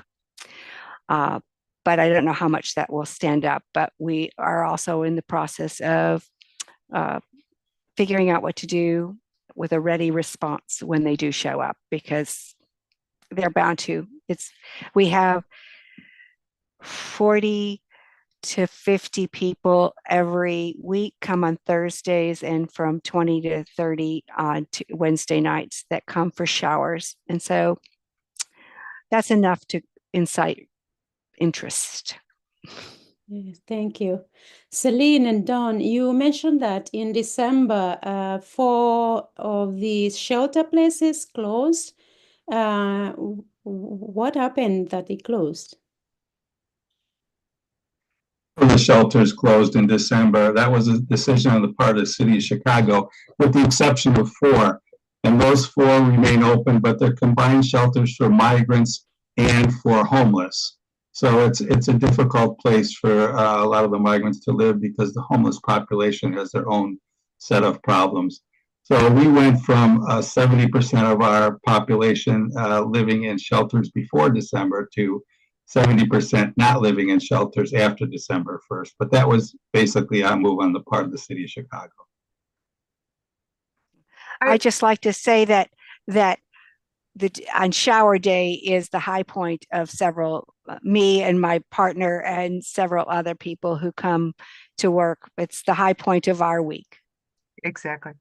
But I don't know how much that will stand up. But we are also in the process of figuring out what to do with a ready response when they do show up, because they're bound to. We have 40 to 50 people every week come on Thursdays, and from 20 to 30 on Wednesday nights that come for showers. And so that's enough to incite interest. Yes, thank you. Celine and Don, you mentioned that in December, 4 of the shelter places closed. What happened that it closed? The shelters closed in December. That was a decision on the part of the city of Chicago, with the exception of 4. And those 4 remain open, but they're combined shelters for migrants and for homeless. So it's a difficult place for a lot of the migrants to live, because the homeless population has their own set of problems. So we went from 70% of our population living in shelters before December to 70% not living in shelters after December 1st. But that was basically a move on the part of the city of Chicago. I just like to say that on shower day is the high point of me and my partner and several other people who come to work. It's the high point of our week. Exactly.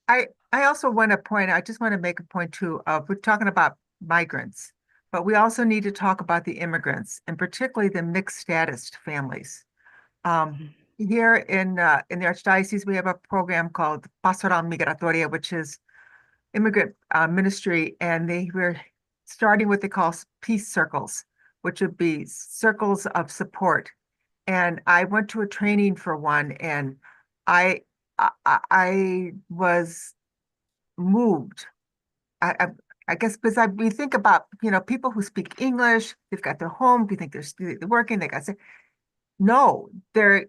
I also want to I just want to make a point too of, we're talking about migrants, but we also need to talk about the immigrants, and particularly the mixed status families. Here in the Archdiocese, we have a program called Pastoral Migratoria, which is immigrant ministry, and we're starting what they call peace circles, which would be circles of support. And I went to a training for one, and I was moved. I guess because we think about, people who speak English, they've got their home, we think they're working, no,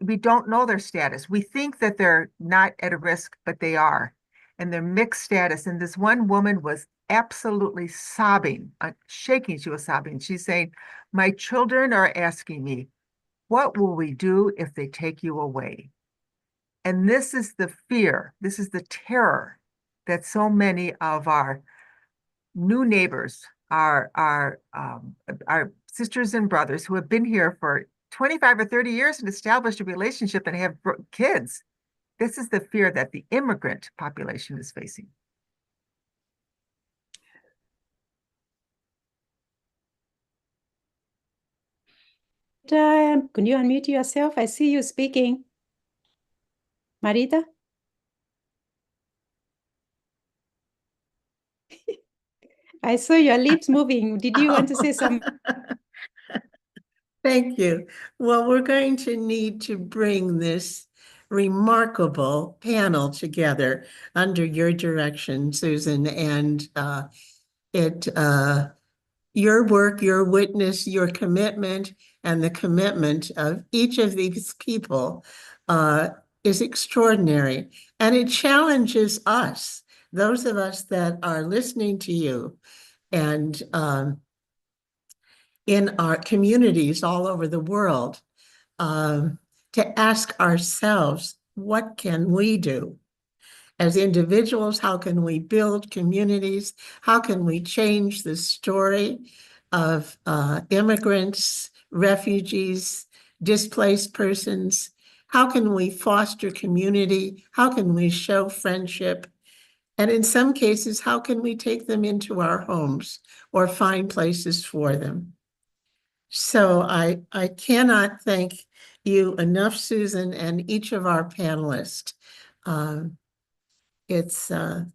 we don't know their status. We think that they're not at a risk, but they are. And they're mixed status. And this one woman was absolutely sobbing, shaking. She was sobbing. She's saying, my children are asking me, what will we do if they take you away? And this is the fear, this is the terror that so many of our new neighbors, our sisters and brothers who have been here for 25 or 30 years and established a relationship and have kids. This is the fear that the immigrant population is facing. Can you unmute yourself? I see you speaking. Marita? I saw your lips moving. Did you want to say something? Thank you. Well, we're going to need to bring this remarkable panel together under your direction, Susan, and your work, your witness, your commitment, and the commitment of each of these people is extraordinary. And it challenges us, those of us that are listening to you, and in our communities all over the world, to ask ourselves, what can we do? As individuals, how can we build communities? How can we change the story of immigrants, refugees, displaced persons? How can we foster community? How can we show friendship? And in some cases, how can we take them into our homes or find places for them? So I cannot thank you enough, Susan, and each of our panelists. It's I'm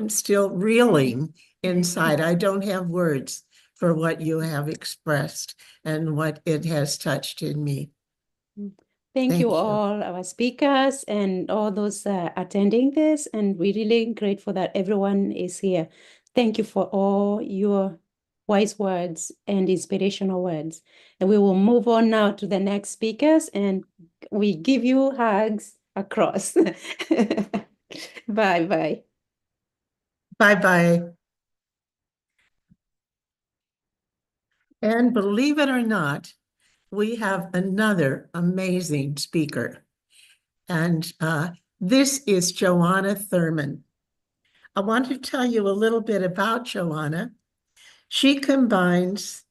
still reeling inside. I don't have words for what you have expressed and what it has touched in me. Thank you all, our speakers and all those attending this. And we're really grateful that everyone is here. Thank you for all your wise words and inspirational words. And we will move on now to the next speakers, and we give you hugs across. Bye-bye. Bye-bye. And believe it or not, we have another amazing speaker. And this is Joanna Thurmann. I want to tell you a little bit about Joanna. She combines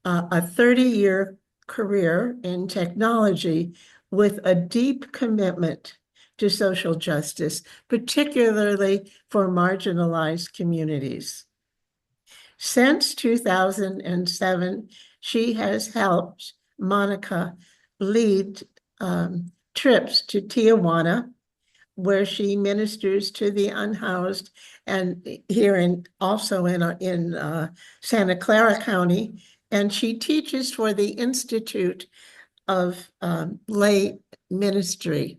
a 30-year career in technology with a deep commitment to social justice, particularly for marginalized communities. Since 2007, she has helped Monica lead trips to Tijuana, where she ministers to the unhoused, and here also in Santa Clara County, and she teaches for the Institute of Lay Ministry.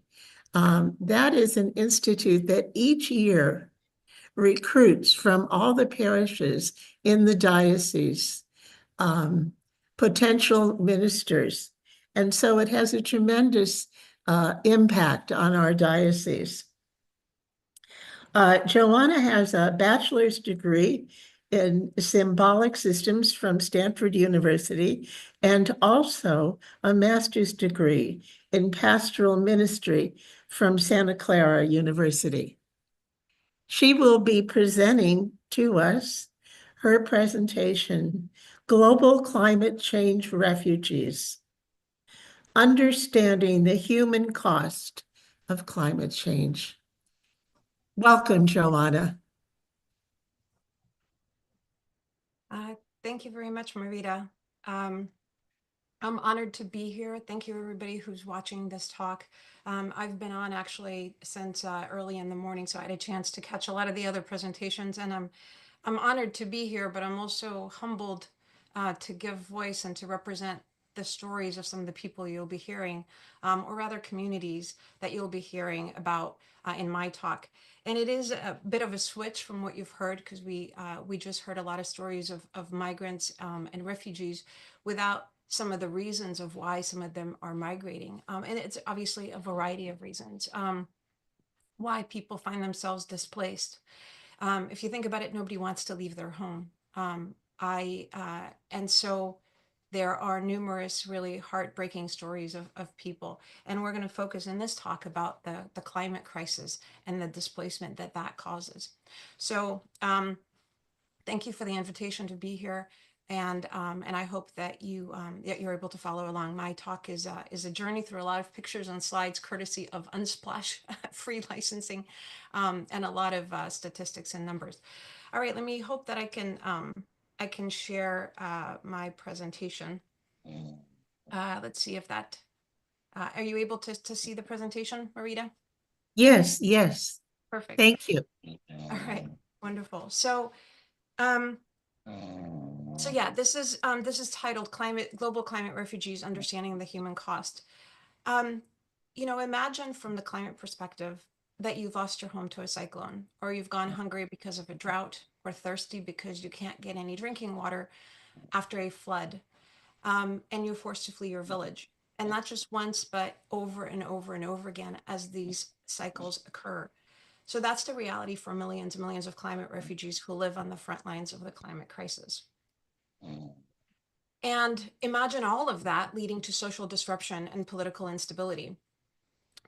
That is an institute that each year recruits from all the parishes in the diocese potential ministers. And so it has a tremendous impact on our diocese. Joanna has a bachelor's degree in symbolic systems from Stanford University and also a master's degree in pastoral ministry from Santa Clara University. She will be presenting to us her presentation, Global Climate Change Refugees, Understanding the Human Cost of Climate Change. Welcome, Joanna. Thank you very much, Marita. I'm honored to be here. Thank you, everybody who's watching this talk. I've been on actually since early in the morning, so I had a chance to catch a lot of the other presentations, and I'm honored to be here, but I'm also humbled to give voice and to represent the stories of some of the people you'll be hearing, or rather communities that you'll be hearing about in my talk. And it is a bit of a switch from what you've heard, because we just heard a lot of stories of migrants and refugees without some of the reasons of why some of them are migrating. And it's obviously a variety of reasons why people find themselves displaced. If you think about it, nobody wants to leave their home. And so there are numerous really heartbreaking stories of people. And we're going to focus in this talk about the climate crisis and the displacement that causes. So thank you for the invitation to be here. And I hope that you're able to follow along. My talk is a journey through a lot of pictures and slides, courtesy of Unsplash free licensing, and a lot of statistics and numbers. All right, let me hope that I can share my presentation. Let's see if that. Are you able to see the presentation, Marita? Yes, yes. Perfect. Thank you. All right, wonderful. So yeah, this is titled Global Climate Refugees, Understanding the Human Cost. Imagine from the climate perspective that you've lost your home to a cyclone, or you've gone hungry because of a drought, or thirsty because you can't get any drinking water after a flood, and you're forced to flee your village. And not just once, but over and over and over again as these cycles occur. So that's the reality for millions and millions of climate refugees who live on the front lines of the climate crisis. And imagine all of that leading to social disruption and political instability.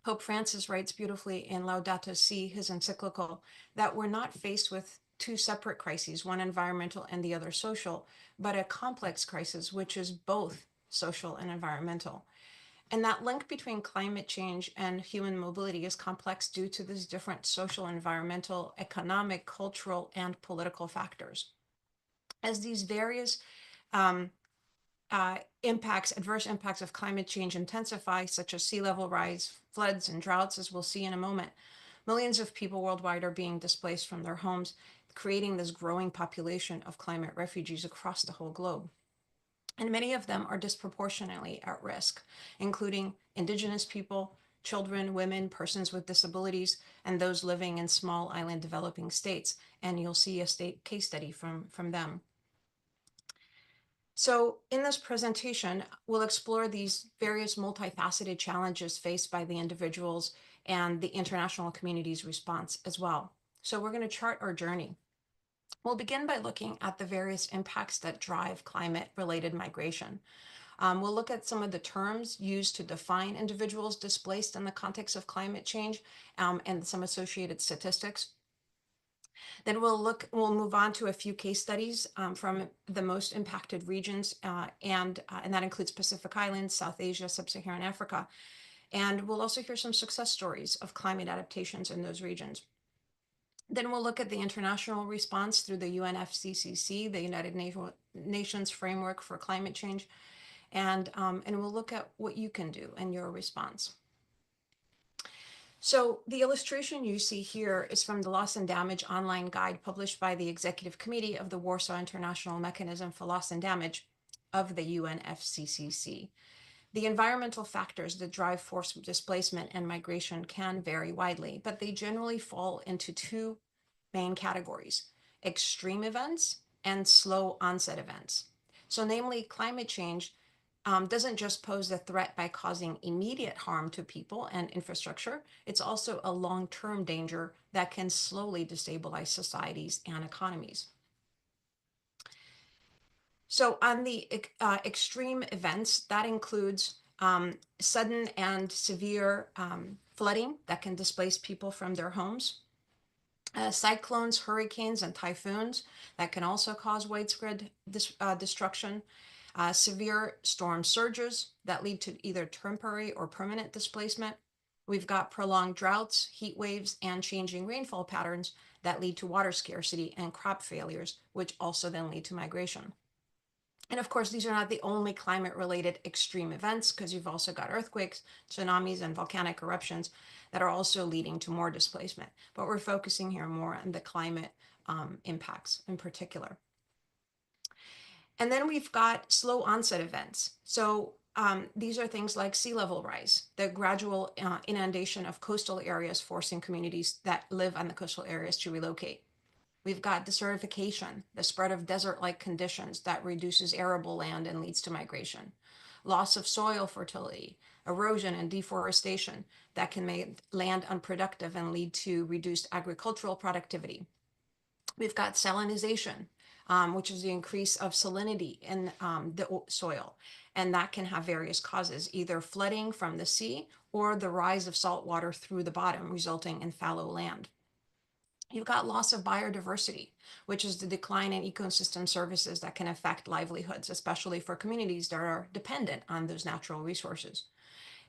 Pope Francis writes beautifully in Laudato Si', his encyclical, that we're not faced with two separate crises, one environmental and the other social, but a complex crisis, which is both social and environmental. And that link between climate change and human mobility is complex due to these different social, environmental, economic, cultural, and political factors. As these various adverse impacts of climate change intensify, such as sea level rise, floods, and droughts, as we'll see in a moment, millions of people worldwide are being displaced from their homes, creating this growing population of climate refugees across the whole globe. And many of them are disproportionately at risk, including indigenous people, children, women, persons with disabilities, and those living in small island developing states. And you'll see a state case study from them. So in this presentation, we'll explore these various multifaceted challenges faced by the individuals and the international community's response as well. So we're going to chart our journey. We'll begin by looking at the various impacts that drive climate-related migration. We'll look at some of the terms used to define individuals displaced in the context of climate change and some associated statistics. Then we'll move on to a few case studies from the most impacted regions, and that includes Pacific Islands, South Asia, Sub-Saharan Africa. And we'll also hear some success stories of climate adaptations in those regions. Then we'll look at the international response through the UNFCCC, the United Nations Framework for Climate Change, and we'll look at what you can do in your response. So the illustration you see here is from the Loss and Damage online guide published by the Executive Committee of the Warsaw International Mechanism for Loss and Damage of the UNFCCC. The environmental factors that drive forced displacement and migration can vary widely, but they generally fall into two main categories: extreme events and slow onset events. So namely, climate change doesn't just pose a threat by causing immediate harm to people and infrastructure, it's also a long-term danger that can slowly destabilize societies and economies. So on the extreme events, that includes sudden and severe flooding that can displace people from their homes, cyclones, hurricanes, and typhoons that can also cause widespread destruction, severe storm surges that lead to either temporary or permanent displacement. We've got prolonged droughts, heat waves, and changing rainfall patterns that lead to water scarcity and crop failures, which also then lead to migration. And of course, these are not the only climate-related extreme events, because you've also got earthquakes, tsunamis, and volcanic eruptions that are also leading to more displacement. But we're focusing here more on the climate impacts in particular. And then we've got slow onset events. So these are things like sea level rise, the gradual inundation of coastal areas, forcing communities that live on the coastal areas to relocate. We've got desertification, the spread of desert-like conditions that reduces arable land and leads to migration. Loss of soil fertility, erosion and deforestation that can make land unproductive and lead to reduced agricultural productivity. We've got salinization, which is the increase of salinity in the soil, and that can have various causes, either flooding from the sea or the rise of salt water through the bottom, resulting in fallow land. You've got loss of biodiversity, which is the decline in ecosystem services that can affect livelihoods, especially for communities that are dependent on those natural resources.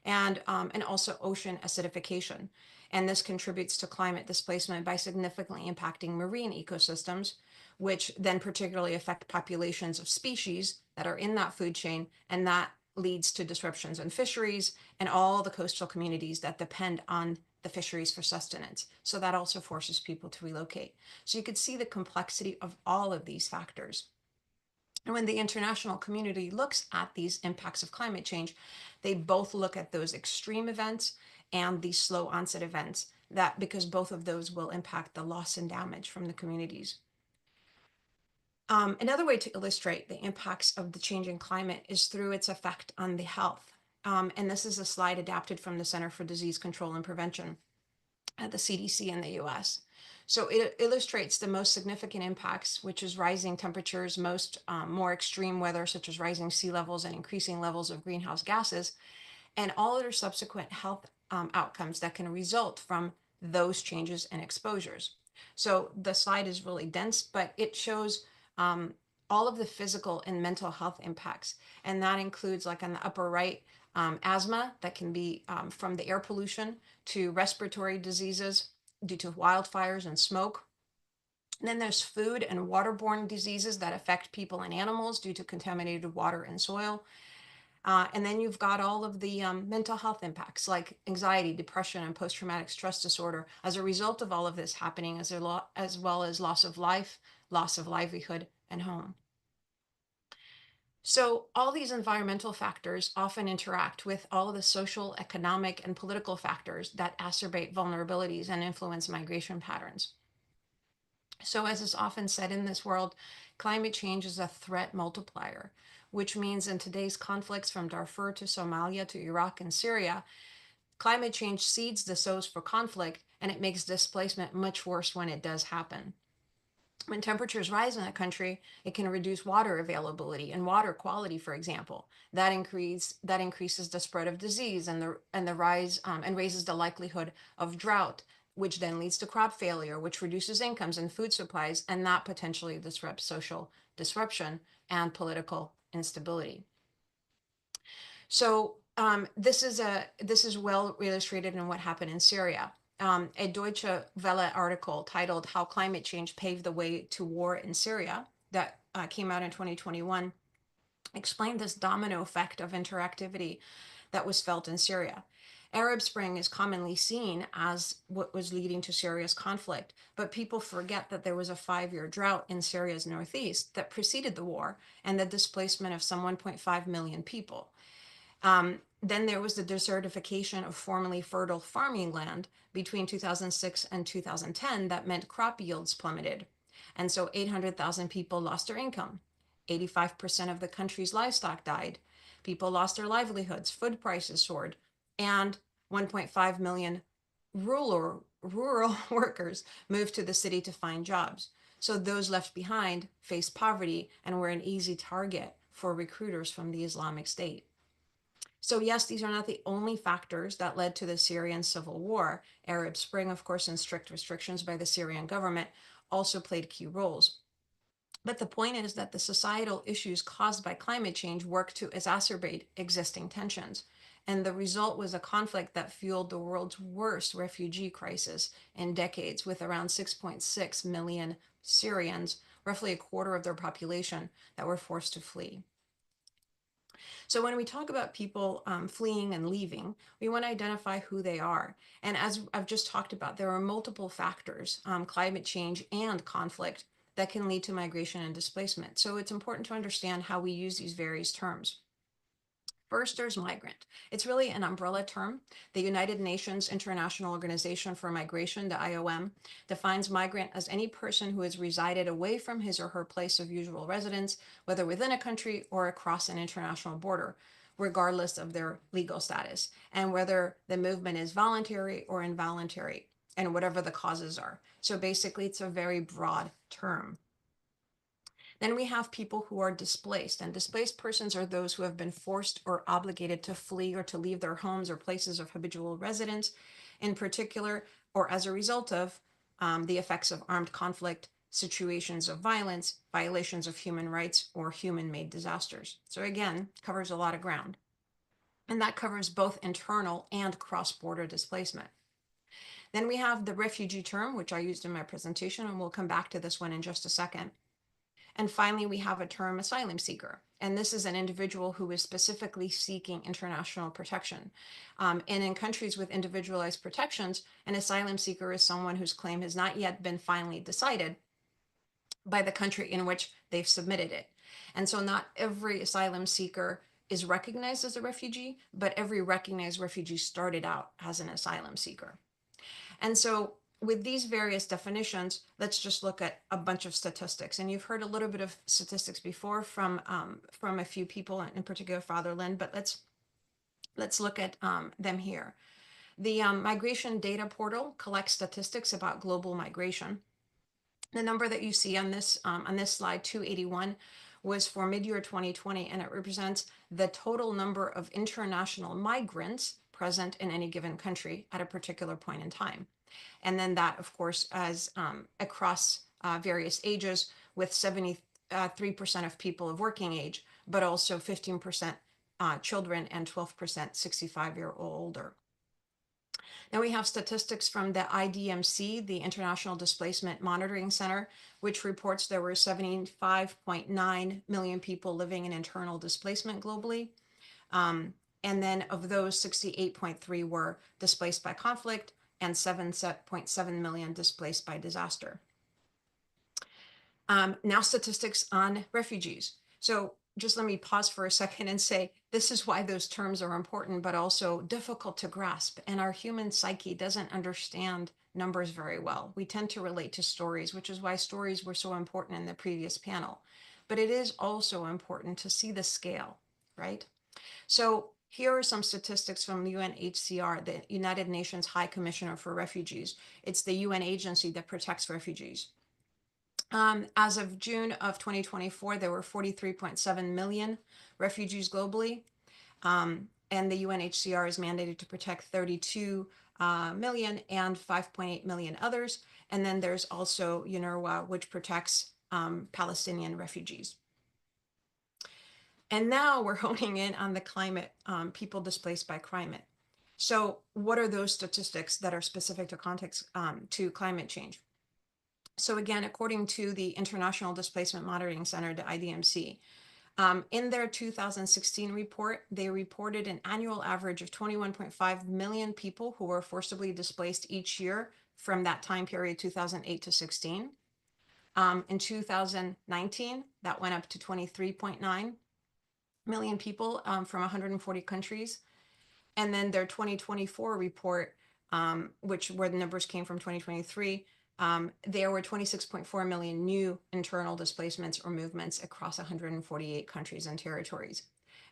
And also ocean acidification. And this contributes to climate displacement by significantly impacting marine ecosystems, which then particularly affect populations of species that are in that food chain, and that leads to disruptions in fisheries and all the coastal communities that depend on the fisheries for sustenance. So that also forces people to relocate. So you could see the complexity of all of these factors. And when the international community looks at these impacts of climate change, they both look at those extreme events and the slow onset events, that because both of those will impact the loss and damage from the communities. Another way to illustrate the impacts of the changing climate is through its effect on the health. And this is a slide adapted from the Center for Disease Control and Prevention at the CDC in the US. So it illustrates the most significant impacts, which is rising temperatures, more extreme weather, such as rising sea levels and increasing levels of greenhouse gases, and all other subsequent health outcomes that can result from those changes and exposures. So the slide is really dense, but it shows all of the physical and mental health impacts. And that includes, like on the upper right, asthma that can be from the air pollution to respiratory diseases due to wildfires and smoke. And then there's food and waterborne diseases that affect people and animals due to contaminated water and soil. And then you've got all of the mental health impacts like anxiety, depression, and post-traumatic stress disorder as a result of all of this happening, as well as loss of life, loss of livelihood, and home. So all these environmental factors often interact with all of the social, economic, and political factors that exacerbate vulnerabilities and influence migration patterns. So as is often said in this world, climate change is a threat multiplier, which means in today's conflicts from Darfur to Somalia to Iraq and Syria, climate change seeds the sows for conflict, and it makes displacement much worse when it does happen. When temperatures rise in a country, it can reduce water availability and water quality, for example. That increases the spread of disease and the rise and raises the likelihood of drought, which then leads to crop failure, which reduces incomes and food supplies, and that potentially disrupts social disruption and political instability. So this is well illustrated in what happened in Syria. A Deutsche Welle article titled "How Climate Change Paved the Way to War in Syria" that came out in 2021 explained this domino effect of interactivity that was felt in Syria. Arab Spring is commonly seen as what was leading to Syria's conflict, but people forget that there was a 5-year drought in Syria's northeast that preceded the war and the displacement of some 1.5 million people. Then there was the desertification of formerly fertile farming land between 2006 and 2010 that meant crop yields plummeted. And so 800,000 people lost their income. 85% of the country's livestock died. People lost their livelihoods, food prices soared, and 1.5 million rural workers moved to the city to find jobs. So those left behind faced poverty and were an easy target for recruiters from the Islamic State. So yes, these are not the only factors that led to the Syrian civil war. Arab Spring, of course, and strict restrictions by the Syrian government also played key roles. But the point is that the societal issues caused by climate change work to exacerbate existing tensions. And the result was a conflict that fueled the world's worst refugee crisis in decades, with around 6.6 million Syrians, roughly a quarter of their population, that were forced to flee. So when we talk about people fleeing and leaving, we want to identify who they are. And as I've just talked about, there are multiple factors, climate change and conflict, that can lead to migration and displacement. So it's important to understand how we use these various terms. First, there's migrant. It's really an umbrella term. The United Nations International Organization for Migration, the IOM, defines migrant as any person who has resided away from his or her place of usual residence, whether within a country or across an international border, regardless of their legal status, and whether the movement is voluntary or involuntary, and whatever the causes are. So basically, it's a very broad term. Then we have people who are displaced, and displaced persons are those who have been forced or obligated to flee or to leave their homes or places of habitual residence, in particular, or as a result of the effects of armed conflict, situations of violence, violations of human rights, or human-made disasters. So again, covers a lot of ground. And that covers both internal and cross-border displacement. Then we have the refugee term, which I used in my presentation, and we'll come back to this one in just a second. And finally, we have a term asylum seeker. And this is an individual who is specifically seeking international protection. And in countries with individualized protections, an asylum seeker is someone whose claim has not yet been finally decided by the country in which they've submitted it. And so not every asylum seeker is recognized as a refugee, but every recognized refugee started out as an asylum seeker. And so with these various definitions, let's just look at a bunch of statistics. And you've heard a little bit of statistics before from a few people, in particular Father Lynn, but let's look at them here. The Migration Data Portal collects statistics about global migration. The number that you see on this slide, 281, was for mid-year 2020, and it represents the total number of international migrants present in any given country at a particular point in time. And then that, of course, as across various ages, with 73% of people of working age, but also 15% children and 12% 65-year or older. Then we have statistics from the IDMC, the International Displacement Monitoring Center, which reports there were 75.9 million people living in internal displacement globally. And then of those, 68.3 were displaced by conflict and 7.7 million displaced by disaster. Now statistics on refugees. So just let me pause for a second and say, this is why those terms are important, but also difficult to grasp. And our human psyche doesn't understand numbers very well. We tend to relate to stories, which is why stories were so important in the previous panel. But it is also important to see the scale, right? So here are some statistics from UNHCR, the United Nations High Commissioner for Refugees. It's the UN agency that protects refugees. As of June of 2024, there were 43.7 million refugees globally. And the UNHCR is mandated to protect 32 million and 5.8 million others. And then there's also UNRWA, which protects Palestinian refugees. And now we're honing in on the climate, people displaced by climate. So what are those statistics that are specific to context to climate change? So again, according to the International Displacement Monitoring Center, the IDMC, in their 2016 report, they reported an annual average of 21.5 million people who were forcibly displaced each year from that time period, 2008 to 16. In 2019, that went up to 23.9 million people from 140 countries. And then their 2024 report, where the numbers came from 2023, there were 26.4 million new internal displacements or movements across 148 countries and territories.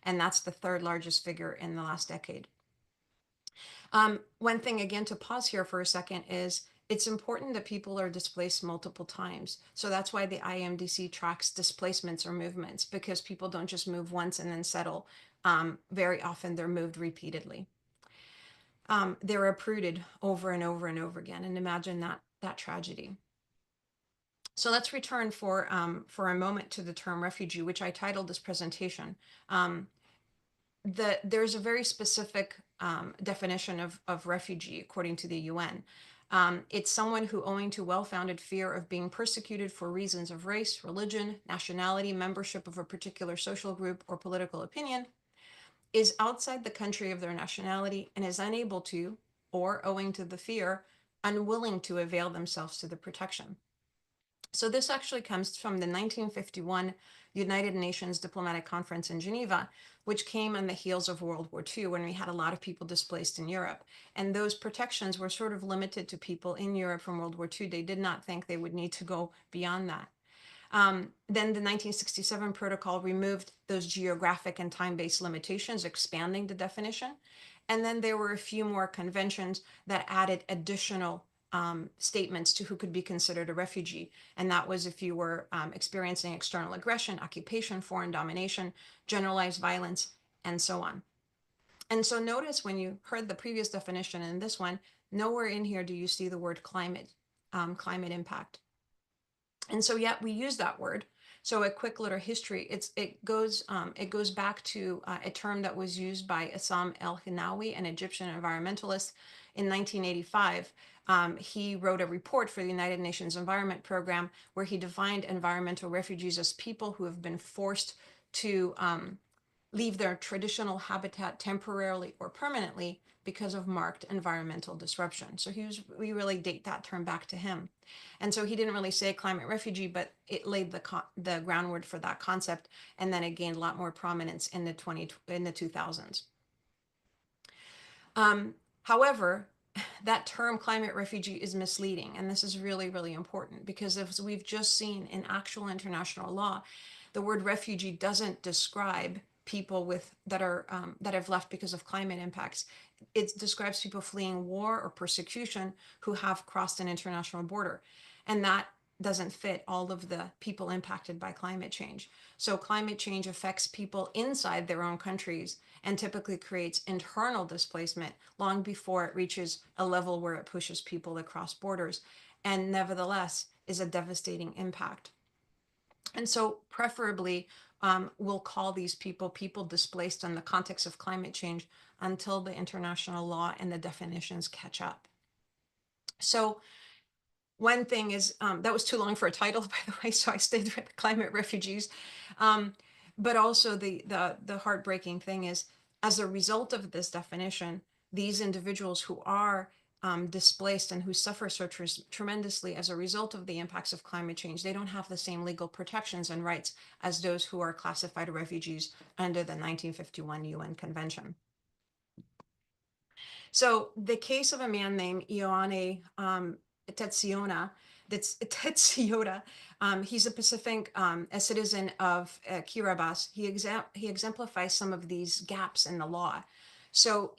And that's the third largest figure in the last decade. One thing, again, to pause here for a second is it's important that people are displaced multiple times. So that's why the IMDC tracks displacements or movements, because people don't just move once and then settle. Very often they're moved repeatedly. They're uprooted over and over and over again. And imagine that tragedy. So let's return for a moment to the term refugee, which I titled this presentation. There's a very specific definition of refugee according to the UN. It's someone who, owing to well-founded fear of being persecuted for reasons of race, religion, nationality, membership of a particular social group, or political opinion, is outside the country of their nationality and is unable to, or owing to the fear, unwilling to avail themselves to the protection. So this actually comes from the 1951 United Nations Diplomatic Conference in Geneva, which came on the heels of World War II, when we had a lot of people displaced in Europe. And those protections were sort of limited to people in Europe from World War II. They did not think they would need to go beyond that. Then the 1967 protocol removed those geographic and time-based limitations, expanding the definition. And then there were a few more conventions that added additional statements to who could be considered a refugee. And that was if you were experiencing external aggression, occupation, foreign domination, generalized violence, and so on. And so notice when you heard the previous definition and this one, nowhere in here do you see the word climate, climate impact. And so yet we use that word. So a quick little history, it goes back to a term that was used by Issam El-Hinawi, an Egyptian environmentalist, in 1985. He wrote a report for the United Nations Environment Program where he defined environmental refugees as people who have been forced to leave their traditional habitat temporarily or permanently because of marked environmental disruption. So we really date that term back to him. And so he didn't really say climate refugee, but it laid the groundwork for that concept. And then it gained a lot more prominence in the 2000s. However, that term climate refugee is misleading. And this is really, really important because as we've just seen in actual international law, the word refugee doesn't describe people that have left because of climate impacts. It describes people fleeing war or persecution who have crossed an international border. And that doesn't fit all of the people impacted by climate change. So climate change affects people inside their own countries and typically creates internal displacement long before it reaches a level where it pushes people across borders, and nevertheless is a devastating impact. And so preferably will call these people displaced in the context of climate change until the international law and the definitions catch up. So one thing is, that was too long for a title, by the way, so I stayed with climate refugees. But also the heartbreaking thing is, as a result of this definition, these individuals who are displaced and who suffer so tremendously as a result of the impacts of climate change, they don't have the same legal protections and rights as those who are classified refugees under the 1951 UN Convention. So the case of a man named Ioane Tetsuona, he's a Pacific, a citizen of Kiribati. He exemplifies some of these gaps in the law. So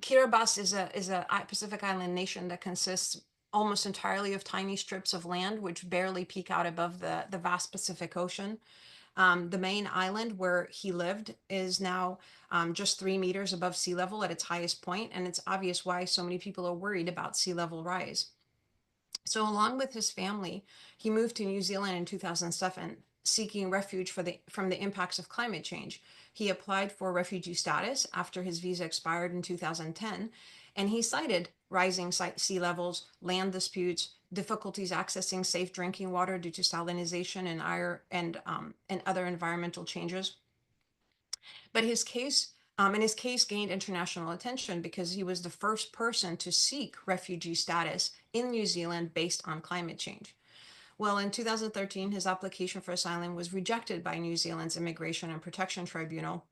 Kiribati is a Pacific Island nation that consists almost entirely of tiny strips of land, which barely peek out above the vast Pacific Ocean. The main island where he lived is now just 3 meters above sea level at its highest point, and it's obvious why so many people are worried about sea level rise. So along with his family, he moved to New Zealand in 2007, seeking refuge from the impacts of climate change. He applied for refugee status after his visa expired in 2010, and he cited rising sea levels, land disputes, difficulties accessing safe drinking water due to salinization and other environmental changes. But his case gained international attention because he was the first person to seek refugee status in New Zealand based on climate change. Well, in 2013, his application for asylum was rejected by New Zealand's Immigration and Protection Tribunal.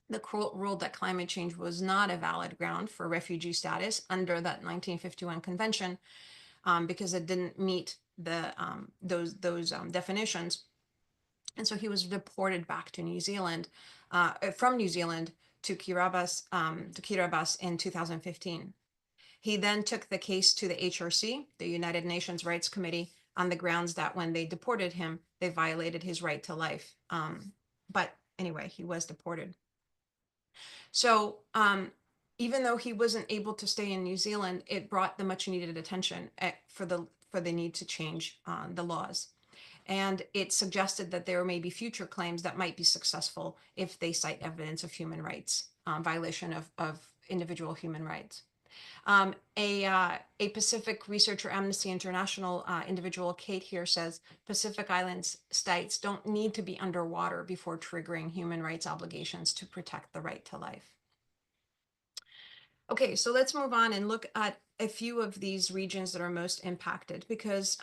The court ruled that climate change was not a valid ground for refugee status under that 1951 convention because it didn't meet those definitions. And so he was deported back to New Zealand, from New Zealand to Kiribati in 2015. He then took the case to the HRC, the United Nations Rights Committee, on the grounds that when they deported him, they violated his right to life. But anyway, he was deported. So even though he wasn't able to stay in New Zealand, it brought the much needed attention for the need to change the laws. And it suggested that there may be future claims that might be successful if they cite evidence of human rights, violation of individual human rights. A Pacific researcher, Amnesty International individual, Kate here, says Pacific Islands states don't need to be underwater before triggering human rights obligations to protect the right to life. Okay, so let's move on and look at a few of these regions that are most impacted, because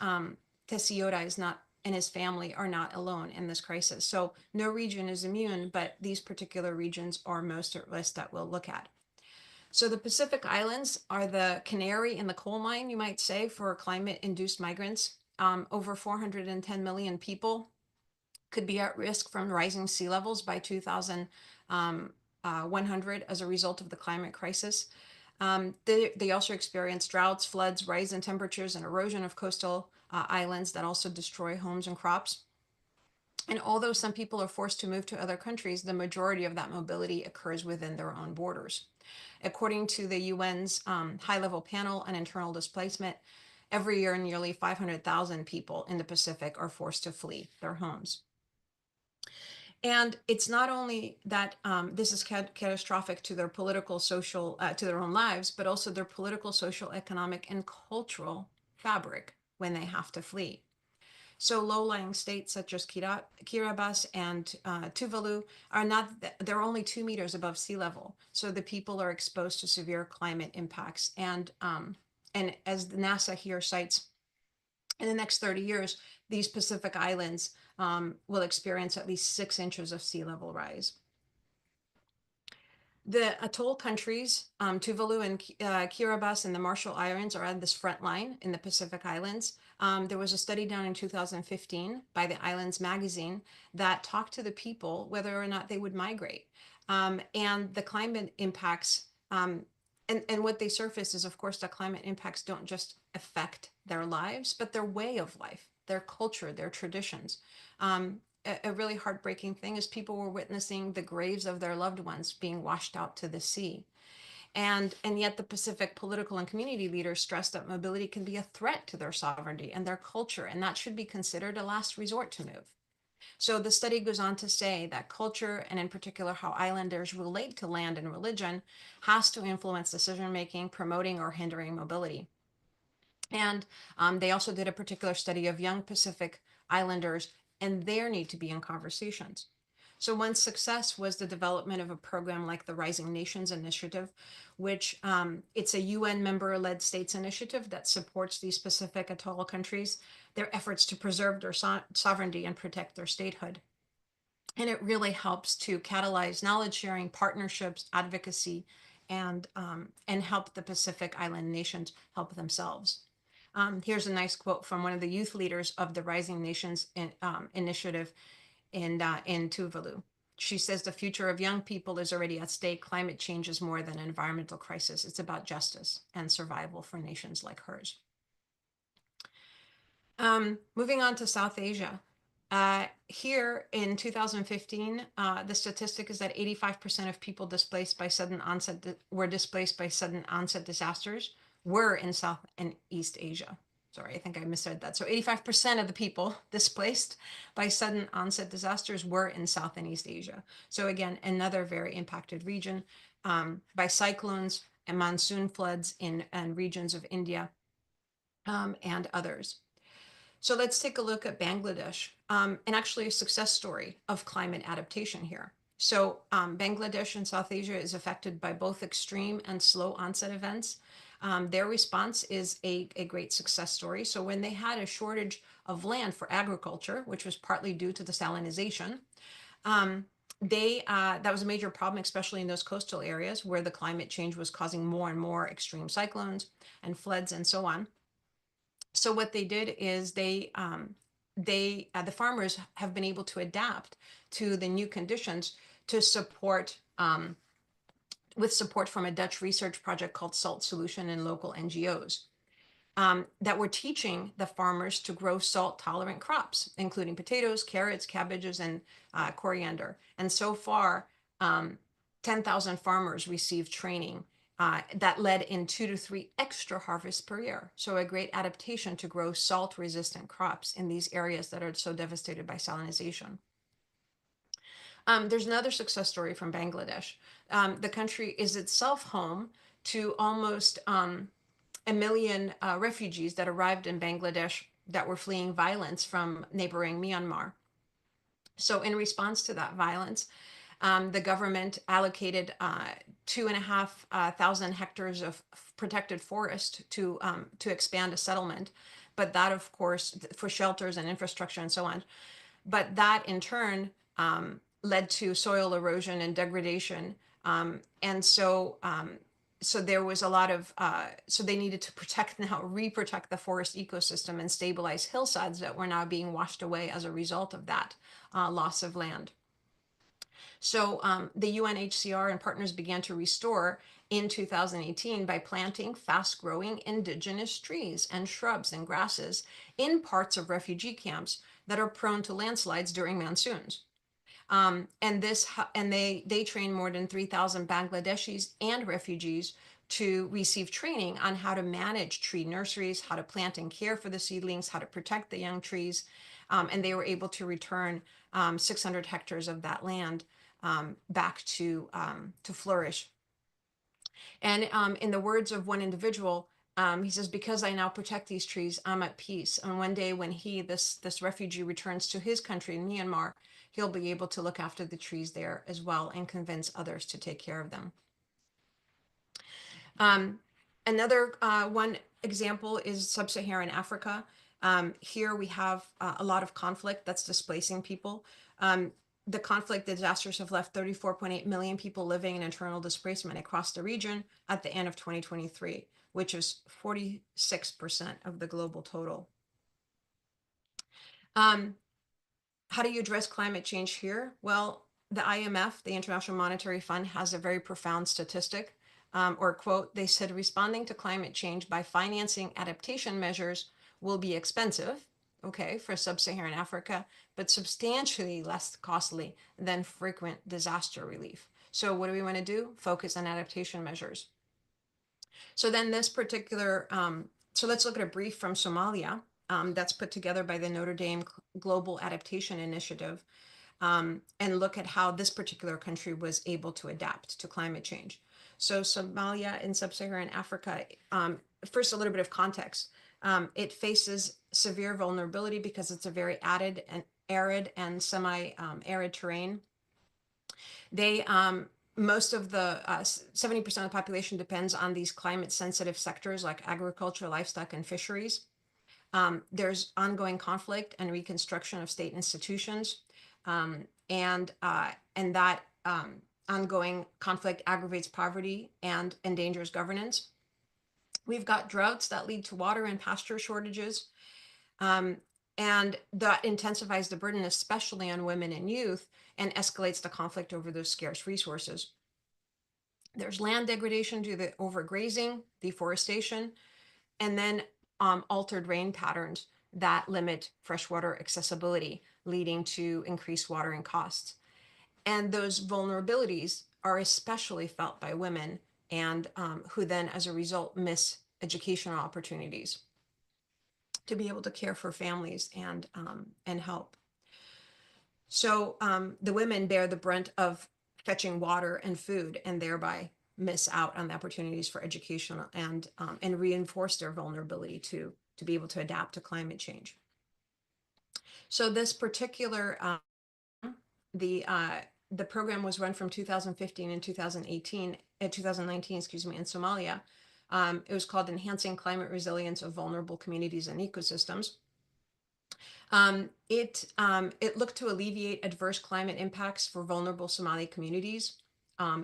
Tetsuona and his family are not alone in this crisis. So no region is immune, but these particular regions are most at risk that we'll look at. So the Pacific Islands are the canary in the coal mine, you might say, for climate-induced migrants. Over 410 million people could be at risk from rising sea levels by 2100 as a result of the climate crisis. They also experience droughts, floods, rise in temperatures, and erosion of coastal islands that also destroy homes and crops. And although some people are forced to move to other countries, the majority of that mobility occurs within their own borders. According to the UN's high-level panel on internal displacement, every year nearly 500,000 people in the Pacific are forced to flee their homes. And it's not only that this is catastrophic to their political, social, to their own lives, but also their political, social, economic, and cultural fabric when they have to flee. So low-lying states such as Kiribati and Tuvalu they're only 2 meters above sea level. So the people are exposed to severe climate impacts. And as the NASA here cites, in the next 30 years, these Pacific Islands will experience at least 6 inches of sea level rise. The atoll countries, Tuvalu and Kiribati and the Marshall Islands, are on this front line in the Pacific Islands. There was a study done in 2015 by the Islands magazine that talked to the people whether or not they would migrate. And the climate impacts, and what they surface is, of course, that climate impacts don't just affect their lives, but their way of life, their culture, their traditions. A really heartbreaking thing is people were witnessing the graves of their loved ones being washed out to the sea. And yet the Pacific political and community leaders stress that mobility can be a threat to their sovereignty and their culture, and that should be considered a last resort to move. So the study goes on to say that culture, and in particular how islanders relate to land and religion, has to influence decision-making, promoting or hindering mobility. And they also did a particular study of young Pacific Islanders and their need to be in conversations. So one success was the development of a program like the Rising Nations Initiative, which it's a UN member-led states initiative that supports these Pacific Atoll countries, their efforts to preserve their sovereignty and protect their statehood. And it really helps to catalyze knowledge sharing, partnerships, advocacy, and help the Pacific Island nations help themselves. Here's a nice quote from one of the youth leaders of the Rising Nations Initiative in Tuvalu. She says, the future of young people is already at stake. Climate change is more than an environmental crisis. It's about justice and survival for nations like hers. Moving on to South Asia. Here in 2015, the statistic is that 85% of people displaced by sudden onset were displaced by sudden onset disasters were in South and East Asia. Sorry, I think I misread that. So 85% of the people displaced by sudden onset disasters were in South and East Asia. So again, another very impacted region by cyclones and monsoon floods in regions of India and others. So let's take a look at Bangladesh and actually a success story of climate adaptation here. So Bangladesh and South Asia is affected by both extreme and slow onset events. Their response is a great success story. So when they had a shortage of land for agriculture, which was partly due to the salinization, that was a major problem, especially in those coastal areas where the climate change was causing more and more extreme cyclones and floods and so on. So what they did is the farmers have been able to adapt to the new conditions to support with support from a Dutch research project called Salt Solution and local NGOs that were teaching the farmers to grow salt tolerant crops, including potatoes, carrots, cabbages, and coriander. And so far, 10,000 farmers received training that led in 2 to 3 extra harvests per year. So a great adaptation to grow salt-resistant crops in these areas that are so devastated by salinization. There's another success story from Bangladesh. The country is itself home to almost 1 million refugees that arrived in Bangladesh that were fleeing violence from neighboring Myanmar. So in response to that violence, the government allocated 2,500 hectares of protected forest to expand a settlement, but that, of course, for shelters and infrastructure and so on. But that in turn led to soil erosion and degradation, and so there was a lot of so they needed to re-protect the forest ecosystem and stabilize hillsides that were now being washed away as a result of that loss of land. So the UNHCR and partners began to restore in 2018 by planting fast-growing indigenous trees and shrubs and grasses in parts of refugee camps that are prone to landslides during monsoons. And they train more than 3,000 Bangladeshis and refugees to receive training on how to manage tree nurseries, how to plant and care for the seedlings, how to protect the young trees. And they were able to return 600 hectares of that land back to flourish. And in the words of one individual, he says, because I now protect these trees, I'm at peace. And one day when this refugee returns to his country in Myanmar, he'll be able to look after the trees there as well and convince others to take care of them. Another one example is sub-Saharan Africa. Here we have a lot of conflict that's displacing people. The conflict disasters have left 34.8 million people living in internal displacement across the region at the end of 2023, which is 46% of the global total. How do you address climate change here? Well, the IMF, the International Monetary Fund, has a very profound statistic, or quote, they said, responding to climate change by financing adaptation measures will be expensive, okay, for sub-Saharan Africa, but substantially less costly than frequent disaster relief. So what do we want to do? Focus on adaptation measures. So then this particular, so let's look at a brief from Somalia. that's put together by the Notre Dame Global Adaptation Initiative, and look at how this particular country was able to adapt to climate change. So Somalia in sub-Saharan Africa, first a little bit of context. It faces severe vulnerability because it's a very arid and semi-arid terrain. They most of the 70% of the population depends on these climate sensitive sectors like agriculture, livestock, and fisheries. There's ongoing conflict and reconstruction of state institutions, and that ongoing conflict aggravates poverty and endangers governance. We've got droughts that lead to water and pasture shortages, and that intensifies the burden, especially on women and youth, and escalates the conflict over those scarce resources. There's land degradation due to overgrazing, deforestation, and then altered rain patterns that limit freshwater accessibility, leading to increased watering costs. And those vulnerabilities are especially felt by women, and who then, as a result, miss educational opportunities to be able to care for families and help. So the women bear the brunt of fetching water and food, and thereby miss out on the opportunities for education and reinforce their vulnerability to be able to adapt to climate change. So this particular the program was run from 2015 and 2019, excuse me, in Somalia. It was called Enhancing Climate Resilience of Vulnerable Communities and Ecosystems. It looked to alleviate adverse climate impacts for vulnerable Somali communities.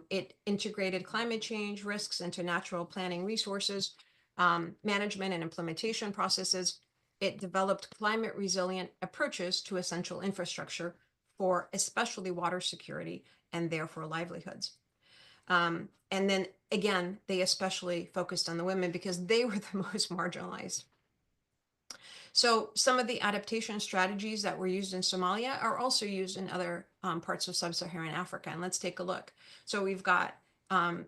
It integrated climate change risks into natural planning resources, management and implementation processes. It developed climate resilient approaches to essential infrastructure for especially water security and therefore livelihoods. And then again, they especially focused on the women because they were the most marginalized. So some of the adaptation strategies that were used in Somalia are also used in other parts of sub-Saharan Africa. And let's take a look. So we've got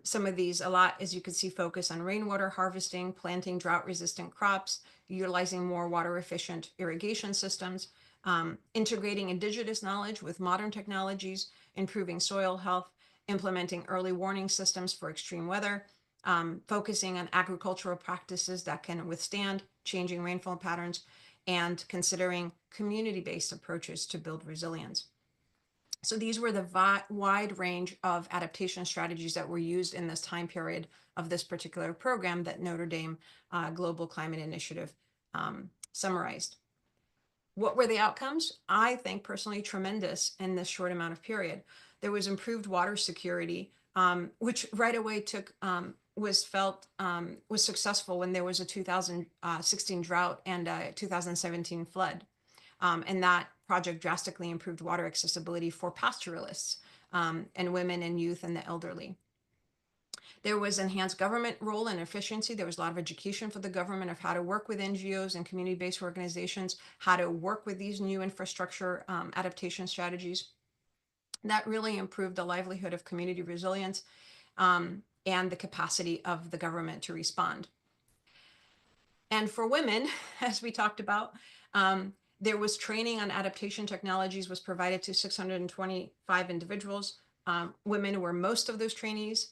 some of these, a lot, as you can see, focus on rainwater harvesting, planting drought-resistant crops, utilizing more water-efficient irrigation systems, integrating indigenous knowledge with modern technologies, improving soil health, implementing early warning systems for extreme weather, focusing on agricultural practices that can withstand changing rainfall patterns, and considering community-based approaches to build resilience. So these were the wide range of adaptation strategies that were used in this time period of this particular program that Notre Dame Global Climate Initiative summarized. What were the outcomes? I think personally tremendous in this short amount of period. There was improved water security, which right away was successful when there was a 2016 drought and a 2017 flood. And that project drastically improved water accessibility for pastoralists and women and youth and the elderly. There was enhanced government role and efficiency. There was a lot of education for the government of how to work with NGOs and community-based organizations, how to work with these new infrastructure adaptation strategies. That really improved the livelihood of community resilience and the capacity of the government to respond. And for women, as we talked about, there was training on adaptation technologies was provided to 625 individuals. Women were most of those trainees.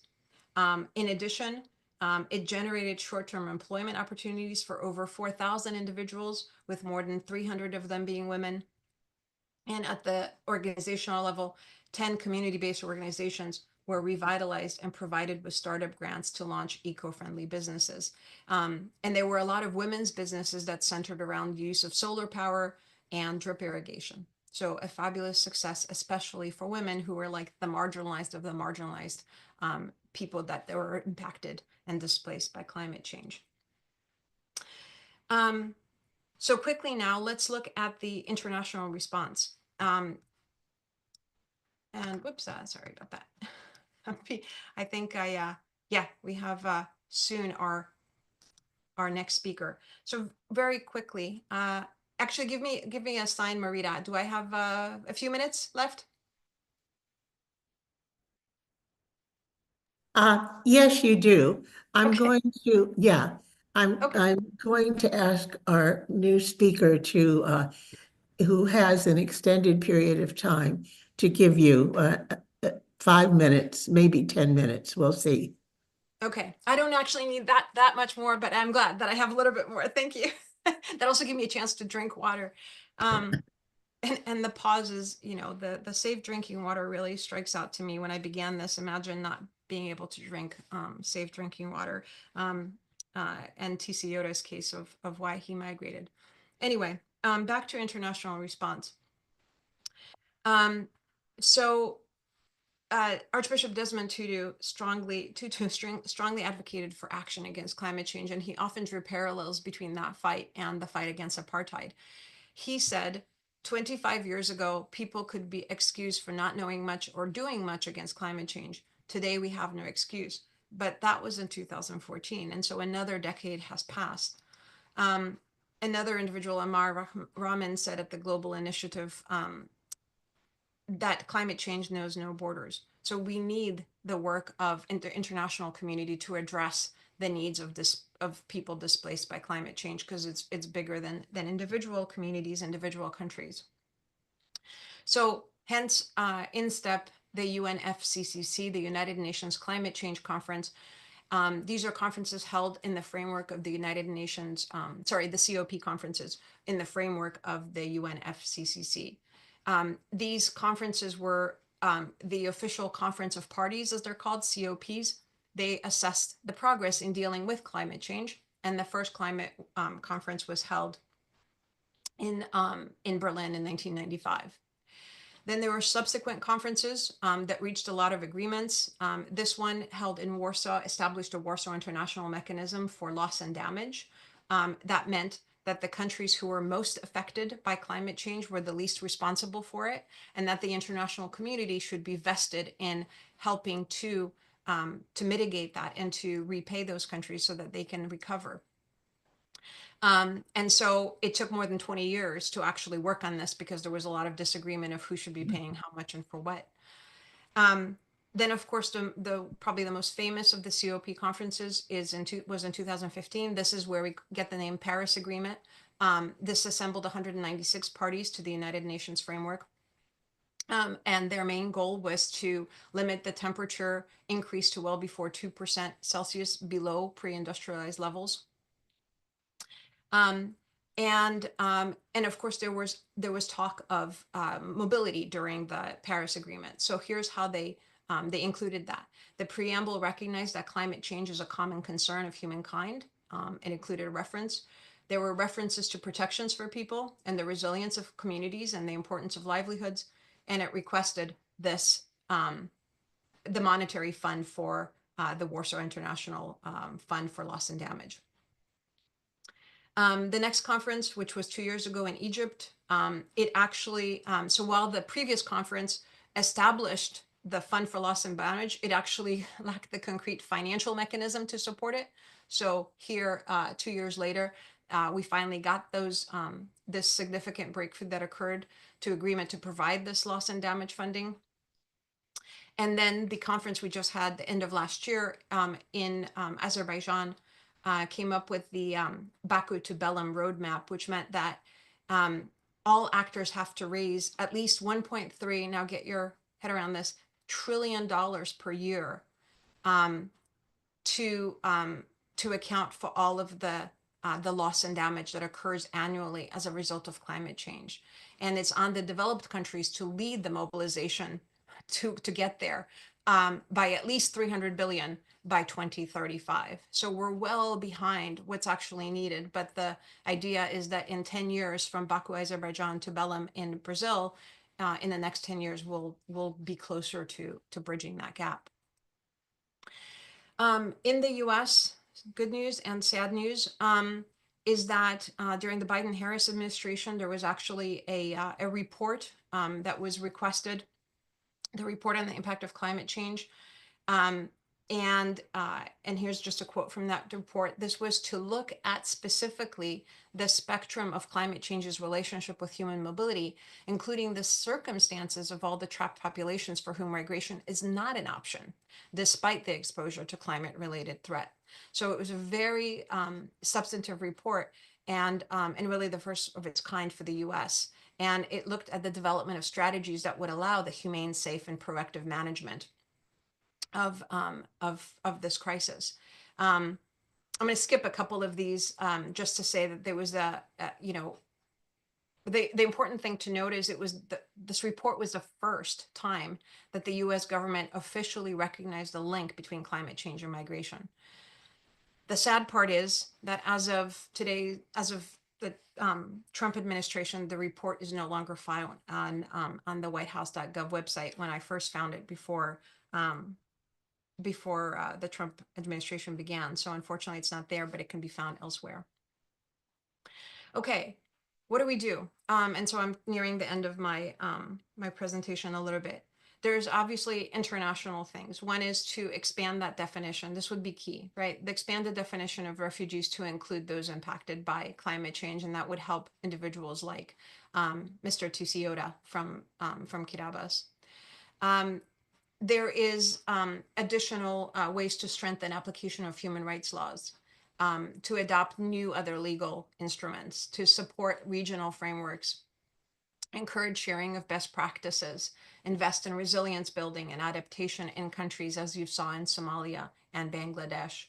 In addition, it generated short-term employment opportunities for over 4,000 individuals, with more than 300 of them being women. And at the organizational level, 10 community-based organizations were revitalized and provided with startup grants to launch eco-friendly businesses. And there were a lot of women's businesses that centered around the use of solar power and drip irrigation. So a fabulous success, especially for women who were like the marginalized of the marginalized people that were impacted and displaced by climate change. So quickly now, let's look at the international response. And whoops, sorry about that. I think yeah, we have soon our next speaker. So very quickly, actually give me a sign, Marita. Do I have a few minutes left? Yes, you do. I'm Okay. going to, yeah. I'm going to ask our new speaker to, who has an extended period of time, to give you 5 minutes, maybe 10 minutes. We'll see. Okay, I don't actually need that much more, but I'm glad that I have a little bit more. Thank you. That also gave me a chance to drink water. And the pauses, you know, the safe drinking water really strikes out to me when I began this. Imagine not being able to drink safe drinking water. And TC Yoda's case of why he migrated. Anyway, back to international response. So Archbishop Desmond Tutu strongly advocated for action against climate change, and he often drew parallels between that fight and the fight against apartheid. He said 25 years ago, people could be excused for not knowing much or doing much against climate change. Today, we have no excuse. But that was in 2014, and so another decade has passed. Another individual, Amar Rahman, said at the Global Initiative that climate change knows no borders. So we need the work of the international community to address the needs of people displaced by climate change, because it's bigger than individual communities, individual countries. So hence, in step the UNFCCC, the United Nations Climate Change Conference. These are conferences held in the framework of the United Nations, the COP conferences in the framework of the UNFCCC. These conferences were the official conference of parties, as they're called, COPs. They assessed the progress in dealing with climate change, and the first climate conference was held in Berlin in 1995. Then there were subsequent conferences that reached a lot of agreements. This one, held in Warsaw, established a Warsaw International Mechanism for Loss and Damage. That meant that the countries who were most affected by climate change were the least responsible for it, and that the international community should be vested in helping to mitigate that and to repay those countries so that they can recover. And so it took more than 20 years to actually work on this, because there was a lot of disagreement of who should be paying how much and for what. Then, of course, probably the most famous of the COP conferences was in 2015. This is where we get the name Paris Agreement. This assembled 196 parties to the United Nations framework. And their main goal was to limit the temperature increase to well before 2% Celsius below pre-industrialized levels. And of course, there was talk of mobility during the Paris Agreement. So here's how they included that. The preamble recognized that climate change is a common concern of humankind. It included a reference. There were references to protections for people and the resilience of communities and the importance of livelihoods. And it requested this, the monetary fund for the Warsaw International Fund for Loss and Damage. The next conference, which was 2 years ago in Egypt, it actually, so while the previous conference established the Fund for Loss and Damage, it actually lacked the concrete financial mechanism to support it. So here, 2 years later, we finally got this significant breakthrough that occurred to agreement to provide this loss and damage funding. And then the conference we just had the end of last year in Azerbaijan came up with the Baku to Belém roadmap, which meant that all actors have to raise at least 1.3, now get your head around this, $1 trillion per year to account for all of the loss and damage that occurs annually as a result of climate change. And it's on the developed countries to lead the mobilization to get there by at least 300 billion by 2035. So we're well behind what's actually needed. But the idea is that in 10 years from Baku, Azerbaijan to Belém in Brazil, in the next 10 years, we'll be closer to bridging that gap. In the US, good news and sad news is that during the Biden-Harris administration, there was actually a report that was requested, the report on the impact of climate change. And here's just a quote from that report. This was to look at specifically the spectrum of climate change's relationship with human mobility, including the circumstances of all the trapped populations for whom migration is not an option, despite the exposure to climate-related threat. So it was a very substantive report, and really the first of its kind for the US. And it looked at the development of strategies that would allow the humane, safe, and proactive management of this crisis. I'm going to skip a couple of these just to say that there was the important thing to note is this report was the first time that the US government officially recognized the link between climate change and migration. The sad part is that as of today, as of the Trump administration, the report is no longer found on the whitehouse.gov website when I first found it before the Trump administration began. So unfortunately, it's not there, but it can be found elsewhere. Okay, what do we do? And so I'm nearing the end of my my presentation a little bit. There's obviously international things. One is to expand that definition. This would be key, right? The expanded definition of refugees to include those impacted by climate change, and that would help individuals like Mr. Tusiota from Kirabas. There is additional ways to strengthen application of human rights laws, to adopt new other legal instruments, to support regional frameworks, encourage sharing of best practices, invest in resilience building and adaptation in countries as you saw in Somalia and Bangladesh,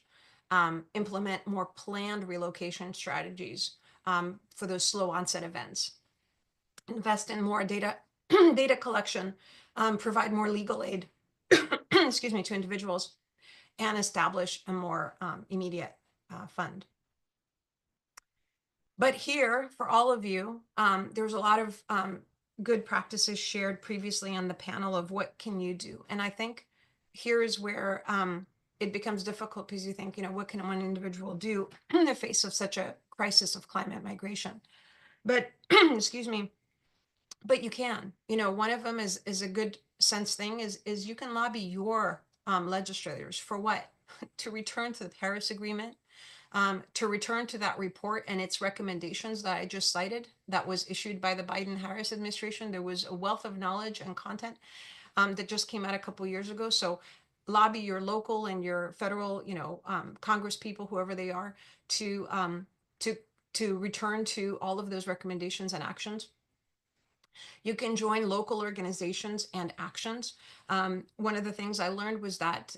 implement more planned relocation strategies for those slow onset events, invest in more data collection, provide more legal aid excuse me, to individuals, and establish a more immediate fund. But here, for all of you, there's a lot of good practices shared previously on the panel of what can you do. And I think here is where it becomes difficult because you think, what can one individual do in the face of such a crisis of climate migration? But, excuse me, but you can. One of them is a good sense thing is you can lobby your legislators for what? To return to the Paris Agreement, to return to that report and its recommendations that I just cited that was issued by the Biden-Harris administration. There was a wealth of knowledge and content that just came out a couple years ago. So lobby your local and your federal, Congress people, whoever they are, to return to all of those recommendations and actions. You can join local organizations and actions. One of the things I learned was that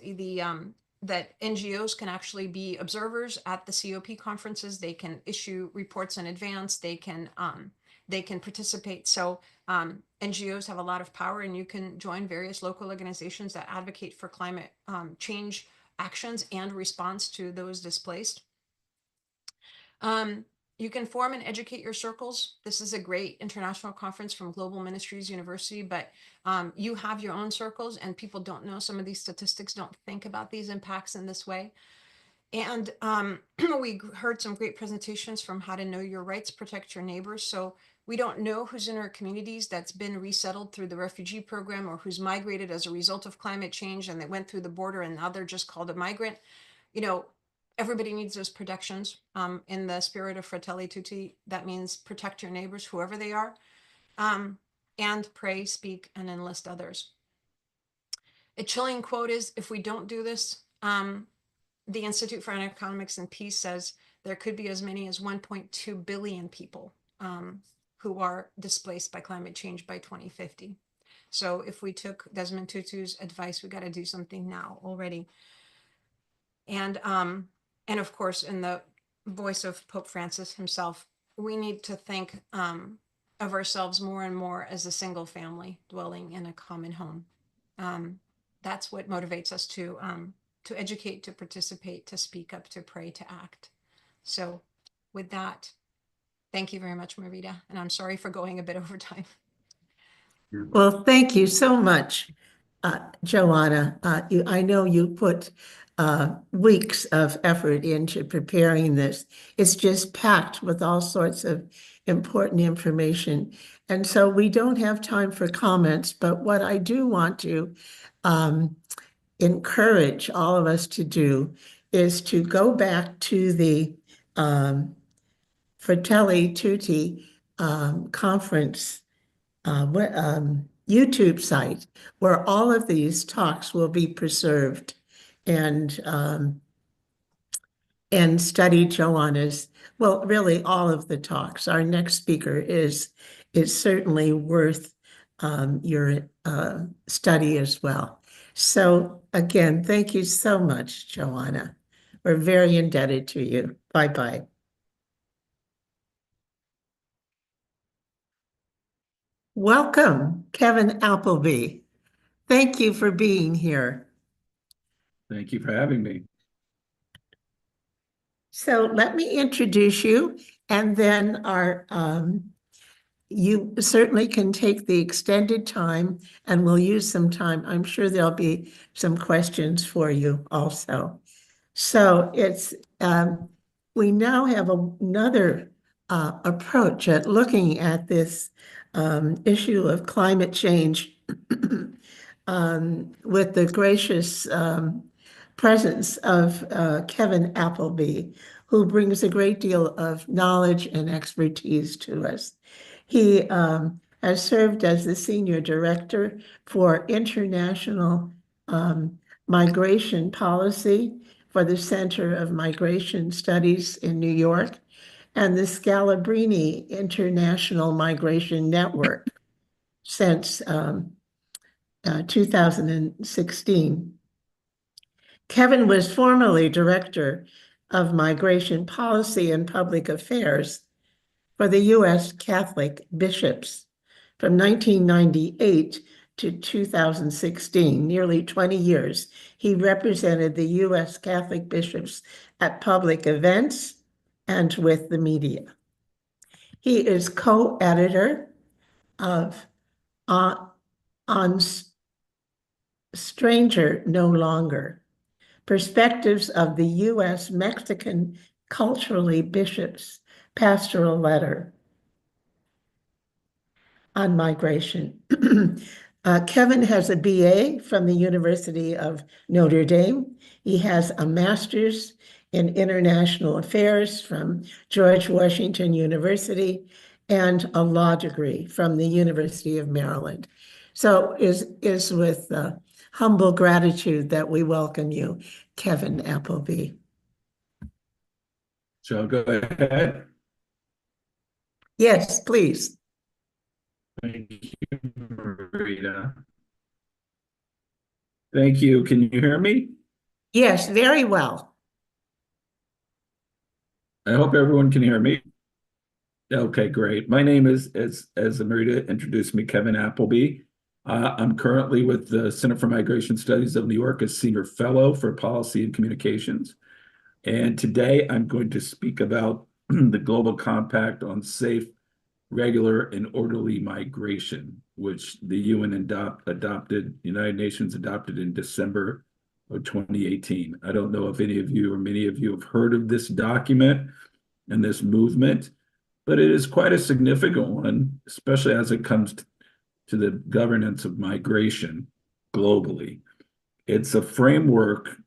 that NGOs can actually be observers at the COP conferences. They can issue reports in advance. They can participate. So NGOs have a lot of power, and you can join various local organizations that advocate for climate change actions and response to those displaced. You can form and educate your circles. This is a great international conference from Global Ministries University, but you have your own circles, and people don't know some of these statistics, don't think about these impacts in this way. And we heard some great presentations from how to know your rights, protect your neighbors. So we don't know who's in our communities that's been resettled through the refugee program, or who's migrated as a result of climate change and they went through the border and now they're just called a migrant. Everybody needs those protections. In the spirit of Fratelli Tutti, that means protect your neighbors, whoever they are, and pray, speak, and enlist others. A chilling quote is, if we don't do this, the Institute for Economics and Peace says there could be as many as 1.2 billion people who are displaced by climate change by 2050. So if we took Desmond Tutu's advice, we got to do something now already. And of course, in the voice of Pope Francis himself, we need to think of ourselves more and more as a single family dwelling in a common home. That's what motivates us to educate, to participate, to speak up, to pray, to act. So with that, thank you very much, Marita. And I'm sorry for going a bit over time. Well, thank you so much, Joanna. I know you put weeks of effort into preparing this. It's just packed with all sorts of important information. And so we don't have time for comments, but what I do want to encourage all of us to do is to go back to the Fratelli Tutti conference YouTube site, where all of these talks will be preserved. And and study Joanna's, well, really all of the talks. Our next speaker is certainly worth your study as well. So again, thank you so much, Joanna. We're very indebted to you. Bye-bye. Welcome, Kevin Appleby. Thank you for being here. Thank you for having me. So let me introduce you, and then you certainly can take the extended time, and we'll use some time. I'm sure there'll be some questions for you also. So we now have another approach at looking at this issue of climate change with the gracious presence of Kevin Appleby, who brings a great deal of knowledge and expertise to us. He has served as the Senior Director for International Migration Policy for the Center of Migration Studies in New York and the Scalabrini International Migration Network since 2016. Kevin was formerly Director of Migration Policy and Public Affairs for the U.S. Catholic bishops from 1998 to 2016, nearly 20 years. He represented the U.S. Catholic bishops at public events and with the media. He is co-editor of On Stranger No Longer, Perspectives of the U.S. Mexican Culturally Bishops Pastoral Letter on Migration. Kevin has a BA from the University of Notre Dame. He has a master's in international affairs from George Washington University and a law degree from the University of Maryland. So is with humble gratitude that we welcome you, Kevin Appleby. Shall I go ahead? Yes, please. Thank you, Marita. Thank you. Can you hear me? Yes, very well. I hope everyone can hear me. Okay, great. My name is, as Marita introduced me, Kevin Appleby. I'm currently with the Center for Migration Studies of New York as Senior Fellow for Policy and Communications. And today I'm going to speak about the Global Compact on Safe, Regular, and Orderly Migration, which the United Nations adopted in December of 2018. I don't know if any of you or many of you have heard of this document and this movement, but it is quite a significant one, especially as it comes to the governance of migration globally. It's a framework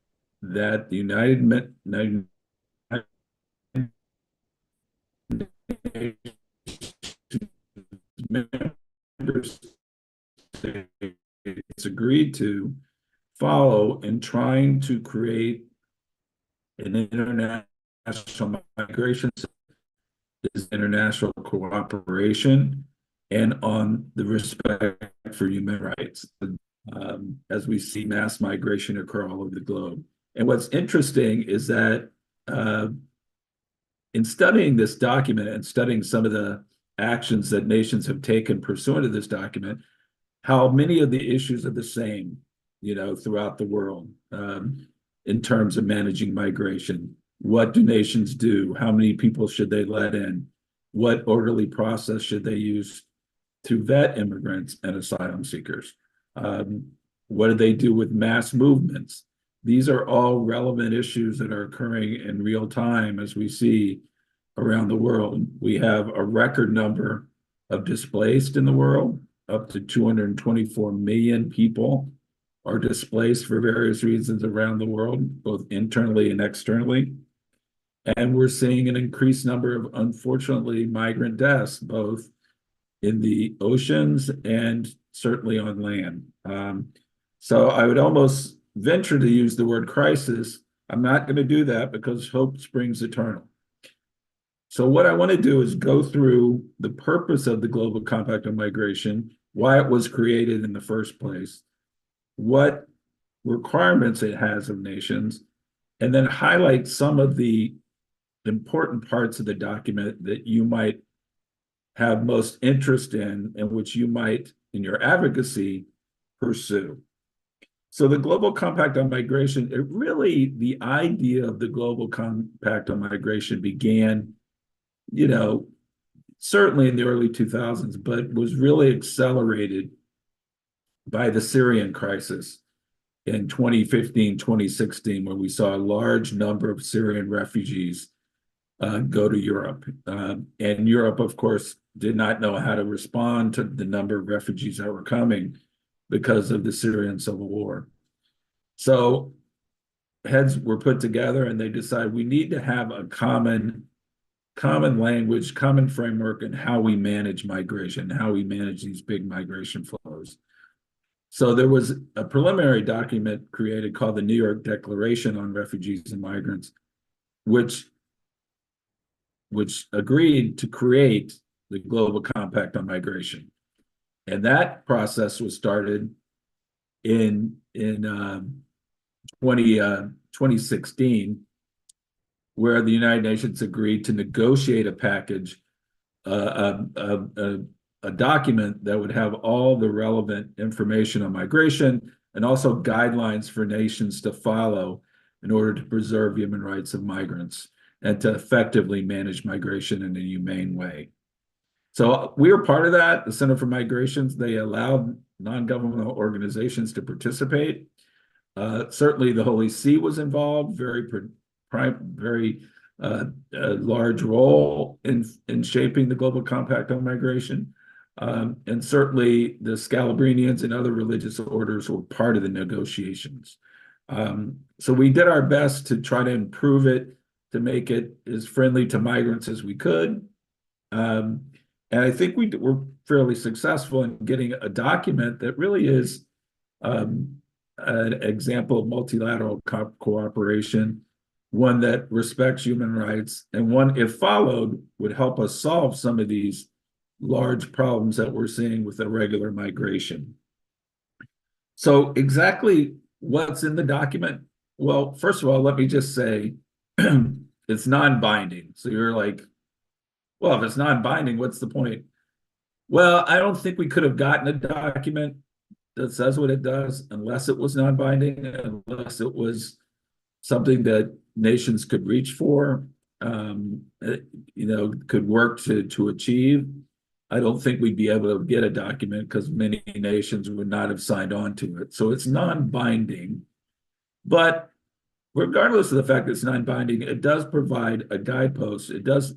that the United Nations member states agreed to follow in trying to create an international migration system, is international cooperation and on the respect for human rights, as we see mass migration occur all over the globe. And what's interesting is that in studying this document and studying some of the actions that nations have taken pursuant to this document, how many of the issues are the same, throughout the world in terms of managing migration. What do nations do? How many people should they let in? What orderly process should they use to vet immigrants and asylum seekers? What do they do with mass movements? These are all relevant issues that are occurring in real time as we see around the world. We have a record number of displaced in the world. Up to 224 million people are displaced for various reasons around the world, both internally and externally. And we're seeing an increased number of, unfortunately, migrant deaths, both in the oceans and certainly on land. So I would almost venture to use the word crisis I'm not going to do that because hope springs eternal. So what I want to do is go through the purpose of the Global Compact on Migration, why it was created in the first place, what requirements it has of nations, and then highlight some of the important parts of the document that you might have most interest in and which you might, in your advocacy, pursue. So the Global Compact on Migration, the idea of the Global Compact on Migration began, certainly in the early 2000s, but was really accelerated by the Syrian crisis in 2015, 2016, where we saw a large number of Syrian refugees go to Europe. And Europe, of course, did not know how to respond to the number of refugees that were coming because of the Syrian civil war. So heads were put together and they decided we need to have a common language, common framework in how we manage migration, how we manage these big migration flows. So there was a preliminary document created called the New York Declaration on Refugees and Migrants, which agreed to create the Global Compact on Migration. And that process was started in 2016, where the United Nations agreed to negotiate a package, a document that would have all the relevant information on migration and also guidelines for nations to follow in order to preserve human rights of migrants and to effectively manage migration in a humane way. So we were part of that. The Center for Migrations, they allowed non-governmental organizations to participate. Certainly the Holy See was involved, very large role in shaping the Global Compact on Migration. And certainly the Scalabrinians and other religious orders were part of the negotiations. So we did our best to try to improve it, to make it as friendly to migrants as we could. And I think we were fairly successful in getting a document that really is an example of multilateral cooperation, one that respects human rights, and one, if followed, would help us solve some of these large problems that we're seeing with irregular migration. So exactly what's in the document? Well, first of all, let me just say it's non-binding. So you're like, well, if it's non-binding, what's the point? Well, I don't think we could have gotten a document that says what it does unless it was non-binding, unless it was something that nations could reach for, could work to achieve. I don't think we'd be able to get a document because many nations would not have signed on to it. So it's non-binding. But regardless of the fact that it's non-binding, it does provide a guidepost. It does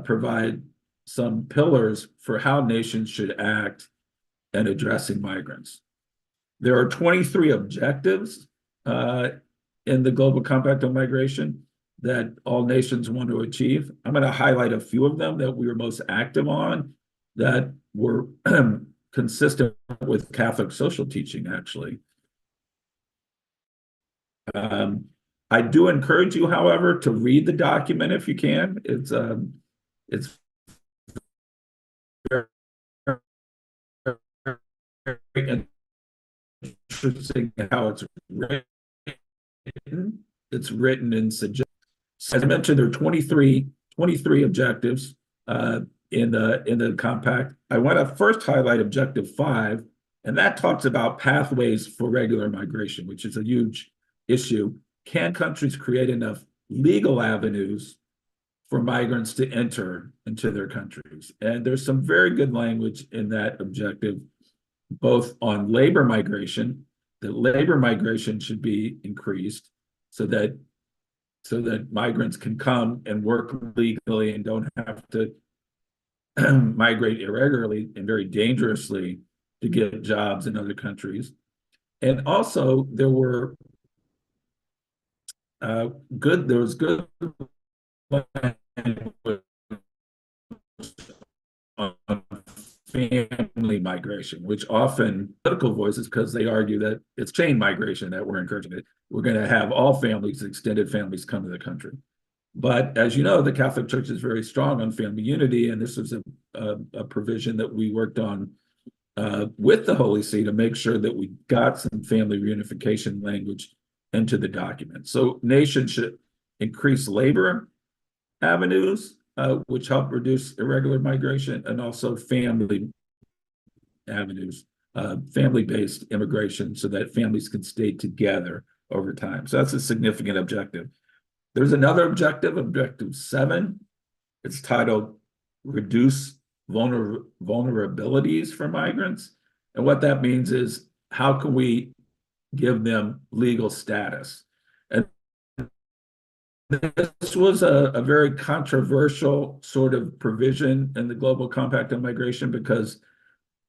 provide some pillars for how nations should act in addressing migrants. There are 23 objectives in the Global Compact on Migration that all nations want to achieve. I'm going to highlight a few of them that we were most active on that were consistent with Catholic social teaching, actually. I do encourage you, however, to read the document if you can. It's very interesting how it's written. It's written in suggestions. As I mentioned, there are 23 objectives in the compact. I want to first highlight objective 5, and that talks about pathways for regular migration, which is a huge issue. Can countries create enough legal avenues for migrants to enter into their countries? And there's some very good language in that objective, both on labor migration, that labor migration should be increased so that migrants can come and work legally and don't have to migrate irregularly and very dangerously to get jobs in other countries. And also there was good on family migration, which often political voices, because they argue that it's chain migration that we're encouraging it. We're going to have all families, extended families, come to the country. But as you know, the Catholic Church is very strong on family unity, and this was a provision that we worked on with the Holy See to make sure that we got some family reunification language into the document. So nations should increase labor avenues, which help reduce irregular migration, and also family avenues, family-based immigration, so that families can stay together over time. So that's a significant objective. There's another objective, objective 7. It's titled Reduce Vulnerabilities for Migrants. And what that means is, how can we give them legal status? And this was a very controversial sort of provision in the Global Compact on Migration, because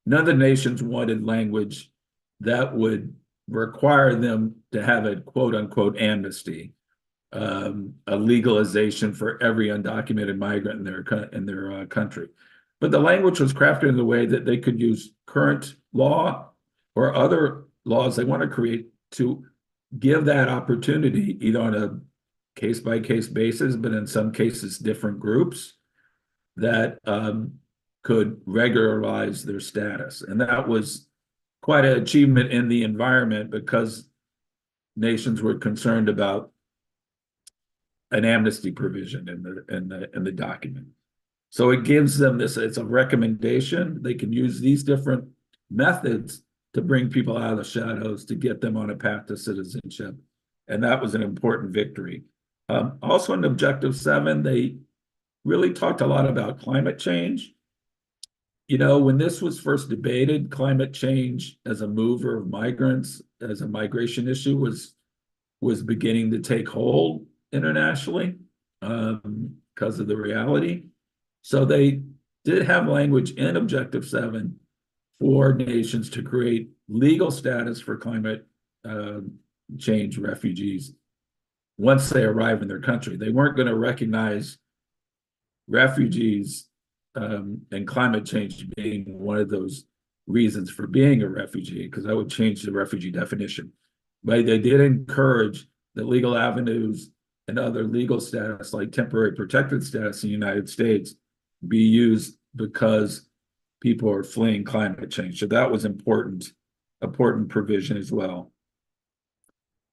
none of the nations wanted language that would require them to have a quote unquote amnesty, a legalization for every undocumented migrant in their country. But the language was crafted in the way that they could use current law or other laws they want to create to give that opportunity, either on a case-by-case basis, but in some cases different groups that could regularize their status. And that was quite an achievement in the environment, because nations were concerned about an amnesty provision in the document. So it gives them this, it's a recommendation. They can use these different methods to bring people out of the shadows, to get them on a path to citizenship. And that was an important victory. Also in Objective 7, they really talked a lot about climate change. You know, when this was first debated, climate change as a mover of migrants, as a migration issue, was beginning to take hold internationally because of the reality. So they did have language in Objective 7 for nations to create legal status for climate change refugees once they arrive in their country. They weren't going to recognize refugees and climate change being one of those reasons for being a refugee, because that would change the refugee definition. But they did encourage that legal avenues and other legal status, like temporary protected status in the United States, be used because people are fleeing climate change. So that was important provision as well.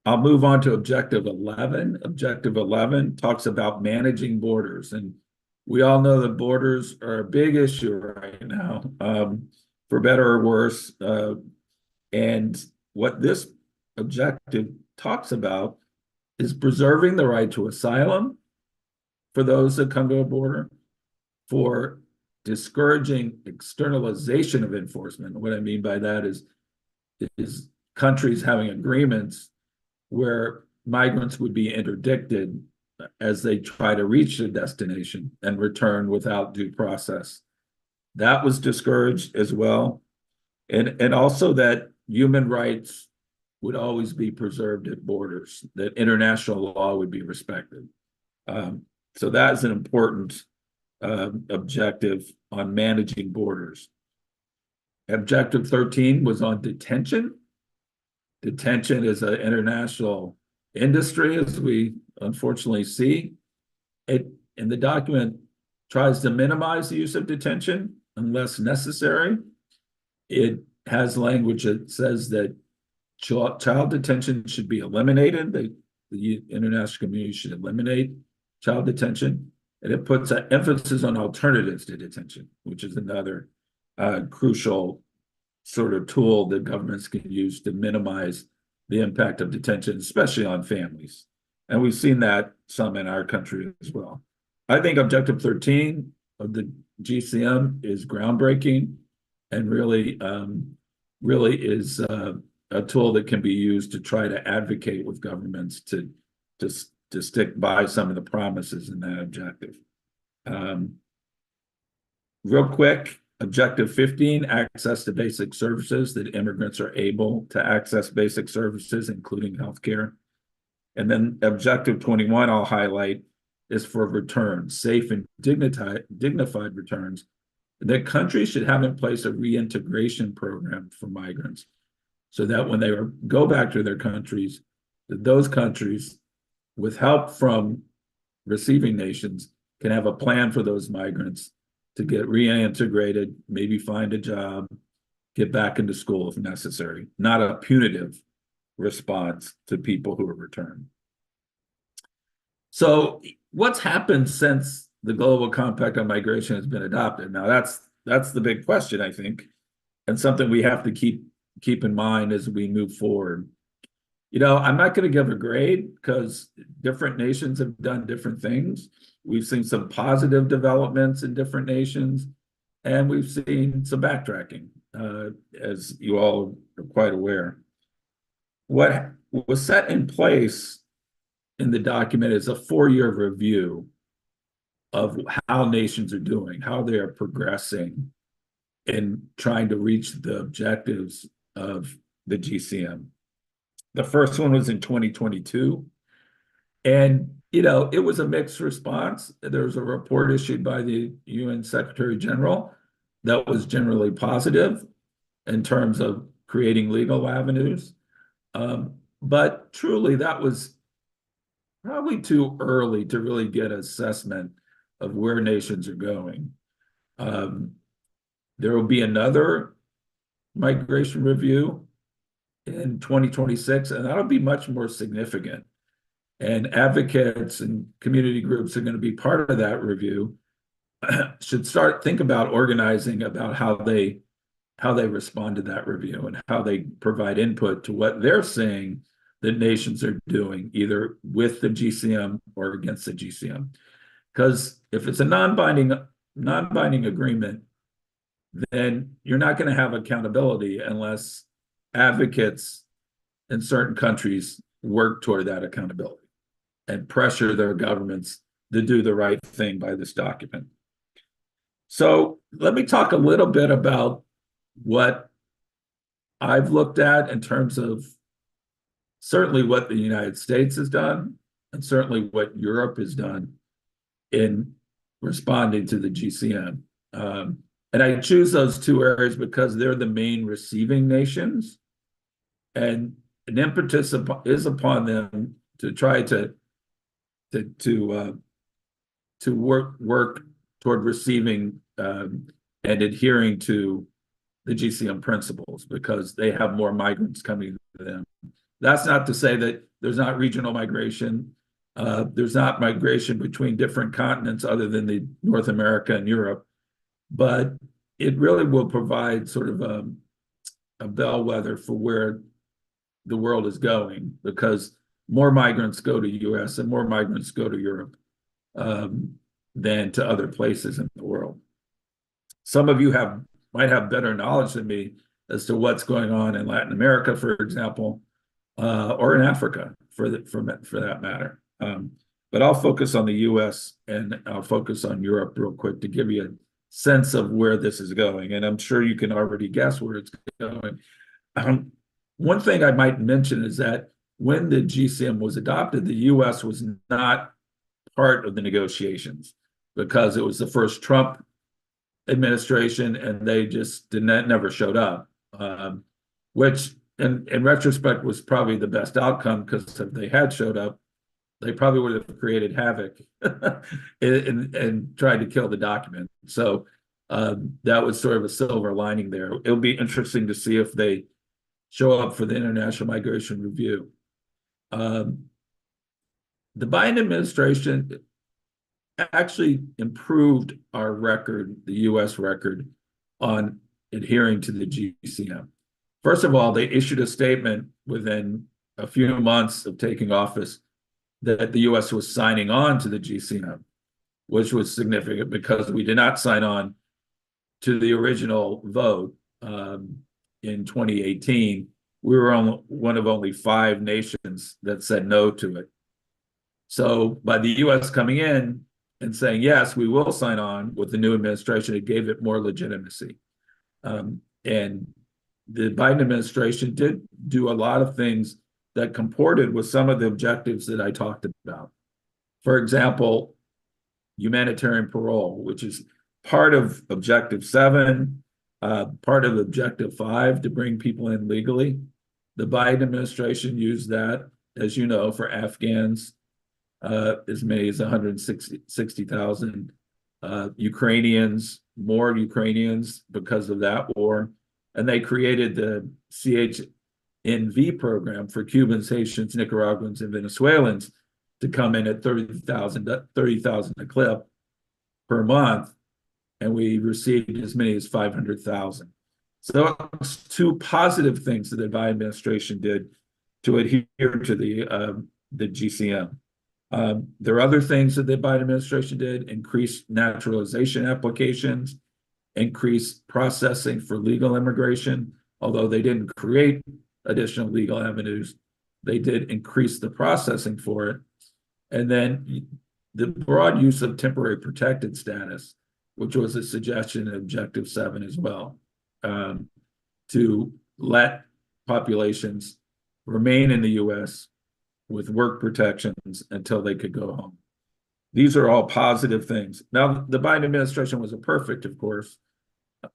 I'll move on to Objective 11. Objective 11 talks about managing borders. And we all know that borders are a big issue right now, for better or worse. And what this objective talks about is preserving the right to asylum for those that come to a border, for discouraging externalization of enforcement. What I mean by that is countries having agreements where migrants would be interdicted as they try to reach the destination and return without due process. That was discouraged as well. And also that human rights would always be preserved at borders, that international law would be respected. So that is an important objective on managing borders. Objective 13 was on detention. Detention is an international industry, as we unfortunately see. It, in the document, tries to minimize the use of detention unless necessary. It has language that says that child detention should be eliminated. The international community should eliminate child detention. And it puts an emphasis on alternatives to detention, which is another crucial sort of tool that governments can use to minimize the impact of detention, especially on families. And we've seen that some in our country as well. I think Objective 13 of the GCM is groundbreaking and really is a tool that can be used to try to advocate with governments to stick by some of the promises in that objective. Real quick, Objective 15, access to basic services, that immigrants are able to access basic services, including healthcare. And then Objective 21, I'll highlight, is for returns, safe and dignified returns that countries should have in place a reintegration program for migrants so that when they go back to their countries, that those countries, with help from receiving nations, can have a plan for those migrants to get reintegrated, maybe find a job, get back into school if necessary, not a punitive response to people who are returned. So what's happened since the Global Compact on Migration has been adopted? Now that's the big question, I think, and something we have to keep in mind as we move forward. You know, I'm not going to give a grade because different nations have done different things. We've seen some positive developments in different nations, and we've seen some backtracking, as you all are quite aware. What was set in place in the document is a 4-year review of how nations are doing, how they are progressing in trying to reach the objectives of the GCM. The first one was in 2022. And, you know, it was a mixed response. There was a report issued by the UN Secretary General that was generally positive in terms of creating legal avenues. But truly, that was probably too early to really get an assessment of where nations are going. There will be another migration review in 2026, and that'll be much more significant. And advocates and community groups are going to be part of that review. Should think about organizing about how they respond to that review and how they provide input to what they're saying that nations are doing, either with the GCM or against the GCM. Because if it's a non-binding agreement, then you're not going to have accountability unless advocates in certain countries work toward that accountability and pressure their governments to do the right thing by this document. So let me talk a little bit about what I've looked at in terms of certainly what the United States has done and certainly what Europe has done in responding to the GCM. And I choose those two areas because they're the main receiving nations, and an impetus is upon them to try to work toward receiving and adhering to the GCM principles because they have more migrants coming to them. That's not to say that there's not regional migration. There's not migration between different continents other than the North America and Europe, but it really will provide sort of a bellwether for where the world is going because more migrants go to US and more migrants go to Europe than to other places in the world. Some of you might have better knowledge than me as to what's going on in Latin America, for example, or in Africa, for that matter. But I'll focus on the US and I'll focus on Europe real quick to give you a sense of where this is going. And I'm sure you can already guess where it's going. One thing I might mention is that when the GCM was adopted, the US was not part of the negotiations because it was the first Trump administration and they just never showed up, which in retrospect was probably the best outcome because if they had showed up, they probably would have created havoc and tried to kill the document. So that was sort of a silver lining there. It'll be interesting to see if they show up for the International Migration Review. The Biden administration actually improved our record, the US record, on adhering to the GCM. First of all, they issued a statement within a few months of taking office that the US was signing on to the GCM, which was significant because we did not sign on to the original vote in 2018. We were one of only 5 nations that said no to it. So by the US coming in and saying, yes, we will sign on with the new administration, it gave it more legitimacy. And the Biden administration did do a lot of things that comported with some of the objectives that I talked about. For example, humanitarian parole, which is part of Objective 7, part of Objective 5 to bring people in legally. The Biden administration used that, as you know, for Afghans, as many as 160,000 Ukrainians, more Ukrainians because of that war. And they created the CHNV program for Cubans, Haitians, Nicaraguans, and Venezuelans to come in at 30,000 a clip per month. And we received as many as 500,000. So it's two positive things that the Biden administration did to adhere to the GCM. There are other things that the Biden administration did: increase naturalization applications, increase processing for legal immigration. Although they didn't create additional legal avenues, they did increase the processing for it. And then the broad use of temporary protected status, which was a suggestion in Objective 7 as well, to let populations remain in the U.S. with work protections until they could go home. These are all positive things. Now, the Biden administration wasn't perfect, of course.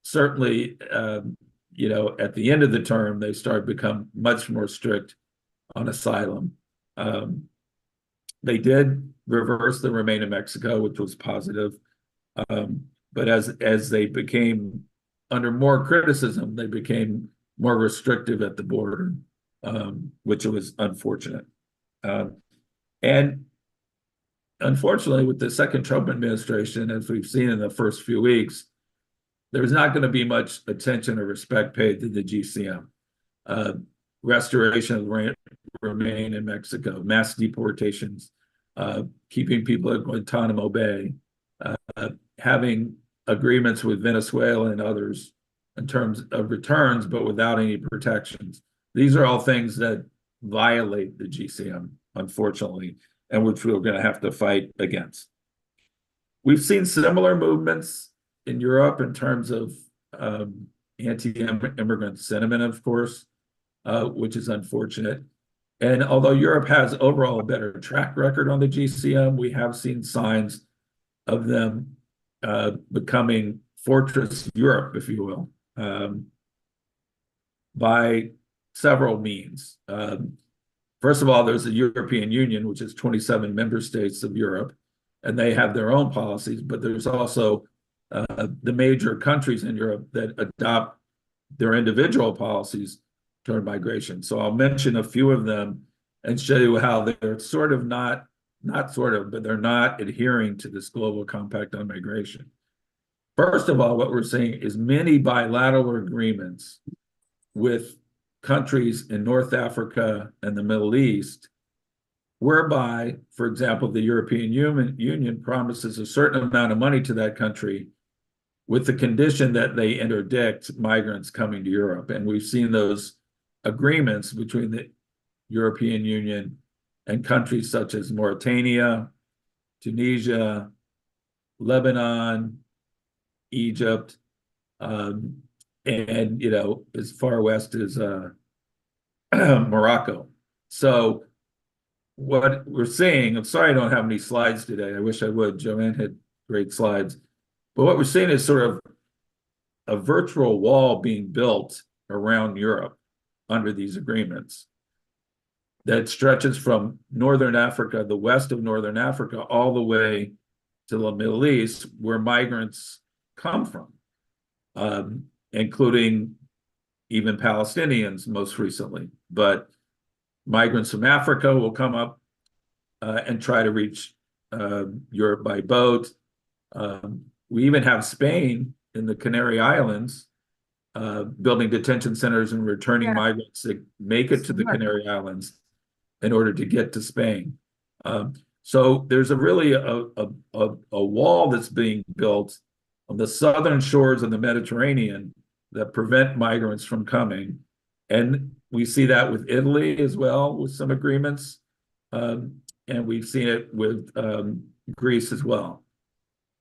Certainly, you know, at the end of the term, they started to become much more strict on asylum. They did reverse the Remain in Mexico, which was positive. But as they became under more criticism, they became more restrictive at the border, which was unfortunate. And unfortunately, with the second Trump administration, as we've seen in the first few weeks, there's not going to be much attention or respect paid to the GCM. Restoration of Remain in Mexico, mass deportations, keeping people at Guantanamo Bay, having agreements with Venezuela and others in terms of returns, but without any protections. These are all things that violate the GCM, unfortunately, and which we're going to have to fight against. We've seen similar movements in Europe in terms of anti-immigrant sentiment, of course, which is unfortunate. And although Europe has overall a better track record on the GCM, we have seen signs of them becoming Fortress Europe, if you will, by several means. First of all, there's the European Union, which is 27 member states of Europe, and they have their own policies, but there's also the major countries in Europe that adopt their individual policies toward migration. So I'll mention a few of them and show you how they're sort of not sort of, but they're not adhering to this global compact on migration. First of all, what we're seeing is many bilateral agreements with countries in North Africa and the Middle East, whereby, for example, the European Union promises a certain amount of money to that country with the condition that they interdict migrants coming to Europe. And we've seen those agreements between the European Union and countries such as Mauritania, Tunisia, Lebanon, Egypt, and, you know, as far west as Morocco. So what we're seeing, I'm sorry I don't have any slides today. I wish I would. Joanna had great slides. But what we're seeing is sort of a virtual wall being built around Europe under these agreements that stretches from Northern Africa, the west of Northern Africa, all the way to the Middle East, where migrants come from, including even Palestinians most recently. But migrants from Africa will come up and try to reach Europe by boat. We even have Spain in the Canary Islands building detention centers and returning migrants that make it to the Canary Islands in order to get to Spain. So there's really a wall that's being built on the southern shores of the Mediterranean that prevent migrants from coming. And we see that with Italy as well, with some agreements. And we've seen it with Greece as well.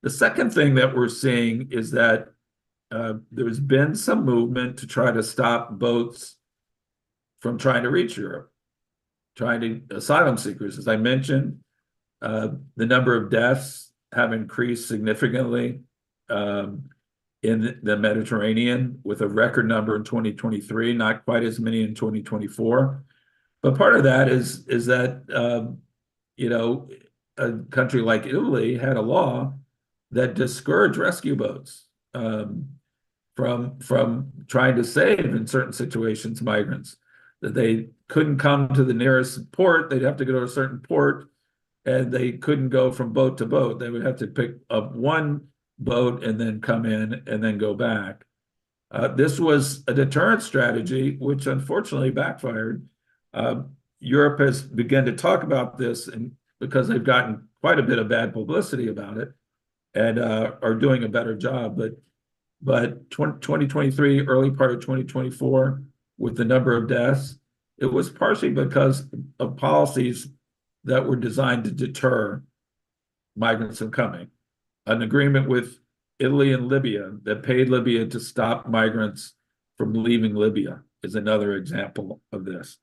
The second thing that we're seeing is that there's been some movement to try to stop boats from trying to reach Europe, asylum seekers. As I mentioned, the number of deaths have increased significantly in the Mediterranean, with a record number in 2023, not quite as many in 2024. But part of that is that you know, a country like Italy had a law that discouraged rescue boats from trying to save, in certain situations, migrants. That they couldn't come to the nearest port; they'd have to go to a certain port, and they couldn't go from boat to boat. They would have to pick up one boat and then come in and then go back. This was a deterrent strategy, which unfortunately backfired. Europe has begun to talk about this, and because they've gotten quite a bit of bad publicity about it, and are doing a better job. But 2023, early part of 2024, with the number of deaths, it was partially because of policies that were designed to deter migrants from coming. An agreement with Italy and Libya that paid Libya to stop migrants from leaving Libya is another example of this.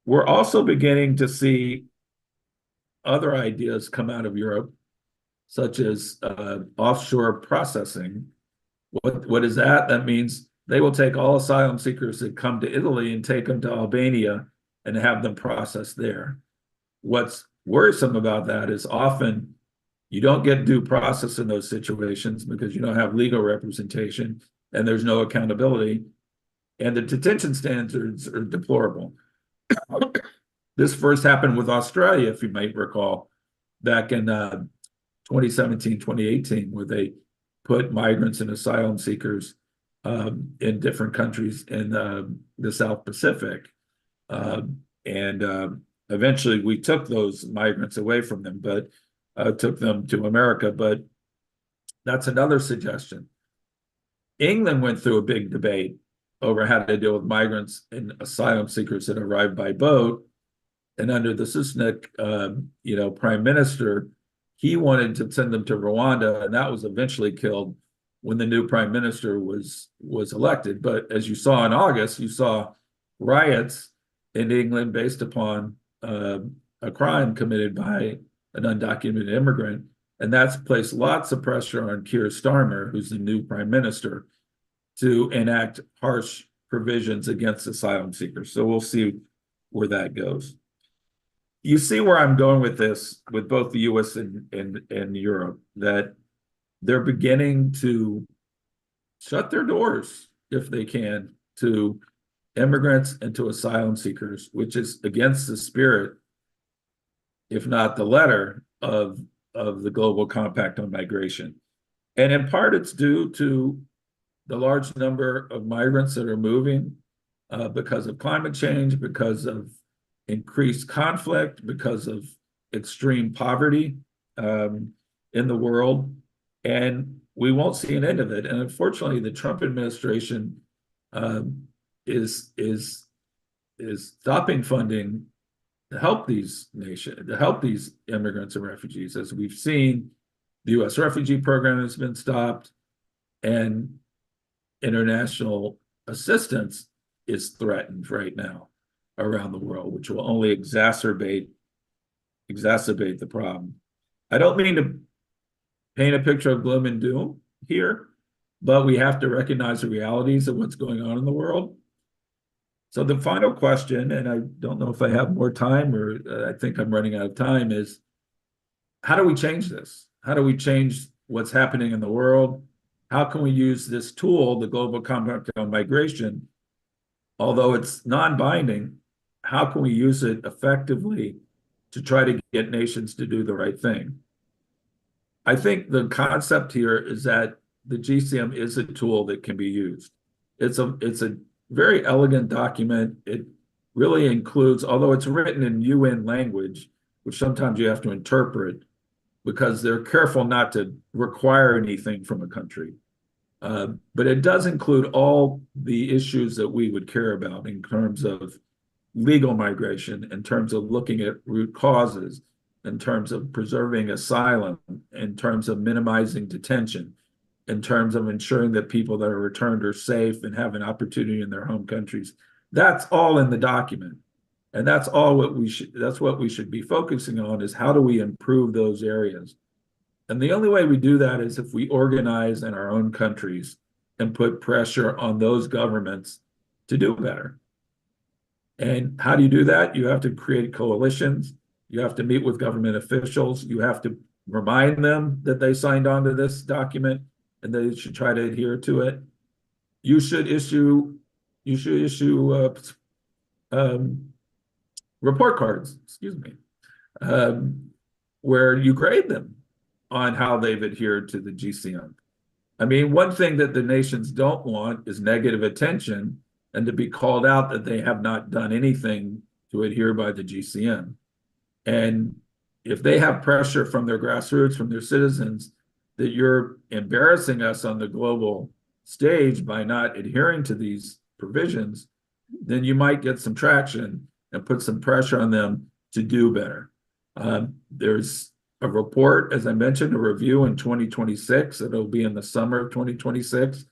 We're also beginning to see other ideas come out of Europe, such as offshore processing. What is that? That means they will take all asylum seekers that come to Italy and take them to Albania and have them processed there. What's worrisome about that is often you don't get due process in those situations because you don't have legal representation and there's no accountability, and the detention standards are deplorable. This first happened with Australia, if you might recall, back in 2017, 2018, where they put migrants and asylum seekers in different countries in the South Pacific. Eventually we took those migrants away from them, but took them to America. But that's another suggestion. England went through a big debate over how to deal with migrants and asylum seekers that arrived by boat. And under the Sunak, prime minister, he wanted to send them to Rwanda, and that was eventually killed when the new prime minister was elected. But as you saw in August, you saw riots in England based upon a crime committed by an undocumented immigrant, and that's placed lots of pressure on Keir Starmer, who's the new prime minister, to enact harsh provisions against asylum seekers. So we'll see where that goes. You see where I'm going with this, with both the US and Europe, that they're beginning to shut their doors, if they can, to immigrants and to asylum seekers, which is against the spirit, if not the letter, of the Global Compact on Migration. And in part, it's due to the large number of migrants that are moving because of climate change, because of increased conflict, because of extreme poverty in the world, and we won't see an end of it. And unfortunately, the Trump administration is stopping funding to help these nations, to help these immigrants and refugees. As we've seen, the U.S. refugee program has been stopped, and international assistance is threatened right now around the world, which will only exacerbate the problem. I don't mean to paint a picture of gloom and doom here, but we have to recognize the realities of what's going on in the world. So the final question, and I don't know if I have more time, or I think I'm running out of time, is how do we change this? How do we change what's happening in the world? How can we use this tool, the Global Compact on Migration, although it's non-binding, how can we use it effectively to try to get nations to do the right thing? I think the concept here is that the GCM is a tool that can be used. It's a very elegant document. It really includes, although it's written in UN language, which sometimes you have to interpret because they're careful not to require anything from a country. But it does include all the issues that we would care about in terms of legal migration, in terms of looking at root causes, in terms of preserving asylum, in terms of minimizing detention, in terms of ensuring that people that are returned are safe and have an opportunity in their home countries. That's all in the document. And that's all what we should be focusing on, is how do we improve those areas? And the only way we do that is if we organize in our own countries and put pressure on those governments to do better. And how do you do that? You have to create coalitions. You have to meet with government officials. You have to remind them that they signed on to this document and they should try to adhere to it. You should issue report cards, excuse me, where you grade them on how they've adhered to the GCM. I mean, one thing that the nations don't want is negative attention and to be called out that they have not done anything to adhere by the GCM. And if they have pressure from their grassroots, from their citizens, that you're embarrassing us on the global stage by not adhering to these provisions, then you might get some traction and put some pressure on them to do better. There's a report, as I mentioned, a review in 2026. It'll be in the summer of 2026.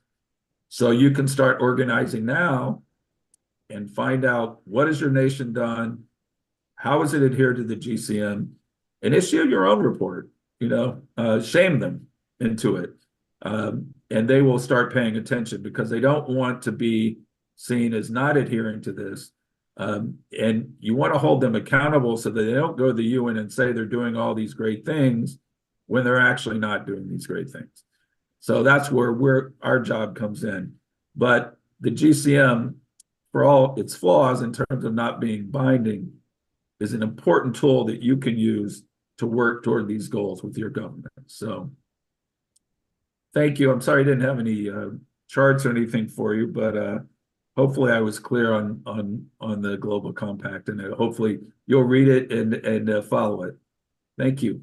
So you can start organizing now and find out what has your nation done, how has it adhered to the GCM, and issue your own report, shame them into it. And they will start paying attention because they don't want to be seen as not adhering to this. And you want to hold them accountable so that they don't go to the UN and say they're doing all these great things when they're actually not doing these great things. So that's where our job comes in. But the GCM, for all its flaws in terms of not being binding, is an important tool that you can use to work toward these goals with your government. So thank you. I'm sorry I didn't have any charts or anything for you, but hopefully I was clear on the Global Compact, and hopefully you'll read it and follow it. Thank you.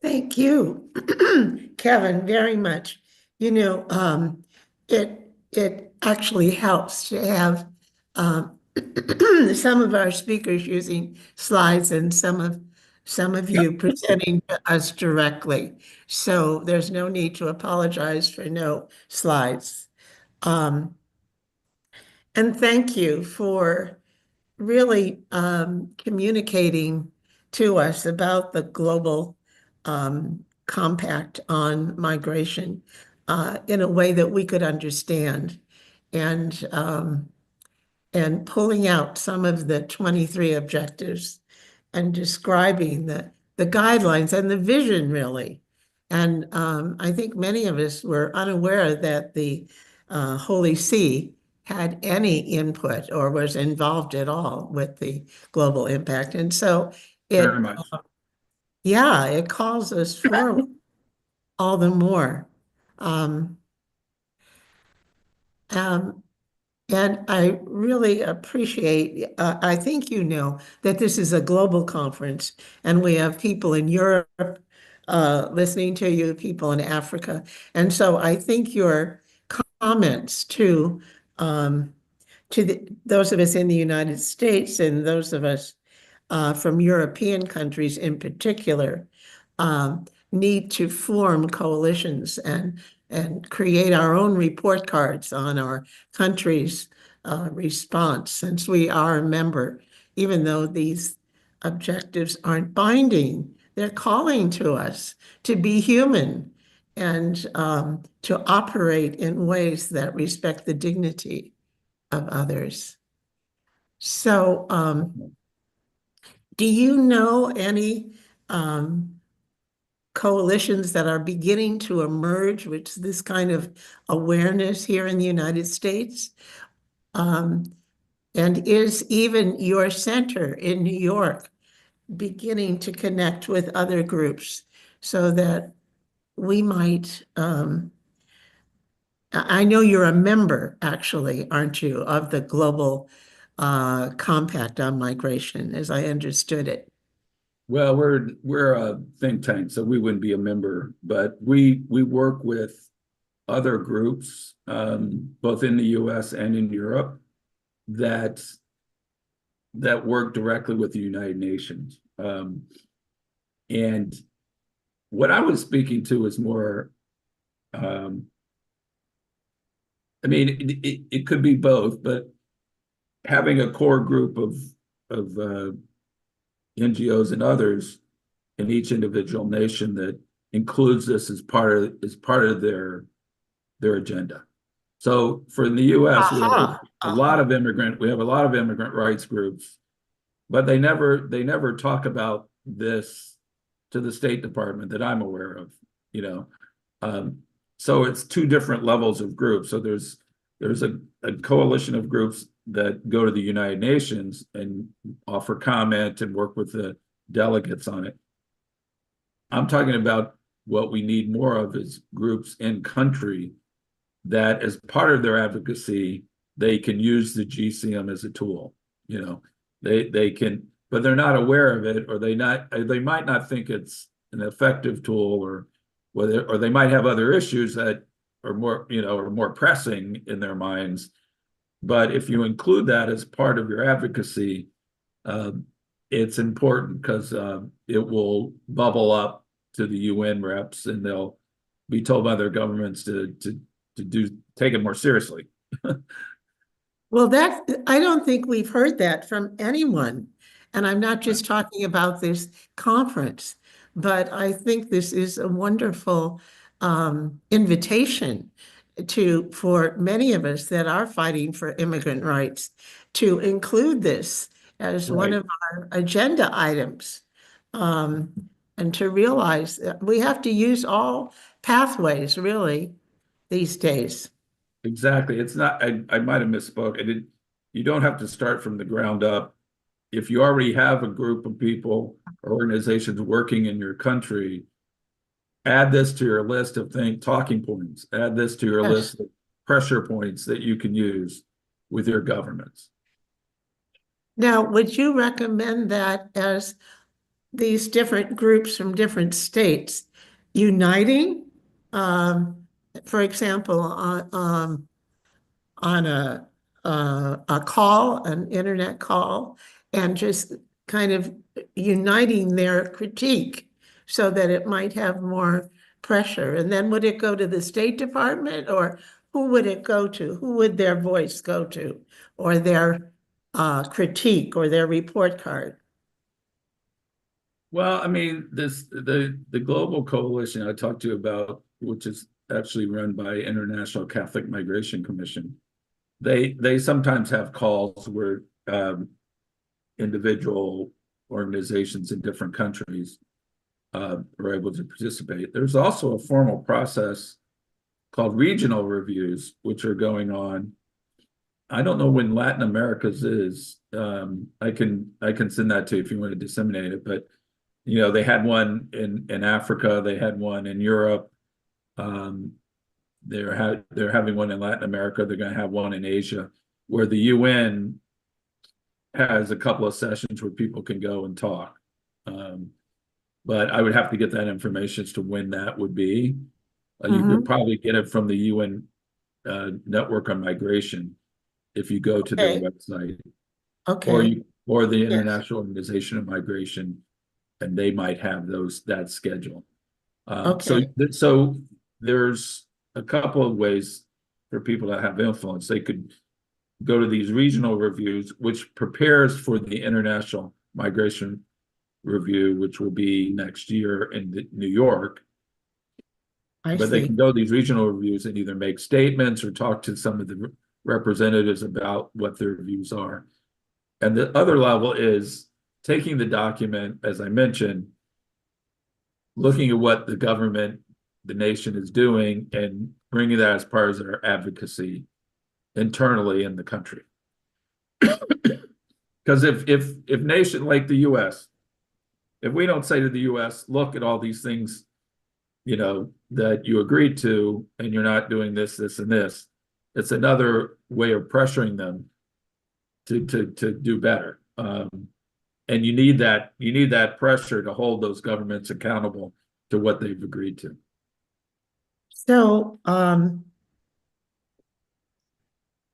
Thank you, Kevin, very much. It actually helps to have some of our speakers using slides and some of you presenting to us directly. So there's no need to apologize for no slides. And thank you for really communicating to us about the Global Compact on migration in a way that we could understand, and pulling out some of the 23 objectives and describing the guidelines and the vision, really. And I think many of us were unaware that the Holy See had any input or was involved at all with the global impact. And so Very much. It calls us forward all the more. And I really appreciate, I think that this is a global conference, and we have people in Europe listening to you, people in Africa. And so I think your comments to those of us in the United States and those of us from European countries in particular need to form coalitions and create our own report cards on our country's response, since we are a member. Even though these objectives aren't binding, they're calling to us to be human and to operate in ways that respect the dignity of others. So do you know any coalitions that are beginning to emerge with this kind of awareness here in the United States? And is even your center in New York beginning to connect with other groups so that we might, I know you're a member, actually, aren't you, of the Global Compact on Migration, as I understood it. Well, we're a think tank, so we wouldn't be a member, but we work with other groups, both in the US and in Europe, that work directly with the United Nations. And what I was speaking to is more, it could be both, but having a core group of NGOs and others in each individual nation that includes this as part of their agenda. So for the U.S., we have a lot of immigrant rights groups, but they never talk about this to the State Department that I'm aware of, you know. So it's two different levels of groups. So there's a coalition of groups that go to the United Nations and offer comment and work with the delegates on it. I'm talking about what we need more of is groups in country that as part of their advocacy, they can use the GCM as a tool. You know, they can, but they're not aware of it, or they might not think it's an effective tool, or they might have other issues that are more pressing in their minds. But if you include that as part of your advocacy, it's important because it will bubble up to the UN reps, and they'll be told by their governments to take it more seriously. Well, I don't think we've heard that from anyone. And I'm not just talking about this conference, but I think this is a wonderful invitation for many of us that are fighting for immigrant rights to include this as one of our agenda items. And to realize that we have to use all pathways, really, these days. Exactly. It's not, I might have misspoke. You don't have to start from the ground up. If you already have a group of people or organizations working in your country, add this to your list of talking points. Add this to your list of pressure points that you can use with your governments. Now, would you recommend that as these different groups from different states uniting, for example, on a call, an internet call, and just kind of uniting their critique so that it might have more pressure? And then would it go to the State Department, or who would it go to? Who would their voice go to, or their critique, or their report card? Well, I mean, the global coalition I talked to you about, which is actually run by International Catholic Migration Commission, they sometimes have calls where individual organizations in different countries are able to participate. There's also a formal process called regional reviews, which are going on. I don't know when Latin America's is. I can send that to you if you want to disseminate it, but you know, they had one in Africa, they had one in Europe. They're having one in Latin America. They're going to have one in Asia, where the UN has a couple of sessions where people can go and talk. But I would have to get that information as to when that would be. You could probably get it from the UN Network on Migration if you go to their website. Or the International Organization of Migration, and they might have that schedule. So there's a couple of ways for people to have influence. They could go to these regional reviews, which prepares for the International Migration Review, which will be next year in New York. But they can go to these regional reviews and either make statements or talk to some of the representatives about what their views are. And the other level is taking the document, as I mentioned, looking at what the government, the nation is doing, and bringing that as part of their advocacy internally in the country. Because if nation like the U.S., if we don't say to the U.S., look at all these things, you know, that you agreed to, and you're not doing this, this, and this, it's another way of pressuring them to do better. And you need that pressure to hold those governments accountable to what they've agreed to. So,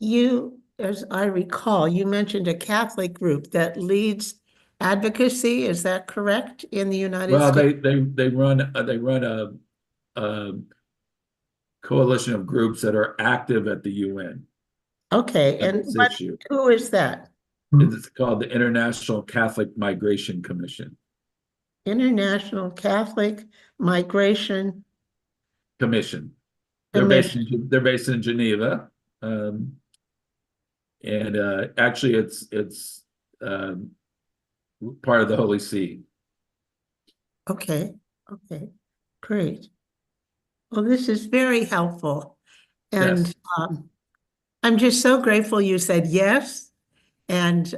you, as I recall, you mentioned a Catholic group that leads advocacy. Is that correct in the United States? They run a coalition of groups that are active at the UN. Okay, and who is that? It's called the International Catholic Migration Commission. International Catholic Migration Commission. Commission. They're based in Geneva. And actually it's part of the Holy See. Okay, great. Well, this is very helpful. And Yes. I'm just so grateful you said yes. And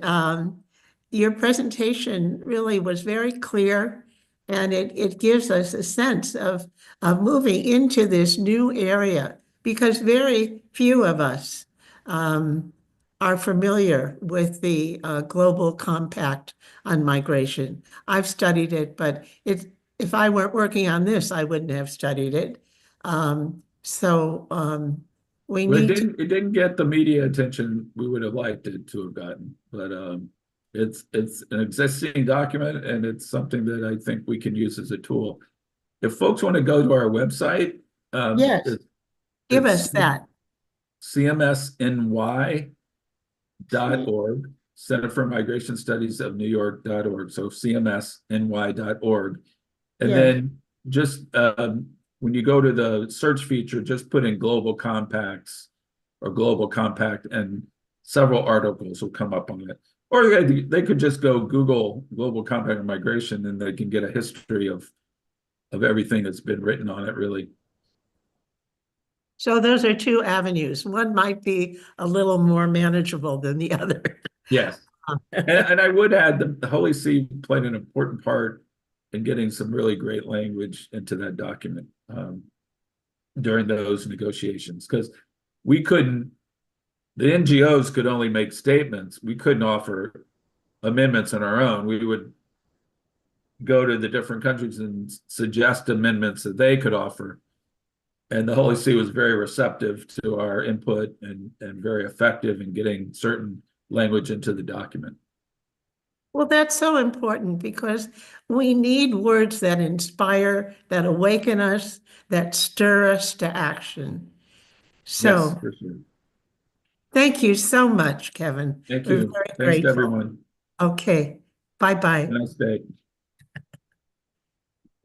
your presentation really was very clear, and it gives us a sense of moving into this new area, because very few of us are familiar with the Global Compact on Migration. I've studied it, but if I weren't working on this, I wouldn't have studied it. We Well, need it didn't get the media attention we would have liked it to have gotten, but it's an existing document, and it's something that I think we can use as a tool. If folks want to go to our website, yes, give us that. cmsny.org, Center for Migration Studies of New York.org. So cmsny.org. And Yes. then just when you go to the search feature, just put in Global Compacts or Global Compact, and several articles will come up on it. Or they could just go Google Global Compact on Migration, and they can get a history of everything that's been written on it, really. So those are two avenues. One might be a little more manageable than the other. Yes. And I would add the Holy See played an important part in getting some really great language into that document during those negotiations, because the NGOs could only make statements. We couldn't offer amendments on our own. We would go to the different countries and suggest amendments that they could offer. And the Holy See was very receptive to our input and very effective in getting certain language into the document. Well, that's so important, because we need words that inspire, that awaken us, that stir us to action. So Yes, for sure. Thank you so much, Kevin. Thank We're you. very Thanks grateful. to everyone. Okay, bye-bye. Have a nice day.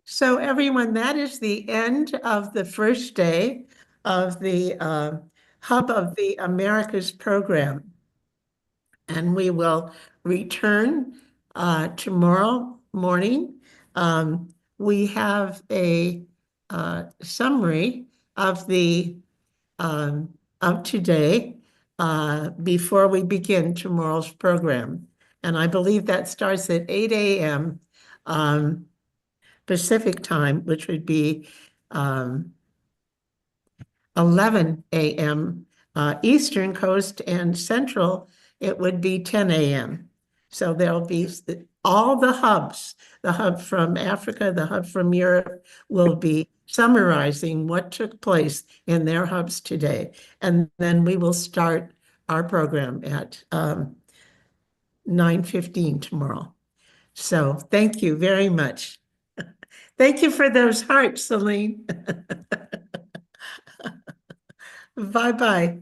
So everyone, that is the end of the first day of the Hub of the Americas program. And we will return tomorrow morning. We have a summary of today before we begin tomorrow's program. And I believe that starts at 8 a.m. Pacific time, which would be 11 a.m. Eastern Coast, and Central, it would be 10 a.m. So there'll be all the hubs, the hub from Africa, the hub from Europe, will be summarizing what took place in their hubs today. And then we will start our program at 9:15 tomorrow. So thank you very much. Thank you for those hearts, Celine. Bye-bye.